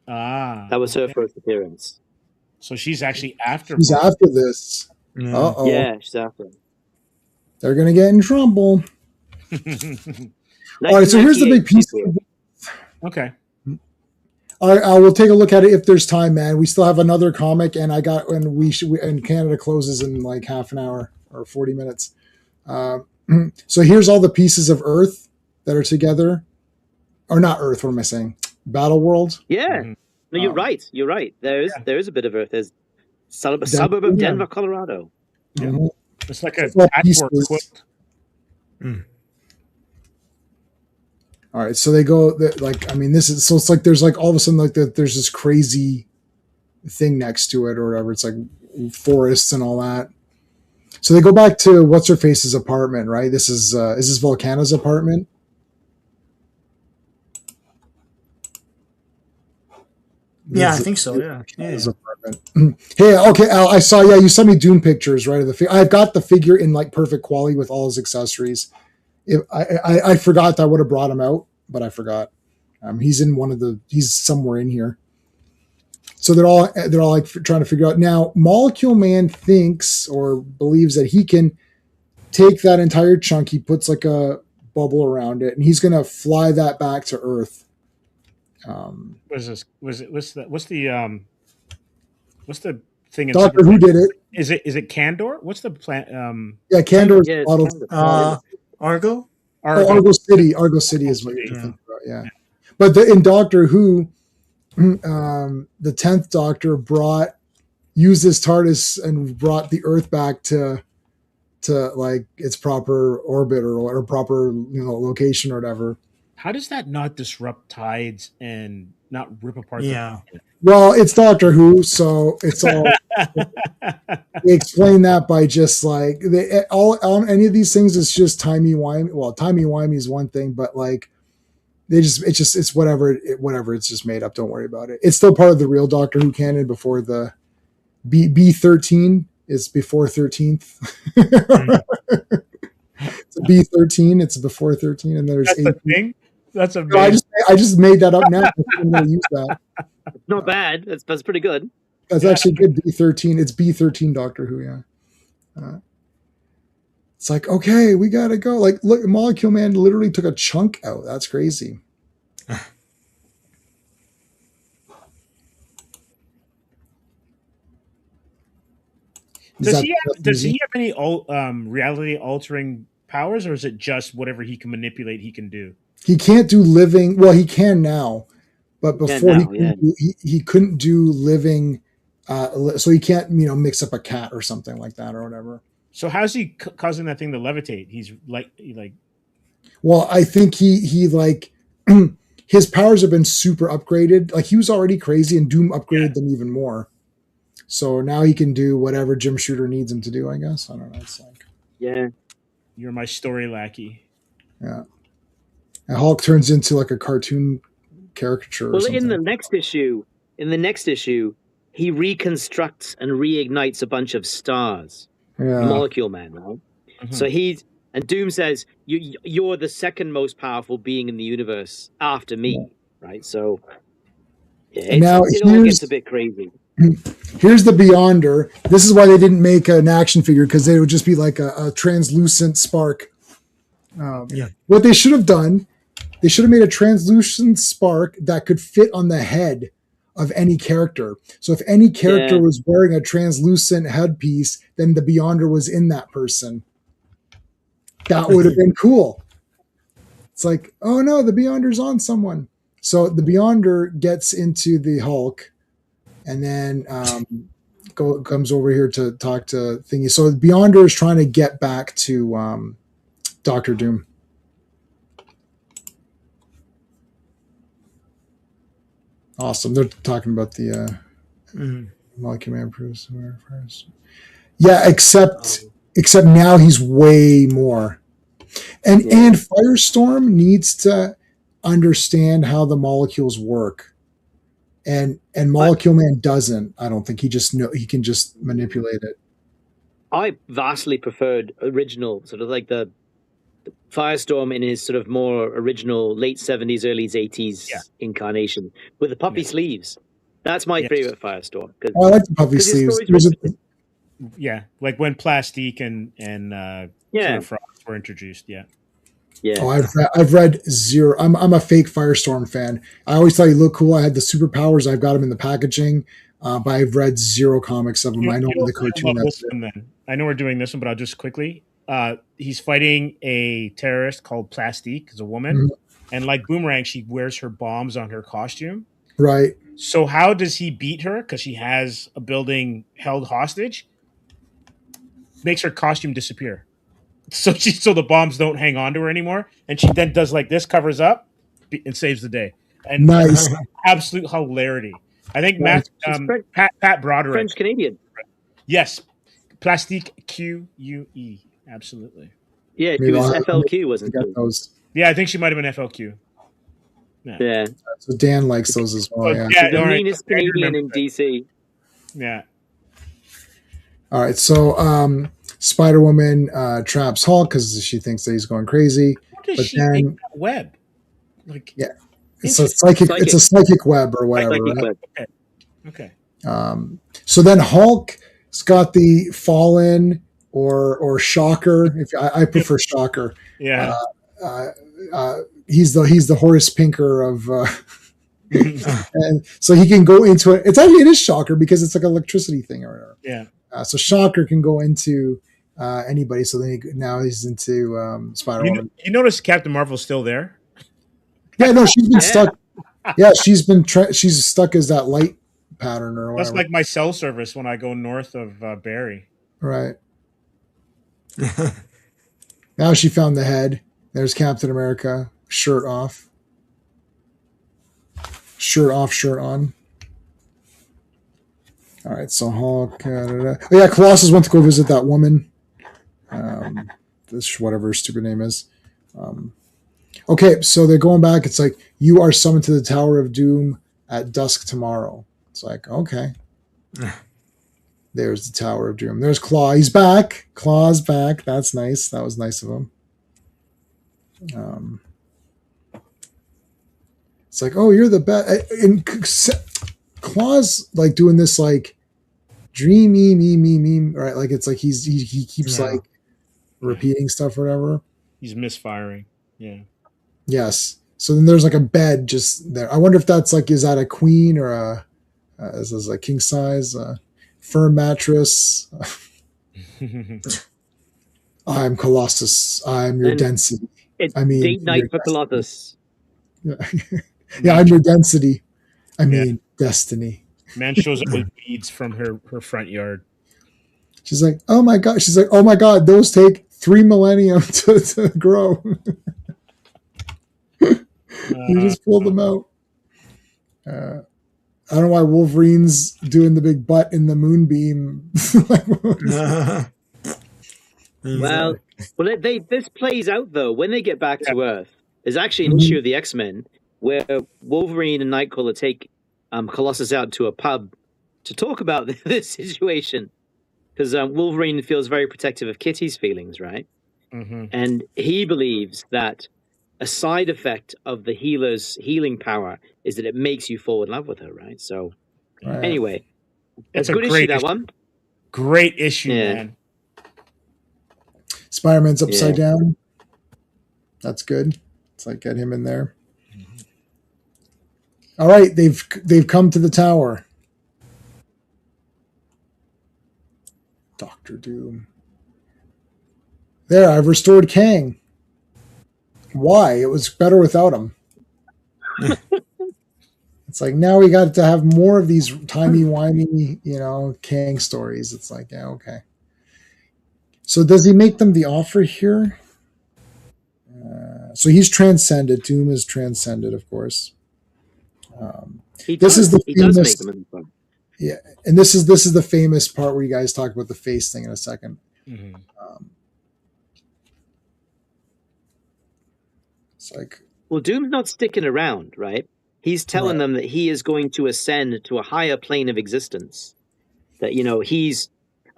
That was her first appearance. So she's actually after. She's after this. Yeah. Uh-oh. Yeah, she's after. They're going to get in trouble. All right, so here's the big piece. Okay. All right, we'll take a look at it if there's time, man. We still have another comic, and and Canada closes in like half an hour or 40 minutes. So here's all the pieces of Earth that are together, or not Earth. What am I saying? Battle World. Yeah. Mm-hmm. No, you're right. You're right. There is a bit of Earth. There's a suburb of Denver, Colorado. Yeah. Mhm. It's like a It's all patchwork pieces. quilt. All right, so they go like, I mean, this is, so it's like there's like all of a sudden like there's this crazy thing next to it or whatever. It's like forests and all that. So they go back to what's her face's apartment, right? This is this Volcana's apartment? Yeah, I This is think so. Yeah. Volcana's apartment. Hey, okay, Al, I saw. Yeah, you sent me Dune pictures, right? Of the I've got the figure in like perfect quality with all his accessories. I forgot that I would have brought him out, but I forgot. He's in he's somewhere in here. So they're all like trying to figure out. Now, Molecule Man thinks or believes that he can take that entire chunk. He puts like a bubble around it, and he's going to fly that back to Earth. What is this? What's the thing? In Doctor Who did it. Is it Kandor? What's the plant? Yeah, Kandor's Yeah, it's bottle. Kandor. Argo? Argo City. Argo City is what you're thinking about. Yeah, but in Doctor Who, the 10th Doctor used this TARDIS and brought the Earth back to like its proper orbit or proper location or whatever. How does that not disrupt tides and not rip apart? Yeah. Well, it's Doctor Who, so it's all. They explain that by just like on any of these things, it's just timey-wimey. Well, timey-wimey is one thing, but like it's whatever. It's just made up. Don't worry about it. It's still part of the real Doctor Who canon before the B13 is before 13th. It's a B13. It's before 13, and there's That's 8. the thing. That's a. No, I just made that up now. I'm going to use that. Not bad. That's pretty good. That's actually good. B13. It's B13 Doctor Who. Yeah. It's like, okay, we gotta go. Like, look, Molecule Man literally took a chunk out. That's crazy. Does he have any reality altering powers, or is it just whatever he can manipulate he can do? He can't do living. Well, he can now, but before now, he couldn't do living so he can't mix up a cat or something like that or whatever. So how's he causing that thing to levitate? He's like Well, I think he like his powers have been super upgraded. Like he was already crazy, and Doom upgraded them even more. So now he can do whatever Jim Shooter needs him to do. I guess I don't know. It's like you're my story lackey. Yeah, and Hulk turns into like a cartoon caricature. Well, or something. in the next issue, he reconstructs and reignites a bunch of stars. Yeah. Molecule Man, right? Mm-hmm. So and Doom says, you're the second most powerful being in the universe after me, right? So it all gets a bit crazy. Here's the Beyonder. This is why they didn't make an action figure, because they would just be like a translucent spark. What they should have done, they should have made a translucent spark that could fit on the head of any character. So if any character was wearing a translucent headpiece, then the Beyonder was in that person. That would have been cool. It's like, oh no, the Beyonder's on someone. So the Beyonder gets into the Hulk and then comes over here to talk to Thingy. So the Beyonder is trying to get back to Doctor Doom. Awesome. They're talking about the Molecule Man proves first. Yeah, except now he's way more. And Firestorm needs to understand how the molecules work. And Molecule Man doesn't. I don't think he can just manipulate it. I vastly preferred original, sort of like the Firestorm in his sort of more original late 70s, early 80s incarnation with the puffy sleeves. That's my favorite Firestorm. I like the puffy sleeves. Like when Plastique and Killer Frost were introduced. Yeah. Oh, I've read zero. I'm a fake Firestorm fan. I always thought he looked cool. I had the superpowers. I've got him in the packaging, but I've read zero comics of him. I know the cartoon. I know we're doing this one, but I'll just quickly. He's fighting a terrorist called Plastique, as a woman, and like Boomerang, she wears her bombs on her costume. Right. So how does he beat her? Because she has a building held hostage. Makes her costume disappear. So the bombs don't hang on to her anymore, and she then does like this, covers up, and saves the day. And nice, absolute hilarity. I think Pat Broderick, French Canadian. Yes, Plastique QUE. Absolutely. Yeah, it was FLQ, wasn't it? Yeah, I think she might have been FLQ. Yeah. So Dan likes those as well. The meanest Canadian in DC. Yeah. All right, so Spider-Woman traps Hulk because she thinks that he's going crazy. How does she make that web? Like, it's a psychic. It's a psychic web or whatever. Right? Okay. So then Hulk's got the Fallen or Shocker. If I prefer Shocker. Yeah. He's the Horace Pinker of. And so he can go into it. It is Shocker because it's like an electricity thing or whatever. Yeah. So Shocker can go into anybody. So then now he's into Spider-Woman. You notice Captain Marvel's still there? Yeah, no, she's been stuck. Yeah, she's stuck as that light pattern or whatever. That's like my cell service when I go north of Barrie. Right. Now she found the head. There's Captain America, shirt off. Shirt off, shirt on. All right, so Hulk. Oh yeah, Colossus went to go visit that woman. This whatever her stupid name is. Okay, so they're going back. It's like, you are summoned to the Tower of Doom at dusk tomorrow. It's like, okay. There's the Tower of Doom. There's Claw. He's back. Claw's back. That's nice. That was nice of him. It's like, oh, you're the best. And Claw's like doing this like dreamy me, right? Like it's like he keeps like repeating stuff or whatever. He's misfiring. Yeah. Yes. So then there's like a bed just there. I wonder if that's like, is that a queen or is this a king size firm mattress? I'm Colossus. I'm your density. Date night for Colossus. Yeah, I'm your density. I mean, destiny. Man shows up with weeds from her front yard. She's like, oh my god. She's like, oh my god, those take 3 millennium to grow. You just pulled them out. I don't know why Wolverine's doing the big butt in the moonbeam. Well, this plays out though when they get back to Earth. There's actually an issue of the X-Men where Wolverine and Nightcrawler take Colossus out to a pub to talk about this situation because Wolverine feels very protective of Kitty's feelings, right? Mm-hmm. And he believes that a side effect of the healer's healing power is that it makes you fall in love with her, right? So, anyway, it's a good great issue, that one. Great issue, man. Spider-Man's upside down. That's good. It's like get him in there. Mm-hmm. All right, they've come to the tower. Dr. Doom. There, I've restored Kang. Why? It was better without him. It's like now we got to have more of these timey-wimey, Kang stories. It's like, yeah, okay. So does he make them the offer here? So he's transcended. Doom is transcended, of course. This is the famous. Yeah, and this is the famous part where you guys talk about the face thing in a second. Mm-hmm. It's like, well, Doom's not sticking around, right? He's telling them that he is going to ascend to a higher plane of existence. That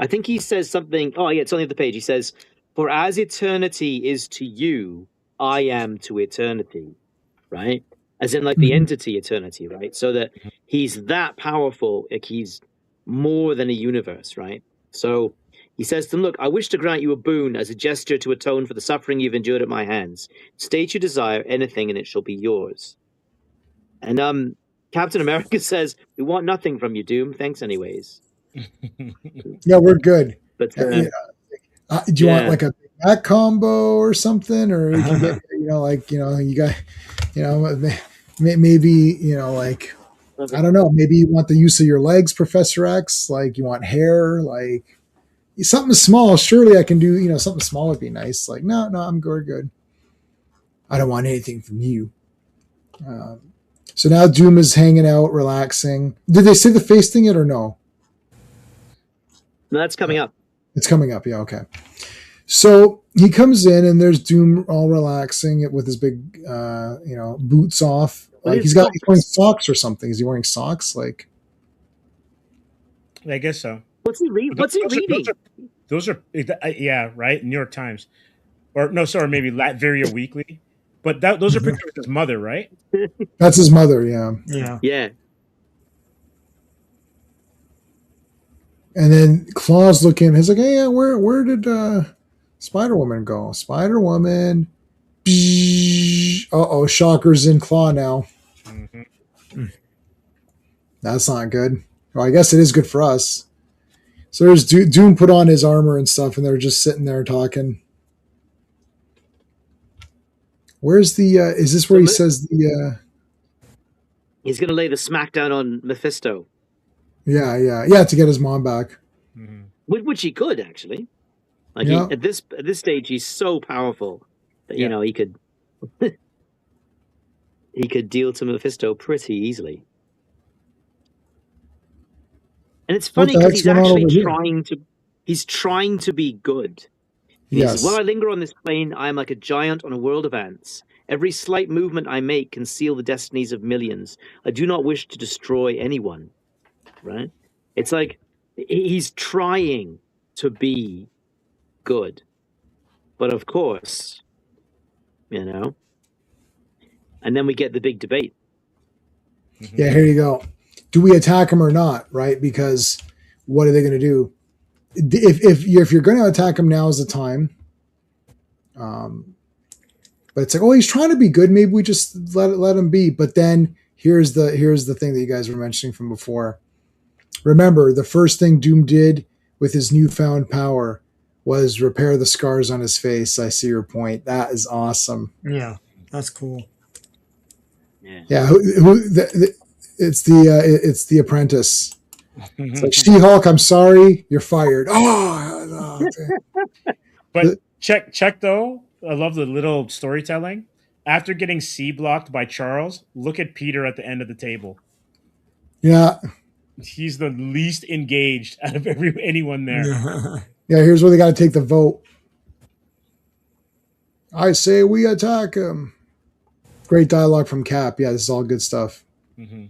I think he says something. Oh, yeah, it's on the other page. He says, "For as eternity is to you, I am to eternity," right? As in, like the entity eternity, right? So that he's that powerful, like he's more than a universe, right? So he says to them, "Look, I wish to grant you a boon as a gesture to atone for the suffering you've endured at my hands. State your desire, anything, and it shall be yours." And Captain America says, "We want nothing from you, Doom. Thanks, anyways." Yeah, we're good. But do you want like a back combo or something, or you can get you got maybe like I don't know, maybe you want the use of your legs, Professor X, like you want hair, like something small. Surely I can do something small would be nice. Like no, I'm good. I don't want anything from you. So now Doom is hanging out, relaxing. Did they say the face thing yet or no? No, that's coming up. It's coming up, yeah, okay. So he comes in and there's Doom all relaxing with his big, boots off. Like he's wearing socks or something. Is he wearing socks? Like, I guess so. What's he reading? Those are yeah, right. New York Times, or no, sorry, maybe Latveria Weekly. But those are pictures of his mother, right? That's his mother, yeah. Yeah. And then Claw's looking. He's like, "Hey, where did Spider-Woman go? Spider-Woman." Uh-oh, Shocker's in Claw now. Mm-hmm. That's not good. Well, I guess it is good for us. So there's Doom put on his armor and stuff, and they're just sitting there talking. Where's the? Is this where he says the? He's going to lay the smackdown on Mephisto. Yeah, to get his mom back. Mm-hmm. Which he could actually. Like at this stage, he's so powerful that he could he could deal to Mephisto pretty easily. And it's funny because he's actually trying to be good. Yes. While I linger on this plane, I am like a giant on a world of ants. Every slight movement I make can seal the destinies of millions. I do not wish to destroy anyone. Right? It's like he's trying to be good. But of course, and then we get the big debate. Yeah, here you go. Do we attack him or not, right? Because what are they going to do? If you're going to attack him, now is the time. But it's like, oh, he's trying to be good. Maybe we just let him be. But then here's the thing that you guys were mentioning from before. Remember, the first thing Doom did with his newfound power was repair the scars on his face. I see your point. That is awesome. Yeah, that's cool. Yeah. it's the Apprentice. It's like, She-Hulk, I'm sorry, you're fired. But check though. I love the little storytelling. After getting C blocked by Charles, look at Peter at the end of the table. Yeah. He's the least engaged out of anyone there. Yeah, here's where they got to take the vote. I say we attack him. Great dialogue from Cap. Yeah, this is all good stuff. Mm-hmm.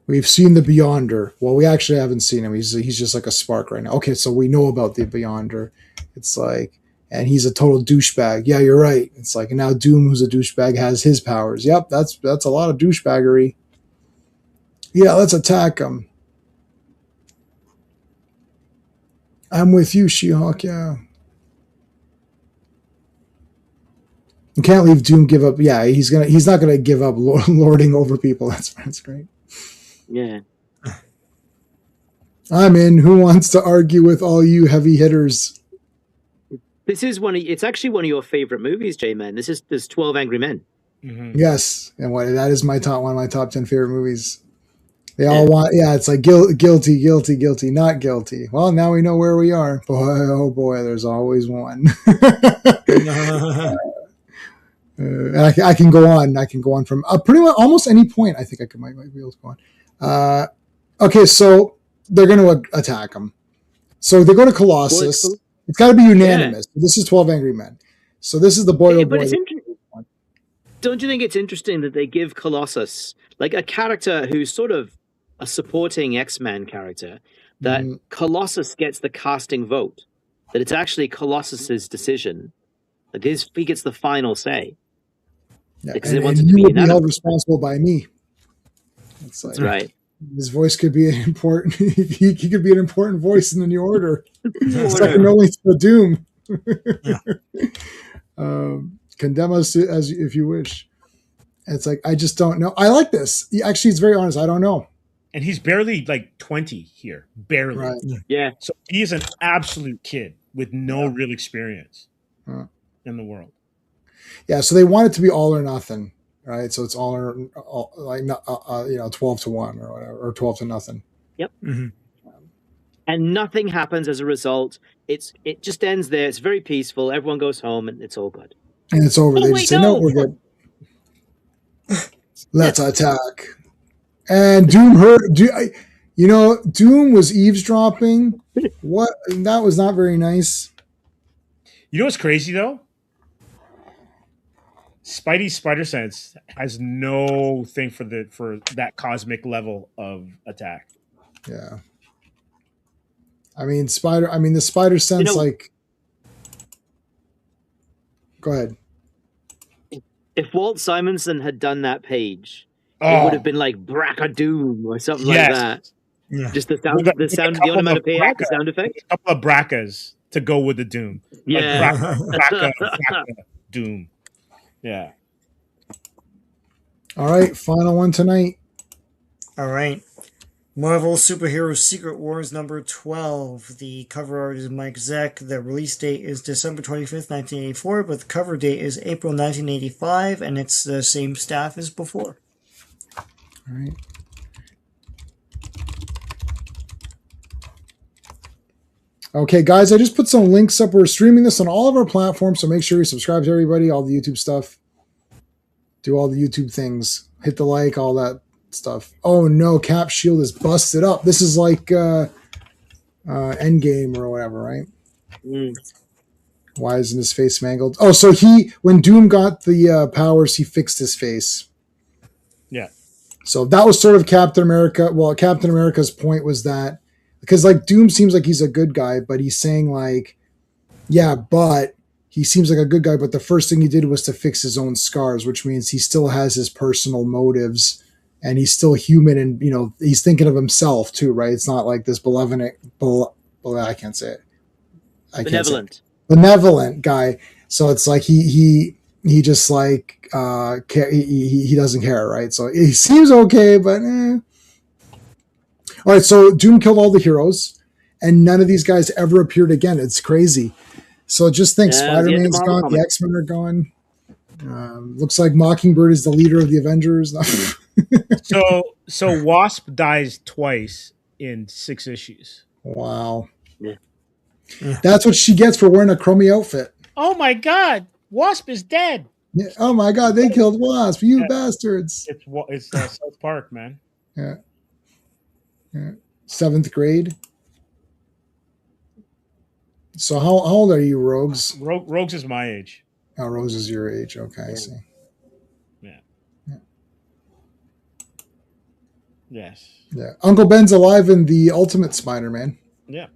We've seen the Beyonder. Well, we actually haven't seen him. He's just like a spark right now. Okay, so we know about the Beyonder. It's like, and he's a total douchebag. Yeah, you're right. It's like, and now Doom, who's a douchebag, has his powers. Yep, that's a lot of douchebaggery. Yeah, let's attack him. I'm with you, She-Hulk. Yeah. You can't leave Doom give up. Yeah, he's not gonna give up lording over people. That's great. Yeah. I'm in. Who wants to argue with all you heavy hitters? This is it's actually one of your favorite movies, J-Man. There's 12 Angry Men. Mm-hmm. Yes, and that is one of my top 10 favorite movies. They all want, it's like guilty, not guilty. Well, now we know where we are. Boy, oh boy, there's always one. I can go on. I can go on from pretty much almost any point. I think I might be able to go on. Okay, so they're going to attack him. So they go to Colossus. It's got to be unanimous. Yeah. This is 12 Angry Men. So this is the boy. But it's interesting. Don't you think it's interesting that they give Colossus, like a character who's sort of a supporting X-Men character, that Colossus gets the casting vote, that it's actually Colossus's decision, that he gets the final say. Yeah, because you will be held responsible by me. That's right. His voice could be an important. he could be an important voice in the New Order. Second only to Doom. Condemn us as if you wish. It's like, I just don't know. I like this. Actually, it's very honest. I don't know. And he's barely like 20 here. Barely. Right. Yeah. So he is an absolute kid with no real experience in the world. Yeah. So they want it to be all or nothing, right? So it's all 12 to 1 or whatever, or 12 to nothing. Yep. Mm-hmm. And nothing happens as a result. It just ends there. It's very peaceful. Everyone goes home and it's all good. And it's over. They just say, no, we're good. Let's attack. And Doom Doom was eavesdropping. What? That was not very nice. You know what's crazy though? Spidey's spider sense has no thing for that cosmic level of attack. Yeah. I mean, the spider sense, Go ahead. If Walt Simonson had done that page, it would have been like Brackadoom or something like that. Yeah. Just the onomatopoeia, the sound effect. A couple of bracas to go with the Doom. Yeah. Like braca, Doom. Yeah. All right, final one tonight. All right. Marvel Superhero Secret Wars number 12. The cover art is Mike Zeck. The release date is December 25th, 1984, but the cover date is April 1985, and it's the same staff as before. All right. Okay, guys, I just put some links up. We're streaming this on all of our platforms, so make sure you subscribe to everybody, all the YouTube stuff. Do all the YouTube things. Hit the like, all that stuff. Oh no, Cap shield is busted up. This is like Endgame or whatever, right? Why isn't his face mangled? Oh, so when Doom got the powers, he fixed his face. Yeah. So that was sort of Captain America. Well, Captain America's point was that because like Doom seems like he's a good guy, but he's saying like, yeah, but he seems like a good guy, but the first thing he did was to fix his own scars, which means he still has his personal motives. And he's still human, and he's thinking of himself too, right? It's not like this I can't say it. Benevolent guy. So it's like he just like he doesn't care, right? So he seems okay, but All right, so Doom killed all the heroes, and none of these guys ever appeared again. It's crazy. So just think, Spider-Man's gone, the X-Men are gone. Looks like Mockingbird is the leader of the Avengers. So Wasp dies twice in 6 issues. Wow. Yeah. That's what she gets for wearing a Chromie outfit. Oh my God, Wasp is dead. Yeah. Oh my God, they killed Wasp, you Yeah. bastards. It's South Park, man. Yeah. Yeah. 7th grade. So how old are you, Rogues? Rogues is my age. Oh, Rose is your age. Okay, I see. Yes. Yeah. Uncle Ben's alive in the Ultimate Spider-Man, Yeah.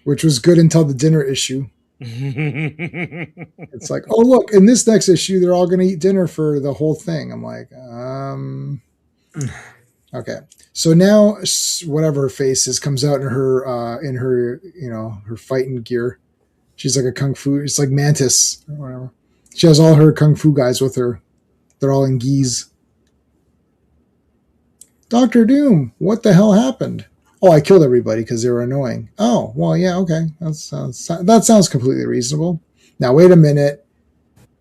which was good until the dinner issue. It's like, oh look, in this next issue, they're all going to eat dinner for the whole thing. I'm like, okay. So now, whatever her face is comes out in her her fighting gear. She's like a kung fu. It's like Mantis or whatever. She has all her kung fu guys with her. They're all in gis. Dr. Doom, what the hell happened? Oh, I killed everybody because they were annoying. Oh, well, yeah, okay. That sounds completely reasonable. Now, wait a minute.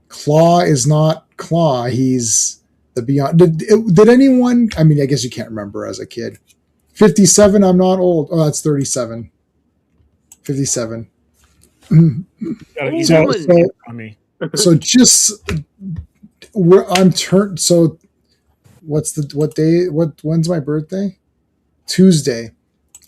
Claw is not Claw. He's the Beyond. Did anyone? I mean, I guess you can't remember as a kid. 57. I'm not old. Oh, that's 37. 57. So just I'm turned. So what day? When's my birthday? Tuesday.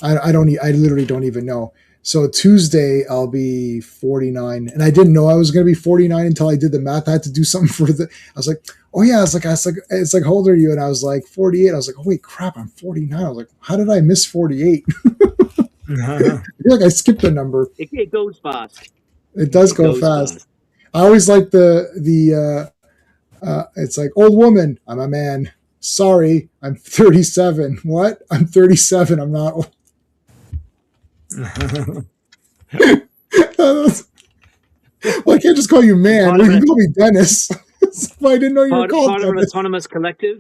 I literally don't even know. So Tuesday I'll be 49, and I didn't know I was going to be 49 until I did the math. I had to do something for I was like, oh yeah, it's like, how old are you? And I was like 48. I was like, oh wait, crap, I'm 49. I was like, how did I miss 48? I feel like I skipped a number. It goes fast. It does go fast. I always like the it's like, old woman, I'm a man. Sorry, I'm 37. What? I'm 37. I'm not old. Well, I can't just call you man. You can call me Dennis. I didn't know you were called part of an Dennis. autonomous collective.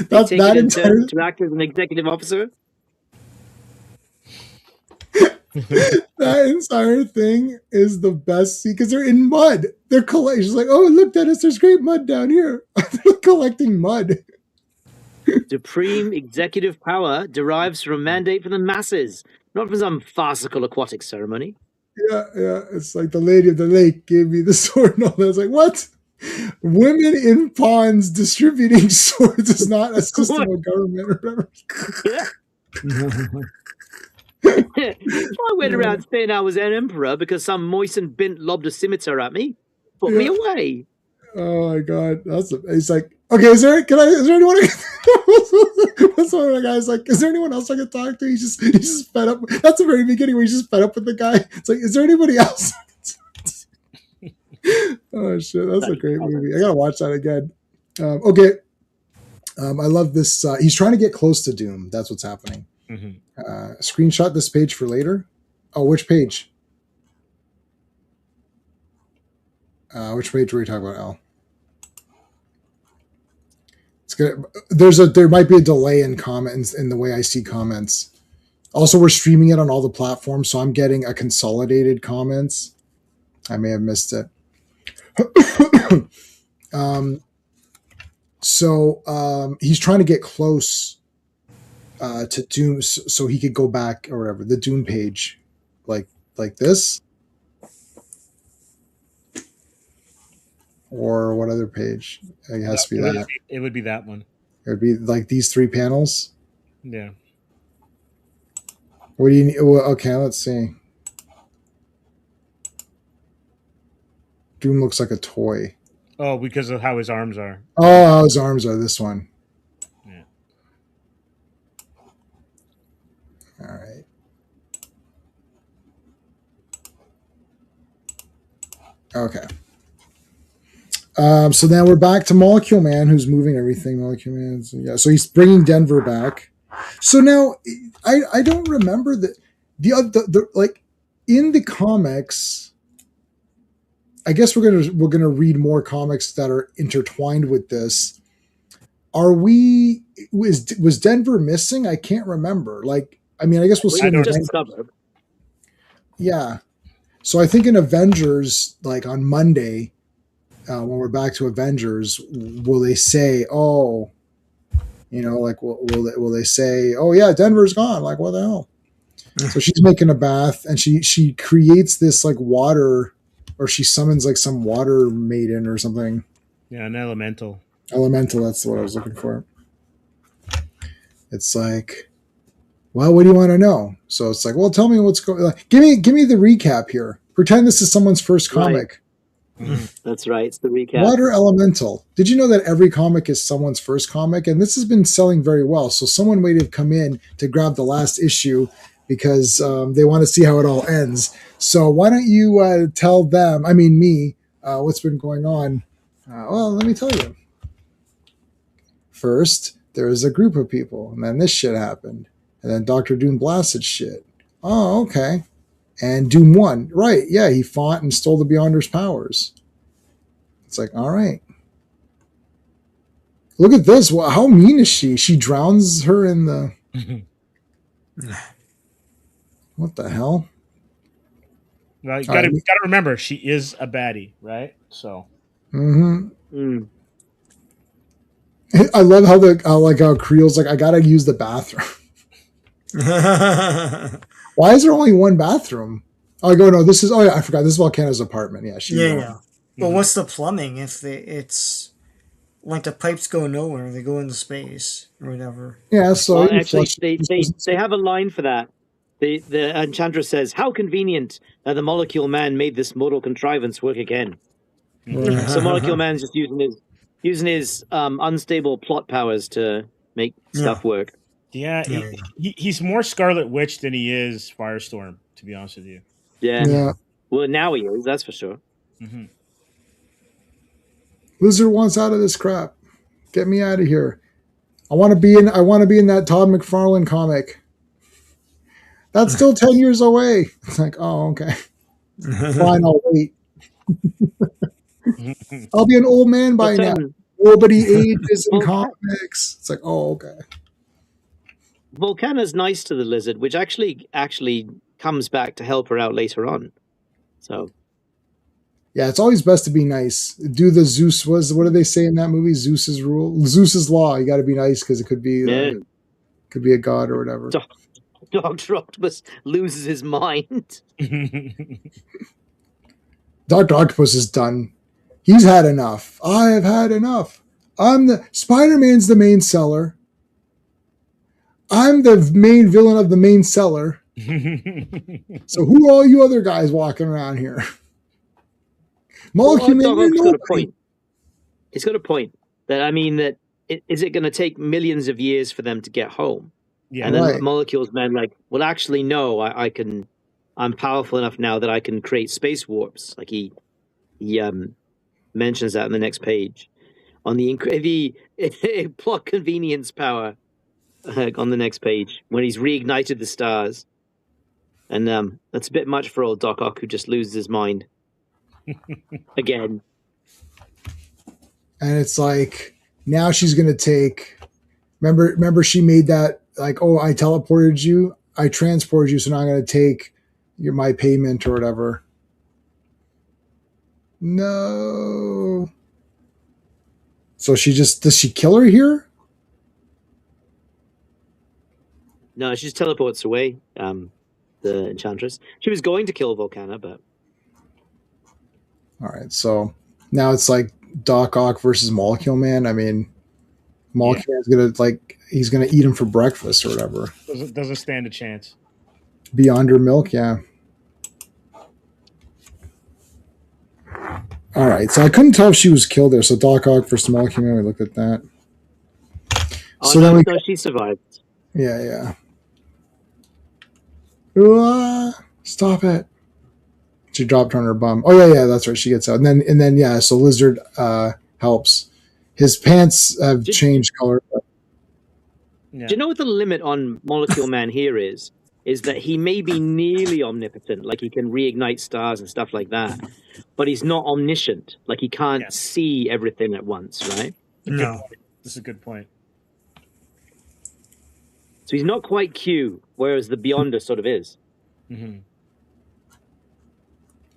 That's that entire to act as an executive officer. That entire thing is the best because they're in mud. They're collecting. She's like, oh, look, Dennis, there's great mud down here. They're collecting mud. Supreme executive power derives from a mandate from the masses, not from some farcical aquatic ceremony. Yeah. It's like the lady of the lake gave me the sword and all that. I was like, what? Women in ponds distributing swords is not a system of government or whatever. Yeah. I went around saying I was an emperor because some moistened bint lobbed a scimitar at me. Put me away. Oh my God. He's like, okay, is there anyone? That's one of the guys like, is there anyone else I can talk to? He's just fed up. That's the very beginning where he's just fed up with the guy. It's like, is there anybody else? Oh shit, that's a great movie. I gotta watch that again. Okay. I love this. He's trying to get close to Doom. That's what's happening. Mm-hmm. Screenshot this page for later. Oh, which page? Which page were we talking about, Al? It's good. There might be a delay in comments in the way I see comments. Also, we're streaming it on all the platforms, so I'm getting a consolidated comments. I may have missed it. So he's trying to get close to Doom so he could go back or whatever, the Doom page, like this. Or what other page? It has to be that. It would be that one. It would be like these 3 panels. Yeah. What do you need? Well, okay, let's see. Doom looks like a toy. Oh, because of how his arms are. Oh, how his arms are. This one. Yeah. All right. Okay. So now we're back to Molecule Man, who's moving everything. Molecule Man, so he's bringing Denver back. So now I don't remember that the like in the comics. I guess we're gonna read more comics that are intertwined with this. Was Denver missing? I can't remember. Like, I mean, I guess we'll see. Just a suburb. Yeah. So I think in Avengers, like on Monday, when we're back to Avengers, will they say, oh, You know, like will they say, "Oh yeah, Denver's gone"? Like what the hell? So she's making a bath, and she creates this like water, or she summons like some water maiden or something. Yeah, an elemental. Elemental. That's what I was looking for. It's like, well, what do you want to know? So it's like, well, tell me what's going. Like, give me the recap here. Pretend this is someone's first comic. That's right. It's the recap. Water Elemental. Did you know that every comic is someone's first comic? And this has been selling very well. So someone might have come in to grab the last issue because they want to see how it all ends. So why don't you tell them, I mean me, what's been going on? Well, let me tell you. First, there was a group of people, and then this shit happened. And then Dr. Doom blasted shit. Oh, okay. And Doom won. Right, yeah, he fought and stole the Beyonder's powers. It's like, all right. Look at this. Well, how mean is she? She drowns her in the... What the hell? Well, you gotta remember, she is a baddie, right? So... Mm. I love how how Creel's like, I gotta use the bathroom. Why is there only one bathroom? Oh, I go, no, this is, oh yeah, I forgot. This is Volcano's apartment. Yeah, yeah. But what's the plumbing if it's like the pipes go nowhere, they go into space or whatever? Yeah, so well, actually, they have a line for that. The Enchantress says, "How convenient that the Molecule Man made this mortal contrivance work again." So Molecule Man's just using his unstable plot powers to make stuff work. Yeah, he's more Scarlet Witch than he is Firestorm, to be honest with you. Yeah. Well, now he is, that's for sure. Mm-hmm. Lizard wants out of this crap. Get me out of here. I want to be in that Todd McFarlane comic. That's still 10 years away. It's like, oh, okay. Fine, I'll wait. I'll be an old man by now. Nobody ages in comics. It's like, oh, okay. Volcana's nice to the lizard, which actually comes back to help her out later on. So, yeah, it's always best to be nice. Do the Zeus what do they say in that movie? Zeus's rule, Zeus's law. You got to be nice because it could be a god or whatever. Dr. Octopus loses his mind. Dr. Octopus is done. He's had enough. I have had enough. Spider-Man's the main seller. I'm the main villain of the main seller. So who are all you other guys walking around here? Molecule Man, got a point. He's got a point. That I mean, that is it going to take millions of years for them to get home? Yeah, and then Molecule's Man, like, well, actually, no. I'm powerful enough now that I can create space warps. Like he mentions that in the next page on the plot convenience power. On the next page when he's reignited the stars, and that's a bit much for old Doc Ock, who just loses his mind again. And it's like now she's gonna take. Remember, she made that like, oh, I teleported you, I transported you, so now I'm gonna take my payment or whatever. No. So does she kill her here? No, she just teleports away, the Enchantress. She was going to kill Volcana, but... All right, so now it's like Doc Ock versus Molecule Man. I mean, Molecule Man's he's gonna eat him for breakfast or whatever. Doesn't stand a chance. Beyond her milk, yeah. All right, so I couldn't tell if she was killed there. So Doc Ock versus Molecule Man, we looked at that. Oh, so no, she survived. Yeah. Stop it. She dropped on her bum. Oh yeah, that's right. She gets out. And then yeah, so Lizard helps. His pants have changed color. Yeah. Do you know what the limit on Molecule Man here is? Is that he may be nearly omnipotent, like he can reignite stars and stuff like that, but he's not omniscient. Like he can't see everything at once, right? No. This is a good point. So he's not quite Q, whereas the Beyonder sort of is. Mm-hmm.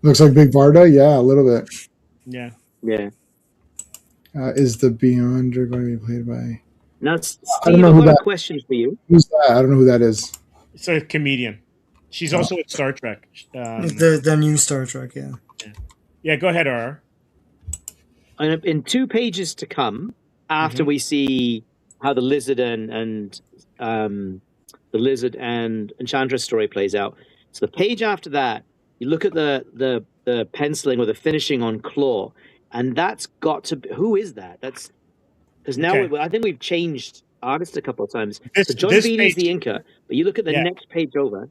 Looks like Big Varda, yeah, a little bit. Yeah. Yeah. Is the Beyonder going to be played by Now, I don't Steve, know I've who got a that. question for you. Who's that? I don't know who that is. It's a comedian. She's Oh. also in Star Trek. The new Star Trek, yeah. Yeah, go ahead, R. And in 2 pages to come, after Mhm. we see how the lizard and Enchantress story plays out, so the page after that, you look at the penciling or the finishing on Claw, and that's got to be, who is that? That's because now Okay. I think we've changed artists a couple of times. This So John this Beatty's the page, inker, but you look at the yeah, next page over.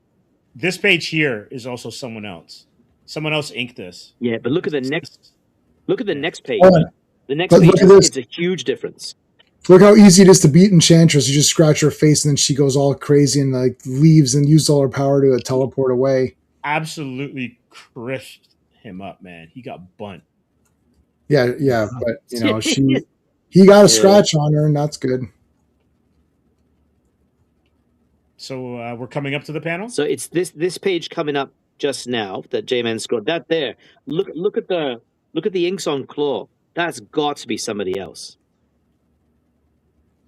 this page here is also someone else. Someone else inked this. Yeah, but look at the next Yeah. next page. Oh, The next but page look at this. it's a huge difference. Look how easy it is to beat Enchantress. You just scratch her face, and then she goes all crazy and like leaves and uses all her power to teleport away. Absolutely crisped him up, man. He got bunt. Yeah, but he got a Yeah. scratch on her, and that's good. So we're coming up to the panel. So it's this page coming up just now that J-Man scored. That there. Look at the inks on Claw. That's got to be somebody else.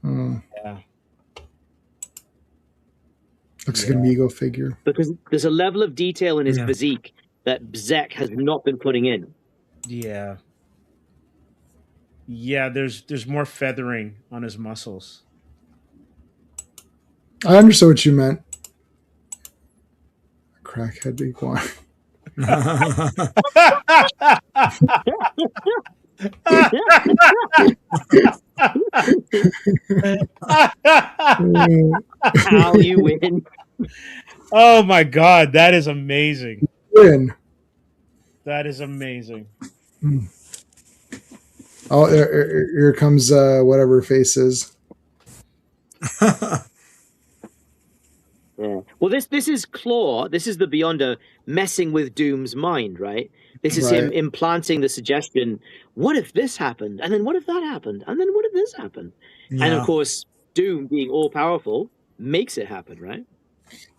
Mm. Yeah. Looks like an amigo figure. Because there's a level of detail in his Yeah. physique that Zek has not been putting in. Yeah. Yeah, there's more feathering on his muscles. I understood what you meant. Crackhead iguana. How you win? Oh my god, that is amazing. Win. That is amazing. Oh, here comes whatever her face is. Yeah. Well, this is Claw. This is the Beyonder messing with Doom's mind, right? This is him Right. implanting the suggestion: what if this happened? And then what if that happened? And then what if this happened? And of Yeah. course, Doom, being all powerful, makes it happen, right?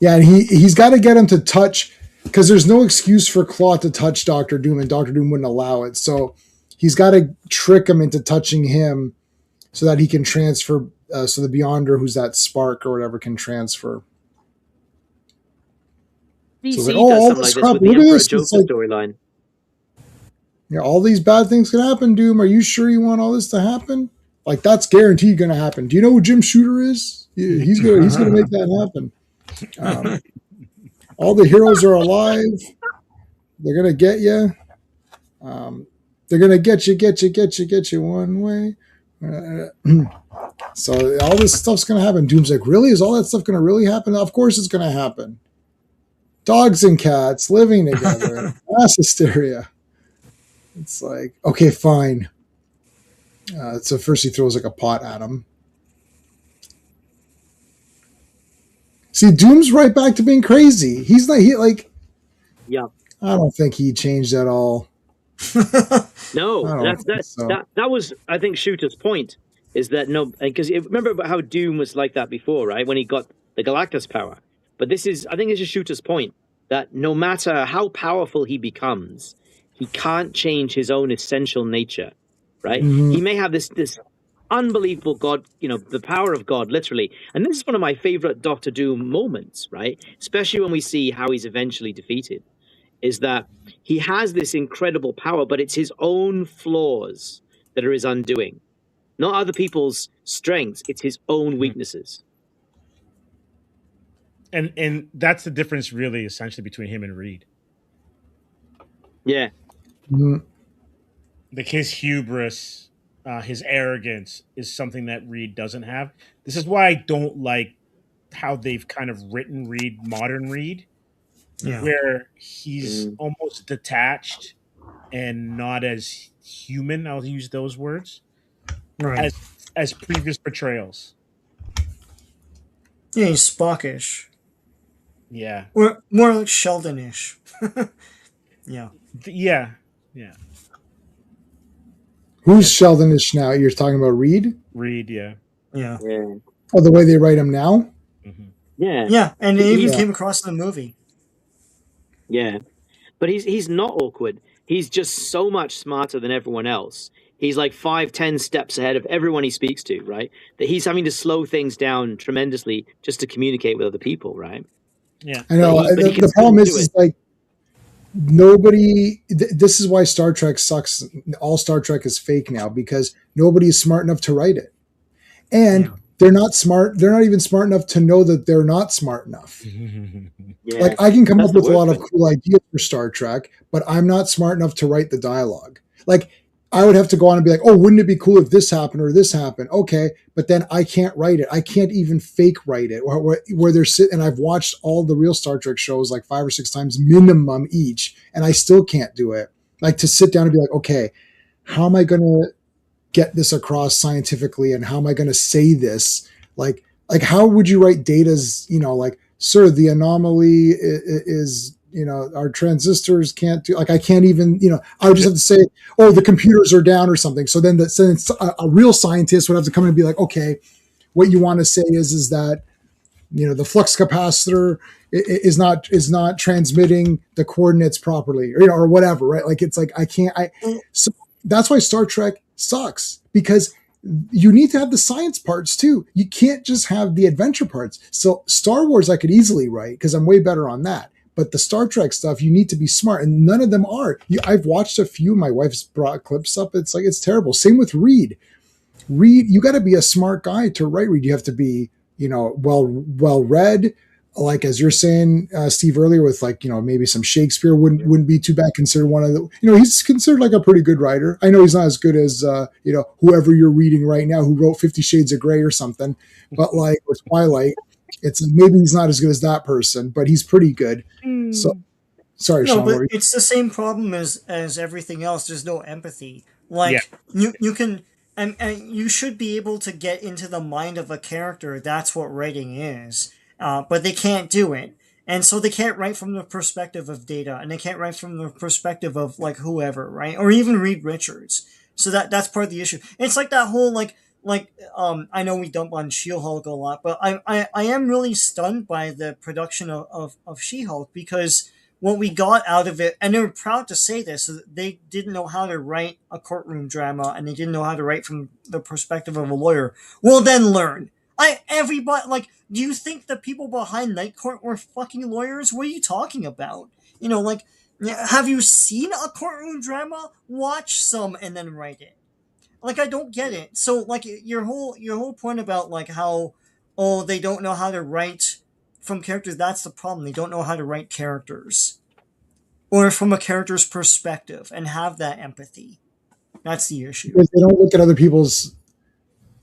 Yeah, and he's got to get him to touch, because there's no excuse for Claw to touch Doctor Doom, and Doctor Doom wouldn't allow it. So he's got to trick him into touching him, so that he can transfer. So the Beyonder, who's that spark or whatever, can transfer. DC it's like, does oh, all something this like this crap, with the look at Emperor this. Joker It's like, storyline. yeah, all these bad things can happen, Doom. Are you sure you want all this to happen? Like, that's guaranteed going to happen. Do you know who Jim Shooter is? Yeah, he's gonna make that happen. All the heroes are alive. They're gonna get you. They're gonna get you one way. So all this stuff's gonna happen. Doom's like, really? Is all that stuff gonna really happen? Of course it's gonna happen. Dogs and cats living together. Mass hysteria. It's like, okay, fine. So first he throws like a pot at him. See, Doom's right back to being crazy. He's not. Yeah. I don't think he changed at all. No, I don't think so. that was, I think, Shooter's point, is that no, because remember about how Doom was like that before, right? When he got the Galactus power. But I think this is Shooter's point, that no matter how powerful he becomes, he can't change his own essential nature, right? Mhm. He may have this unbelievable God, the power of God, literally. And this is one of my favorite Doctor Doom moments, right? Especially when we see how he's eventually defeated, is that he has this incredible power, but it's his own flaws that are his undoing. Not other people's strengths, it's his own weaknesses. And that's the difference, really, essentially, between him and Reed. Yeah. Mhm. Like his hubris, his arrogance is something that Reed doesn't have. This is why I don't like how they've kind of written Reed, modern Reed, Yeah. where he's almost detached and not as human. I'll use those words Right. as previous portrayals. Yeah, he's Spockish. Yeah, Or more like Sheldon-ish. Yeah. yeah. Who's Sheldon-ish now? You're talking about Reed? Reed, yeah. Yeah. Yeah. Oh, the way they write him now? Mhm. Yeah. Yeah, and it even Yeah. came across in the movie. Yeah. But he's not awkward. He's just so much smarter than everyone else. he's like 5-10 steps ahead of everyone he speaks to, right? That he's having to slow things down tremendously just to communicate with other people, right? Yeah. I know. But he can The still problem do is it. like nobody. This is why Star Trek sucks. All Star Trek is fake now because nobody is smart enough to write it, and they're not smart. They're not even smart enough to know that they're not smart enough. Yeah. Like I can come That's up the with a lot worst of cool ideas for Star Trek, but I'm not smart enough to write the dialogue. Like I would have to go on and be like, oh, wouldn't it be cool if this happened or this happened? Okay, but then I can't write it. I can't even fake write it. Where they're sitting, and I've watched all the real Star Trek shows like 5 or 6 times minimum each, and I still can't do it. Like to sit down and be like, okay, how am I going to get this across scientifically, and how am I going to say this? Like how would you write Data's, like, sir, the anomaly is, our transistors can't do, like, I can't even, I would just have to say, oh, the computers are down or something. So then a real scientist would have to come in and be like, okay, what you want to say is that, the flux capacitor is not transmitting the coordinates properly, or whatever, right? Like, it's like, so that's why Star Trek sucks, because you need to have the science parts too. You can't just have the adventure parts. So Star Wars I could easily write because I'm way better on that. But the Star Trek stuff, you need to be smart, and none of them are. I've watched a few. My wife's brought clips up. It's like, it's terrible. Same with Reed. Reed, you got to be a smart guy to write Reed. You have to be, well read. Like as you're saying, Steve, earlier, with like, maybe some Shakespeare wouldn't be too bad. Considered one of the, he's considered like a pretty good writer. I know he's not as good as whoever you're reading right now, who wrote 50 Shades of Grey or something, but like with Twilight, it's maybe he's not as good as that person, but he's pretty good. So sorry, Sean. But it's the same problem as everything else. There's no empathy. Like you can. And you should be able to get into the mind of a character. That's what writing is. But they can't do it. And so they can't write from the perspective of Data, and they can't write from the perspective of like whoever, right? Or even Reed Richards. So that's part of the issue. It's like that whole I know we dump on She-Hulk a lot, but I am really stunned by the production of She-Hulk, because what we got out of it, and they were proud to say this, they didn't know how to write a courtroom drama, and they didn't know how to write from the perspective of a lawyer. Well, then learn. Everybody, do you think the people behind Night Court were fucking lawyers? What are you talking about? Have you seen a courtroom drama? Watch some and then write it. I don't get it. So, your whole point about, how, oh, they don't know how to write from characters, that's the problem. They don't know how to write characters. Or from a character's perspective and have that empathy. That's the issue. Because they don't look at other people's...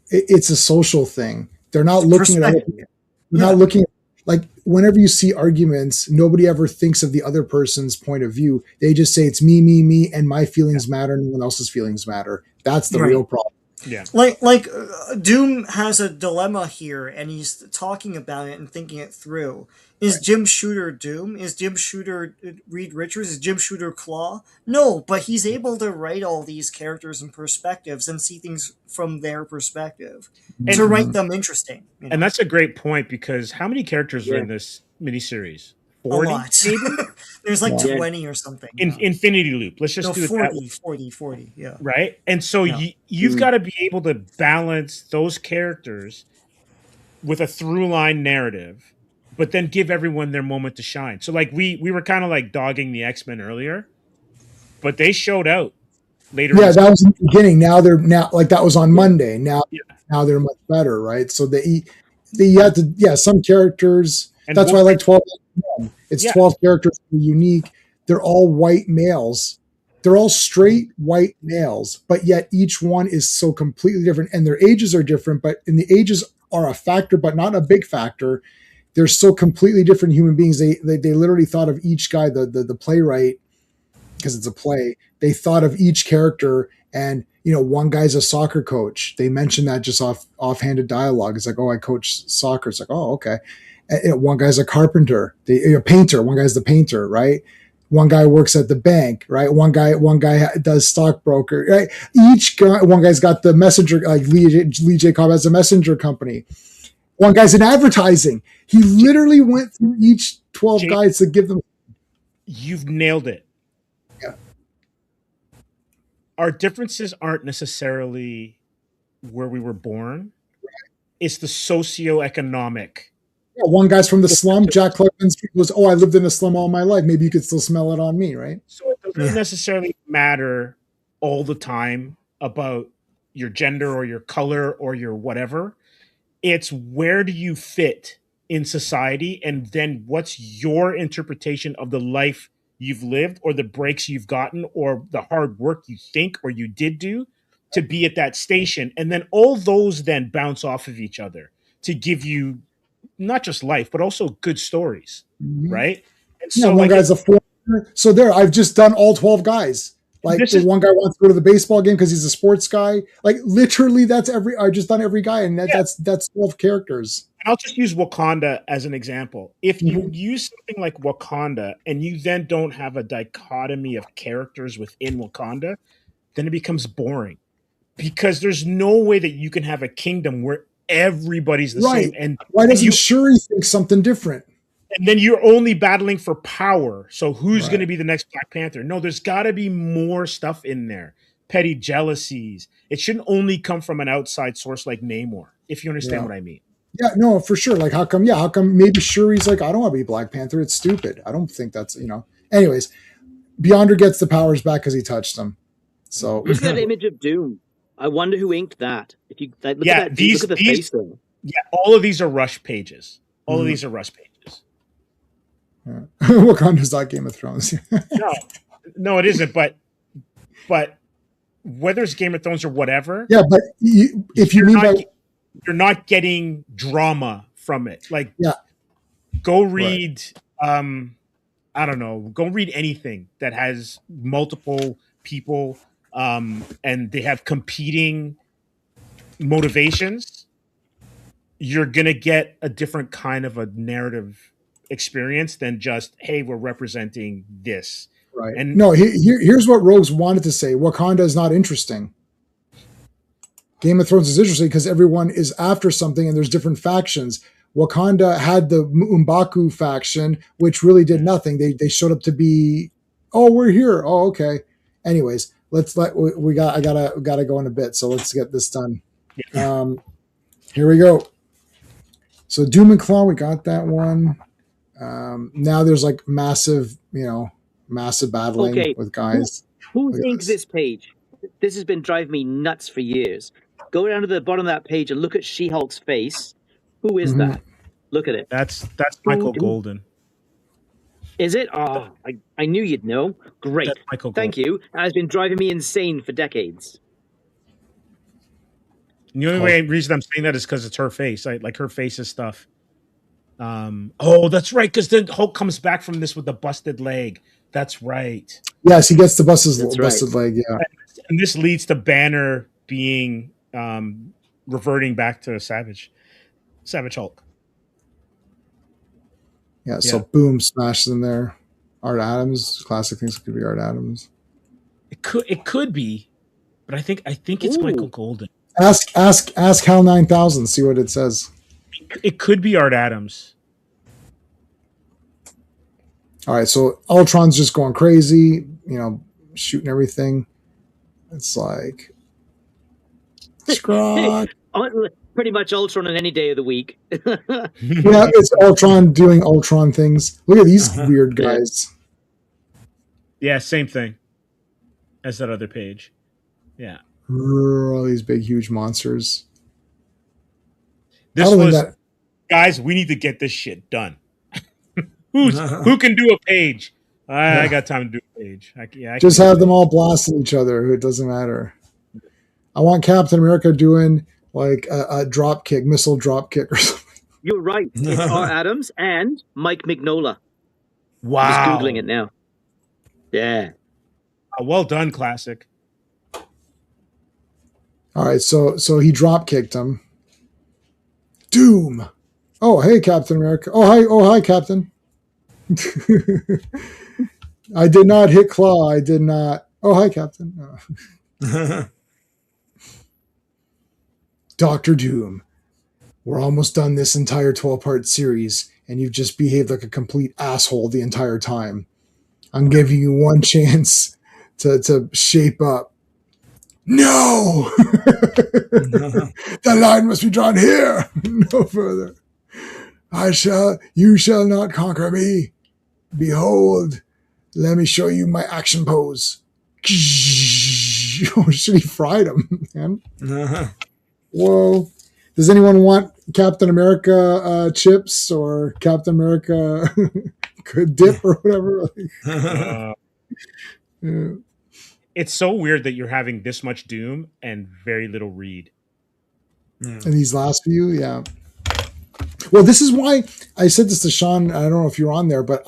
It's a social thing. They're not looking at other people. They're not looking at, whenever you see arguments, nobody ever thinks of the other person's point of view. They just say it's me, and my feelings matter, and no one else's feelings matter. That's the real problem. Yeah. Doom has a dilemma here, and he's talking about it and thinking it through. Is Jim Shooter Doom? Is Jim Shooter Reed Richards? Is Jim Shooter Claw? No, but he's able to write all these characters and perspectives and see things from their perspective to write them interesting. And that's a great point, because how many characters are in this miniseries? 40? A lot. There's 20 or something. Infinity Loop. Let's just do 40, it that way. 40, yeah. Right? And so you've got to be able to balance those characters with a through line narrative, but then give everyone their moment to shine. So we were kind of dogging the X-Men earlier, but they showed out later. Yeah, that was in the beginning. Now that was on Monday. Now they're much better, right? So they had to, some characters. And that's why I like 12. It's 12 characters that are unique. They're all white males. They're all straight white males, but yet each one is so completely different, and their ages are different. And the ages are a factor, but not a big factor. They're so completely different human beings. They literally thought of each guy, the playwright, because it's a play. They thought of each character, and one guy's a soccer coach. They mentioned that just offhanded dialogue. It's like, oh, I coach soccer. It's like, oh, okay. One guy's a carpenter, a painter. One guy's the painter, right? One guy works at the bank, right? One guy does stockbroker, right? One guy's got the messenger, like Lee J. Cobb has a messenger company. One guy's in advertising. He literally went through each 12 guys to give them. You've nailed it. Yeah. our differences aren't necessarily where we were born. It's the socioeconomic. Yeah, one guy's from the slum. Jack Klugman's goes, "Oh, I lived in a slum all my life. Maybe you could still smell it on me, right?" So it doesn't necessarily matter all the time about your gender or your color or your whatever. It's where do you fit in society, and then what's your interpretation of the life you've lived or the breaks you've gotten or the hard work you think or you did do to be at that station. And then all those then bounce off of each other to give you not just life, but also good stories, right? And Yeah, so one like guy's a foreigner. So there, I've just done all 12 guys. Like This the is- one guy wants to go to the baseball game because he's a sports guy. Like literally, that's every. I've just done every guy, and that's 12 characters. I'll just use Wakanda as an example. If you use something like Wakanda and you then don't have a dichotomy of characters within Wakanda, then it becomes boring because there's no way that you can have a kingdom where everybody's the Right. same. And Why doesn't you, Shuri think something different? and then you're only battling for power. So who's Right. going to be the next Black Panther? No, there's got to be more stuff in there. Petty jealousies. It shouldn't only come from an outside source like Namor, if you understand Yeah. what I mean. Yeah, no, for sure. Like, how come? Yeah, how come? Maybe Shuri's like, I don't want to be Black Panther. It's stupid. I don't think that's Anyways, Beyonder gets the powers back because he touched them. So Look at that image of Doom. I wonder who inked that. If you look Yeah, at that, look at the face though. Yeah, all of these are rush pages. All Mm-hmm. of these are rush pages. Wakanda's not Game of Thrones. No, it isn't. But whether it's Game of Thrones or whatever, Yeah, but if you you're mean not, by you're not getting drama from it. Like, Yeah. go read. I don't know. Go read anything that has multiple people, and they have competing motivations. You're gonna get a different kind of a narrative experience than just, hey, we're representing this. right, And no, here's what Rogues wanted to say: Wakanda is not interesting. Game of Thrones is interesting because everyone is after something, and there's different factions. Wakanda had the M'Baku faction, which really did nothing. They showed up to be, oh, we're here. Oh, okay. Anyways, I gotta go in a bit, so let's get this done. Here we go. So Doom and Claw, we got that one. Now there's like massive battling Okay. with guys. Who Look at thinks this. this page? This has been driving me nuts for years. Go down to the bottom of that page and look at She-Hulk's face. Who is Mhm. that? Look at it. that's Michael Who- Golden. Is it? Oh, I knew you'd know. Great. That's Michael Thank you. That has been driving me insane for decades. The only reason I'm saying that is because it's her face. Like her face is stuff. Oh, that's right. Because then Hulk comes back from this with the busted leg. That's right. Yes, he gets the busted That's leg. Yeah. And this leads to Banner being reverting back to Savage Hulk. Yeah, so Yeah. boom, smashes in there. Art Adams, classic things could be Art Adams. It could be, but I think it's Ooh. Michael Golden. Ask Hal 9000, see what it says. It could be Art Adams. All right, so Ultron's just going crazy, shooting everything. It's like Scrog. Pretty much Ultron on any day of the week. Yeah, it's Ultron doing Ultron things. Look at these weird guys. Yeah, same thing as that other page. Yeah, All these big, huge monsters. this I don't think was that- guys. We need to get this shit done. Who can do a page? I got time to do a page. I Just can do have a them all blasting each other. It doesn't matter. I want Captain America doing like a drop kick, missile drop kick or something. You're right. It's Art Adams and Mike Mignola. Wow. Just Googling it now. Yeah. Well done, classic. All right, so he drop kicked him. Doom. Oh, hey, Captain America. Oh, hi, Captain. I did not hit Claw. I did not. Oh, hi, Captain. No. Dr. Doom. We're almost done this entire 12-part series, and you've just behaved like a complete asshole the entire time. I'm giving you one chance to shape up. No! The line must be drawn here, no further. You shall not conquer me. Behold, let me show you my action pose. Oh, shit, he fried him, man. Whoa. Does anyone want Captain America chips or Captain America dip or whatever? Yeah. It's so weird that you're having this much Doom and very little Reed. And these last few, yeah. Well, this is why I said this to Sean. I don't know if you're on there, but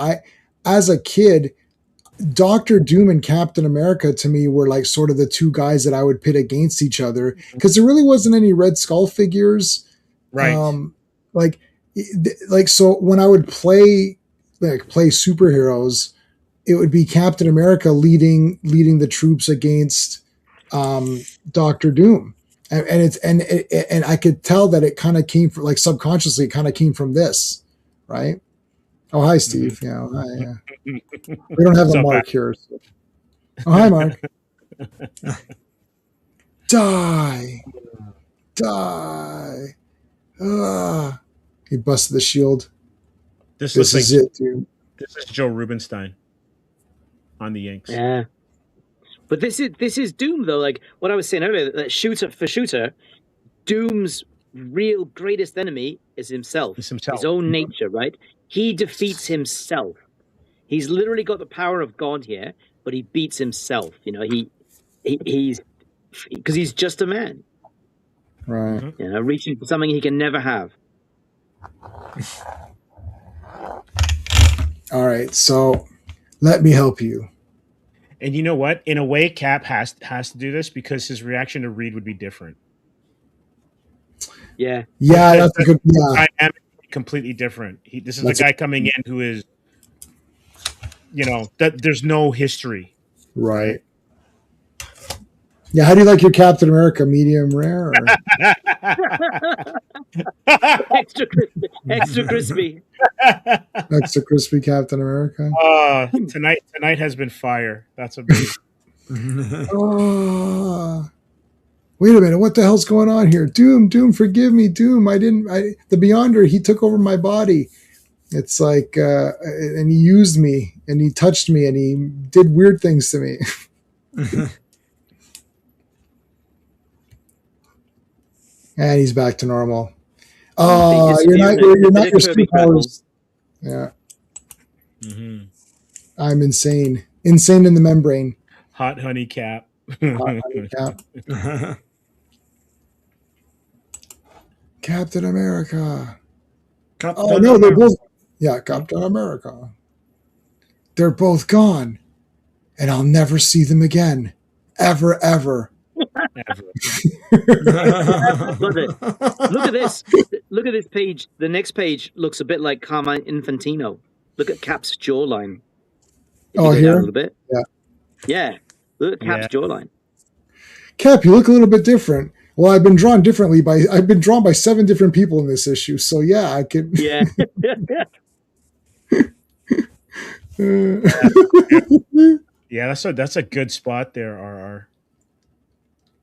as a kid, Doctor Doom and Captain America to me were like sort of the two guys that I would pit against each other because there really wasn't any Red Skull figures, right? So when I would play superheroes, it would be Captain America leading the troops against Doctor Doom, and I could tell that it kind of came from like subconsciously, it kind of came from this, right? Oh, hi, Steve. Yeah, hi. Yeah. We don't have a Mark here. So. Oh, hi, Mark. Die. He busted the shield. This is it, dude. This is Joe Rubenstein on the Yanks. Yeah. But this is Doom, though. Like what I was saying earlier, that shooter, Doom's real greatest enemy is himself. His own nature, right? He defeats himself. He's literally got the power of God here, but he beats himself. You know, he's because he's just a man, right? You know, reaching for something he can never have. All right, so let me help you. And you know what? In a way, Cap has to do this because his reaction to Reed would be different. Yeah, that's a good. Yeah. Completely different. This is a guy coming in who is, you know, that there's no history. Right. Yeah. How do you like your Captain America? Medium rare? Or? Extra crispy. Extra crispy. Extra crispy Captain America. Tonight has been fire. That's amazing. Wait a minute, what the hell's going on here? Doom, forgive me, Doom. The Beyonder, he took over my body. It's like, and he used me, and he touched me, and he did weird things to me. And he's back to normal. You're not your superpowers. Yeah. Mm-hmm. I'm insane. Insane in the membrane. Hot honey Cap. Captain America. Captain they're both. Yeah, Captain America. They're both gone, and I'll never see them again, ever. Look at this. Look at this page. The next page looks a bit like Carmine Infantino. Look at Cap's jawline. Here a little bit. Yeah. Look at Cap's jawline. Cap, you look a little bit different. Well, I've been drawn by 7 different people in this issue. So yeah, I could. Yeah. Yeah, that's a good spot there, RR.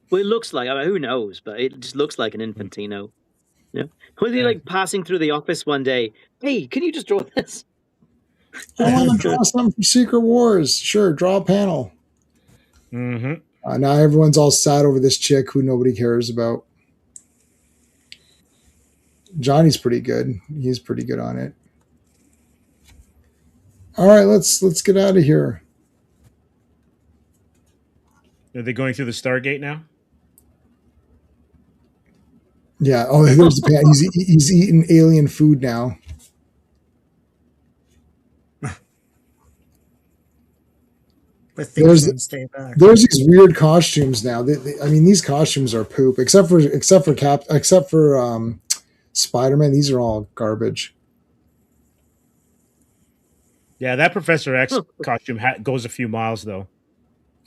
Well, it looks like, who knows, but it just looks like an Infantino. Yeah. Was he like passing through the office one day? Hey, can you just draw this? I want to draw something for Secret Wars. Sure, draw a panel. Mm-hmm. Now everyone's all sad over this chick who nobody cares about. Johnny's pretty good. He's pretty good on it. All right, let's get out of here. Are they going through the Stargate now? Yeah. Oh, there's the pan. He's eating alien food now. There's these weird costumes now. These costumes are poop. Except for Spider-Man. These are all garbage. Yeah, that Professor X costume goes a few miles though.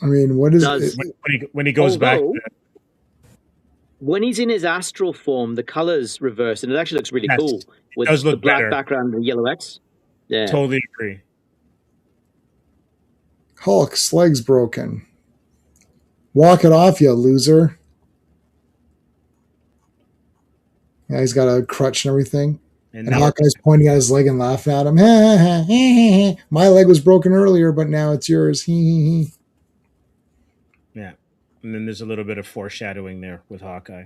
I mean, what is it? When he goes back? When he's in his astral form, the colors reverse, and it actually looks really cool with the black better. background and the yellow X. Yeah, totally agree. Hulk's leg's broken. Walk it off, you loser. Yeah, he's got a crutch and everything. And Hawkeye's pointing at his leg and laughing at him. My leg was broken earlier, but now it's yours. Yeah. And then there's a little bit of foreshadowing there with Hawkeye.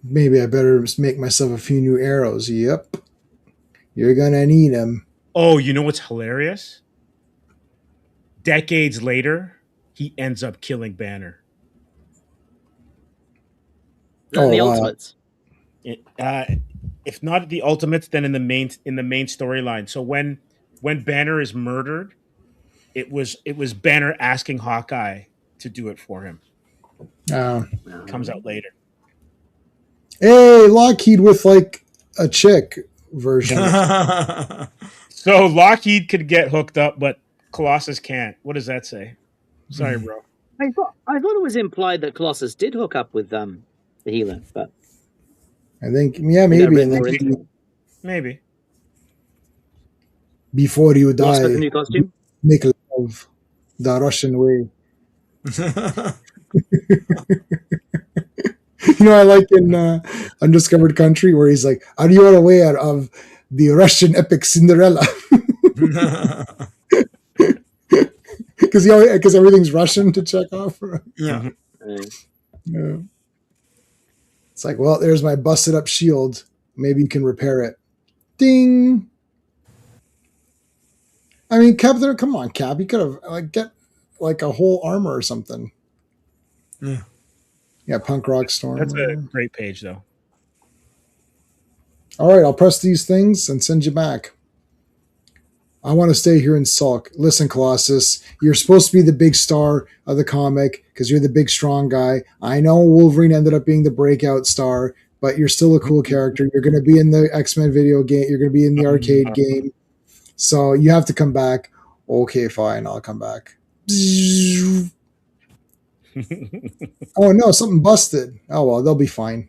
Maybe I better just make myself a few new arrows. Yep. You're going to need them. Oh, you know what's hilarious? Decades later, he ends up killing Banner. The Ultimates. If not the Ultimates, then in the main storyline. So when Banner is murdered, it was Banner asking Hawkeye to do it for him. Comes out later. Hey, Lockheed with like a chick version. So Lockheed could get hooked up, but Colossus can't. What does that say? Sorry, bro. I thought it was implied that Colossus did hook up with the healer, but I think, yeah, maybe. Maybe. Before you die, the new costume? make love the Russian way. You know, I like in Undiscovered Country where he's like, "Are you aware of the Russian epic Cinderella?" Because everything's Russian to check off. Yeah. Yeah. It's like, well, there's my busted up shield. Maybe you can repair it. Ding. I mean, Cap, come on, Cap. You could have get like a whole armor or something. Yeah. Yeah, Punk Rock Storm. That's a great page, though. All right, I'll press these things and send you back. I want to stay here and sulk. Listen, Colossus, you're supposed to be the big star of the comic because you're the big, strong guy. I know Wolverine ended up being the breakout star, but you're still a cool character. You're going to be in the X-Men video game. You're going to be in the arcade game. So you have to come back. Okay, fine. I'll come back. Oh, no, something busted. Oh, well, they'll be fine.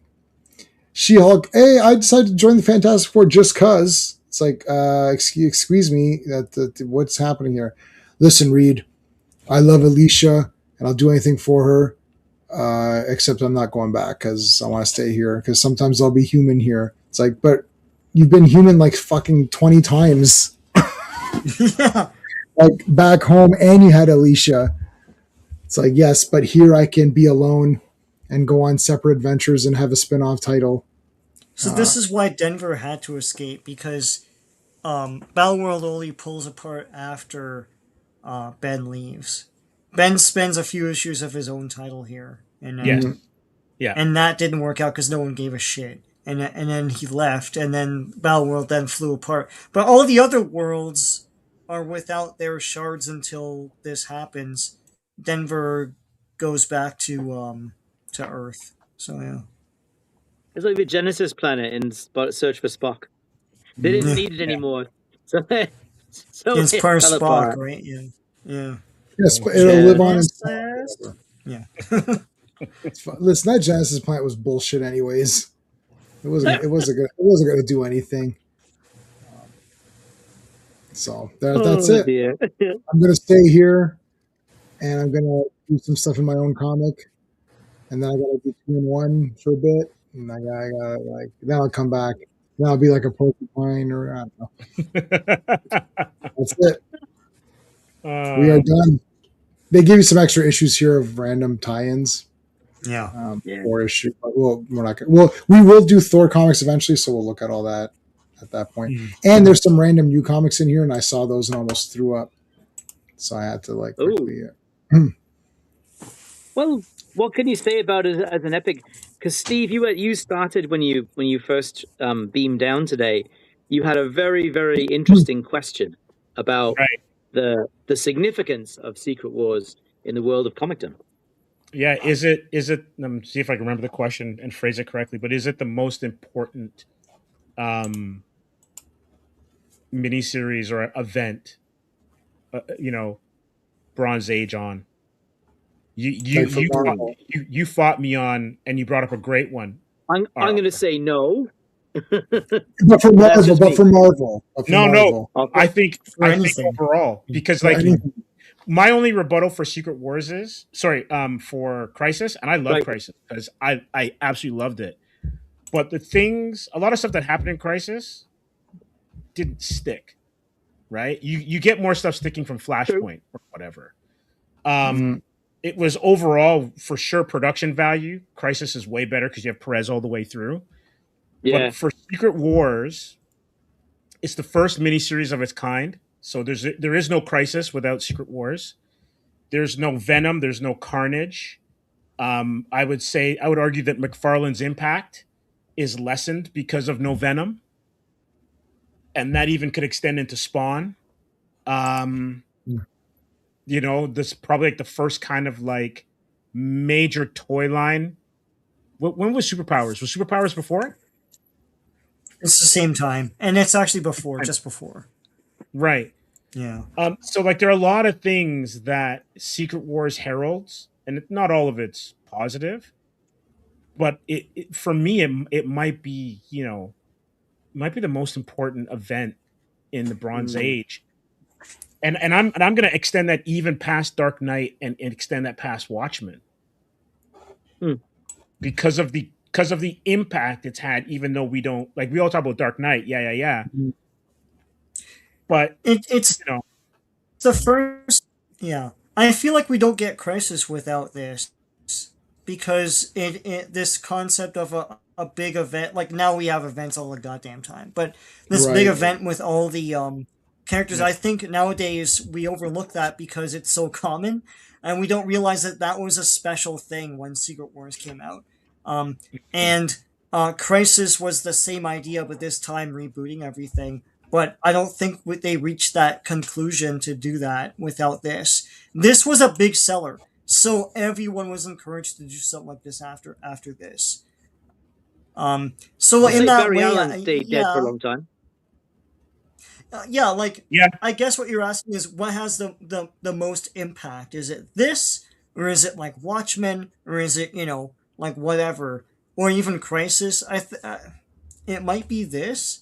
She-Hulk, hey, I decided to join the Fantastic Four just because. It's like, excuse me, what's happening here? Listen, Reed, I love Alicia, and I'll do anything for her, except I'm not going back because I want to stay here, because sometimes I'll be human here. It's like, but you've been human like fucking 20 times. Yeah. Like back home, and you had Alicia. It's like, yes, but here I can be alone and go on separate adventures and have a spin-off title. So this is why Denver had to escape, because Battleworld only pulls apart after Ben leaves. Ben spends a few issues of his own title here, and and that didn't work out because no one gave a shit. And then he left, and then Battleworld then flew apart. But all the other worlds are without their shards until this happens. Denver goes back to Earth. So yeah. It's like the Genesis planet in Search for Spock. They didn't need it anymore. So It's it per fell Spock, apart. right? Yeah. Yes, but it'll live on. Yeah. It's fun. Listen, that Genesis planet was bullshit, anyways. It wasn't going to do anything. So that's it. Dear. I'm going to stay here, and I'm going to do some stuff in my own comic, and then I got to do 2-in-1 for a bit, and I got like then I'll come back. Then I'll be like a porcupine, or I don't know. That's it. We are done. They give you some extra issues here of random tie-ins. Yeah. Or issue. Well, we're not gonna. Well, we will do Thor comics eventually, so we'll look at all that at that point. And there's some random new comics in here, and I saw those and almost threw up. So I had to like quickly. Well, what can you say about it as an epic? Because Steve, you started when you first beamed down today. You had a very, very interesting question about the significance of Secret Wars in the world of comicdom. Yeah, is it? See if I can remember the question and phrase it correctly. But is it the most important miniseries or event? Bronze Age on. You fought me on, and you brought up a great one. I'm going to say no. But for Marvel, No. I think overall, because my only rebuttal for Secret Wars is for Crisis, and I love Right. Crisis because I absolutely loved it. But a lot of stuff that happened in Crisis didn't stick, right? You get more stuff sticking from Flashpoint or whatever. It was overall for sure production value. Crisis is way better because you have Perez all the way through. Yeah. But for Secret Wars, it's the first miniseries of its kind. So there is no Crisis without Secret Wars. There's no Venom. There's no Carnage. I would argue that McFarlane's impact is lessened because of no Venom, and that even could extend into Spawn. You know, this is probably like the first kind of like major toy line. When was Superpowers? Was Superpowers before? It's the same time, and it's actually just before. Right. Yeah. So like there are a lot of things that Secret Wars heralds, and not all of it's positive, but it for me it might be, you know, might be the most important event in the Bronze Age. And I'm going to extend that even past Dark Knight and extend that past Watchmen. Because of the impact it's had, even though we don't like, we all talk about Dark Knight. Yeah. But it's, you know, the first, yeah. I feel like we don't get Crisis without this, because this concept of a big event, like now we have events all the goddamn time, but this big event with all the characters, I think nowadays we overlook that because it's so common, and we don't realize that was a special thing when Secret Wars came out. And Crisis was the same idea, but this time rebooting everything. But I don't think they reached that conclusion to do that without this. This was a big seller, so everyone was encouraged to do something like this after this. So in that Barry way, Allen stayed dead for a long time. I guess what you're asking is what has the most impact? Is it this, or is it like Watchmen, or is it, you know, like whatever, or even Crisis? It might be this.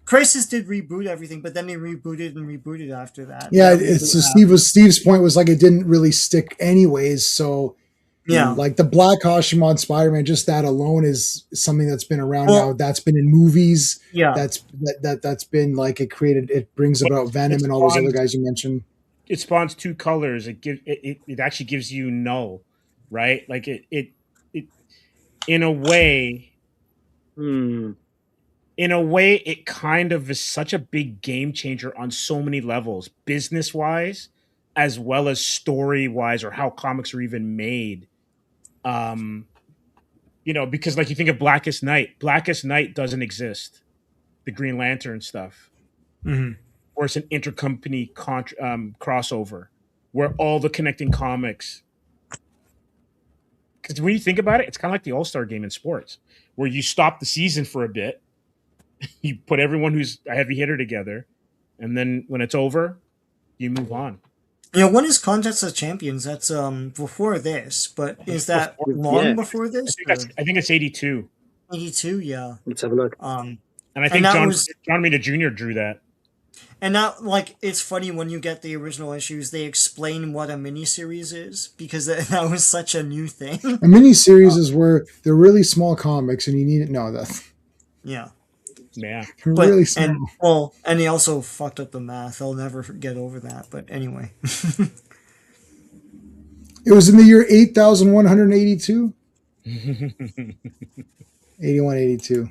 Crisis did reboot everything, but then they rebooted after that. Yeah, it's so Steve's point was like it didn't really stick anyways. So yeah, like the Black costume on Spider-Man, just that alone is something that's been around now. That's been in movies. Yeah, that's been like it brings about Venom and all those other guys you mentioned. It spawns two colors. It actually gives you null, right? Like it in a way. In a way, it kind of is such a big game changer on so many levels, business wise, as well as story wise, or how comics are even made. You know, because like you think of Blackest Night doesn't exist. The Green Lantern stuff, or it's an intercompany crossover where all the connecting comics. Because when you think about it, it's kind of like the All-Star game in sports, where you stop the season for a bit. You put everyone who's a heavy hitter together, and then when it's over, you move on. You know, when is Contest of Champions? That's before this, but is that before this? I think it's 82. 82, yeah. Let's have a look. And I think John Romita Jr. drew that. And now, like, it's funny when you get the original issues, they explain what a miniseries is, because that was such a new thing. A miniseries is where they're really small comics, and you need it. No, that's yeah. Yeah, but, really small. And he also fucked up the math. I'll never get over that. But anyway, it was in the year 8,182. 81, 82.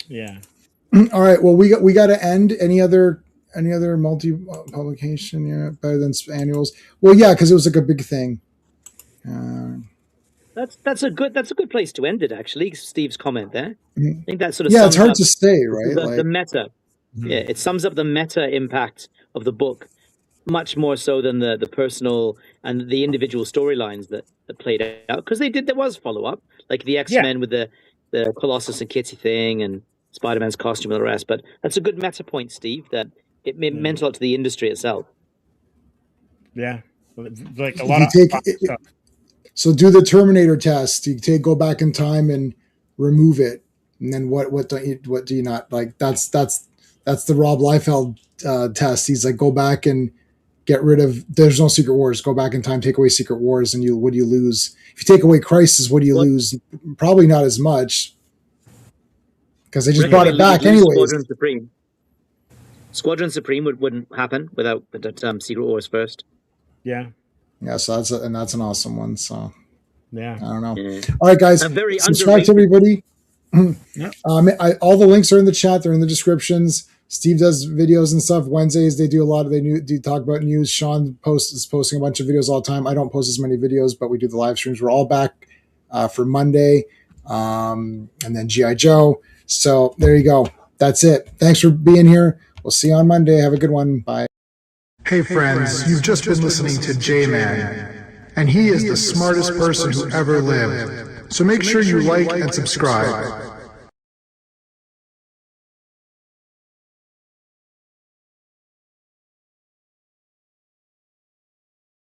Yeah. All right. Well, we got to end. Any other multi publication better than annuals? Well, yeah, because it was like a big thing. That's a good place to end it. Actually, Steve's comment there. I think that sort of it's hard to say, right? The meta. Yeah, it sums up the meta impact of the book much more so than the personal and the individual storylines that played out, because there was follow up, like the X-Men with the Colossus and Kitty thing and Spider-Man's costume and the rest. But that's a good meta point, Steve. That it meant a lot to the industry itself. Yeah, like a lot of stuff. So do the Terminator test. You go back in time and remove it, and then what do you not like? That's That's the Rob Liefeld test. He's like, go back and get rid of. There's no Secret Wars. Go back in time, take away Secret Wars, and what do you lose? If you take away Crisis, what do you lose? Probably not as much, because they just brought it back anyways. Squadron Supreme. Squadron Supreme wouldn't happen without the Secret Wars first. Yeah. Yeah, so that's an awesome one. So Yeah. I don't know. Yeah. All right, guys, very subscribe to everybody. All the links are in the chat. They're in the descriptions. Steve does videos and stuff. Wednesdays they do a lot of do talk about news. Sean is posting a bunch of videos all the time. I don't post as many videos, but we do the live streams. We're all back for Monday, and then GI Joe. So there you go. That's it. Thanks for being here. We'll see you on Monday. Have a good one. Bye. Hey friends, you've just been listening to J-Man, and he is the smartest person who ever lived. So make sure you like and subscribe.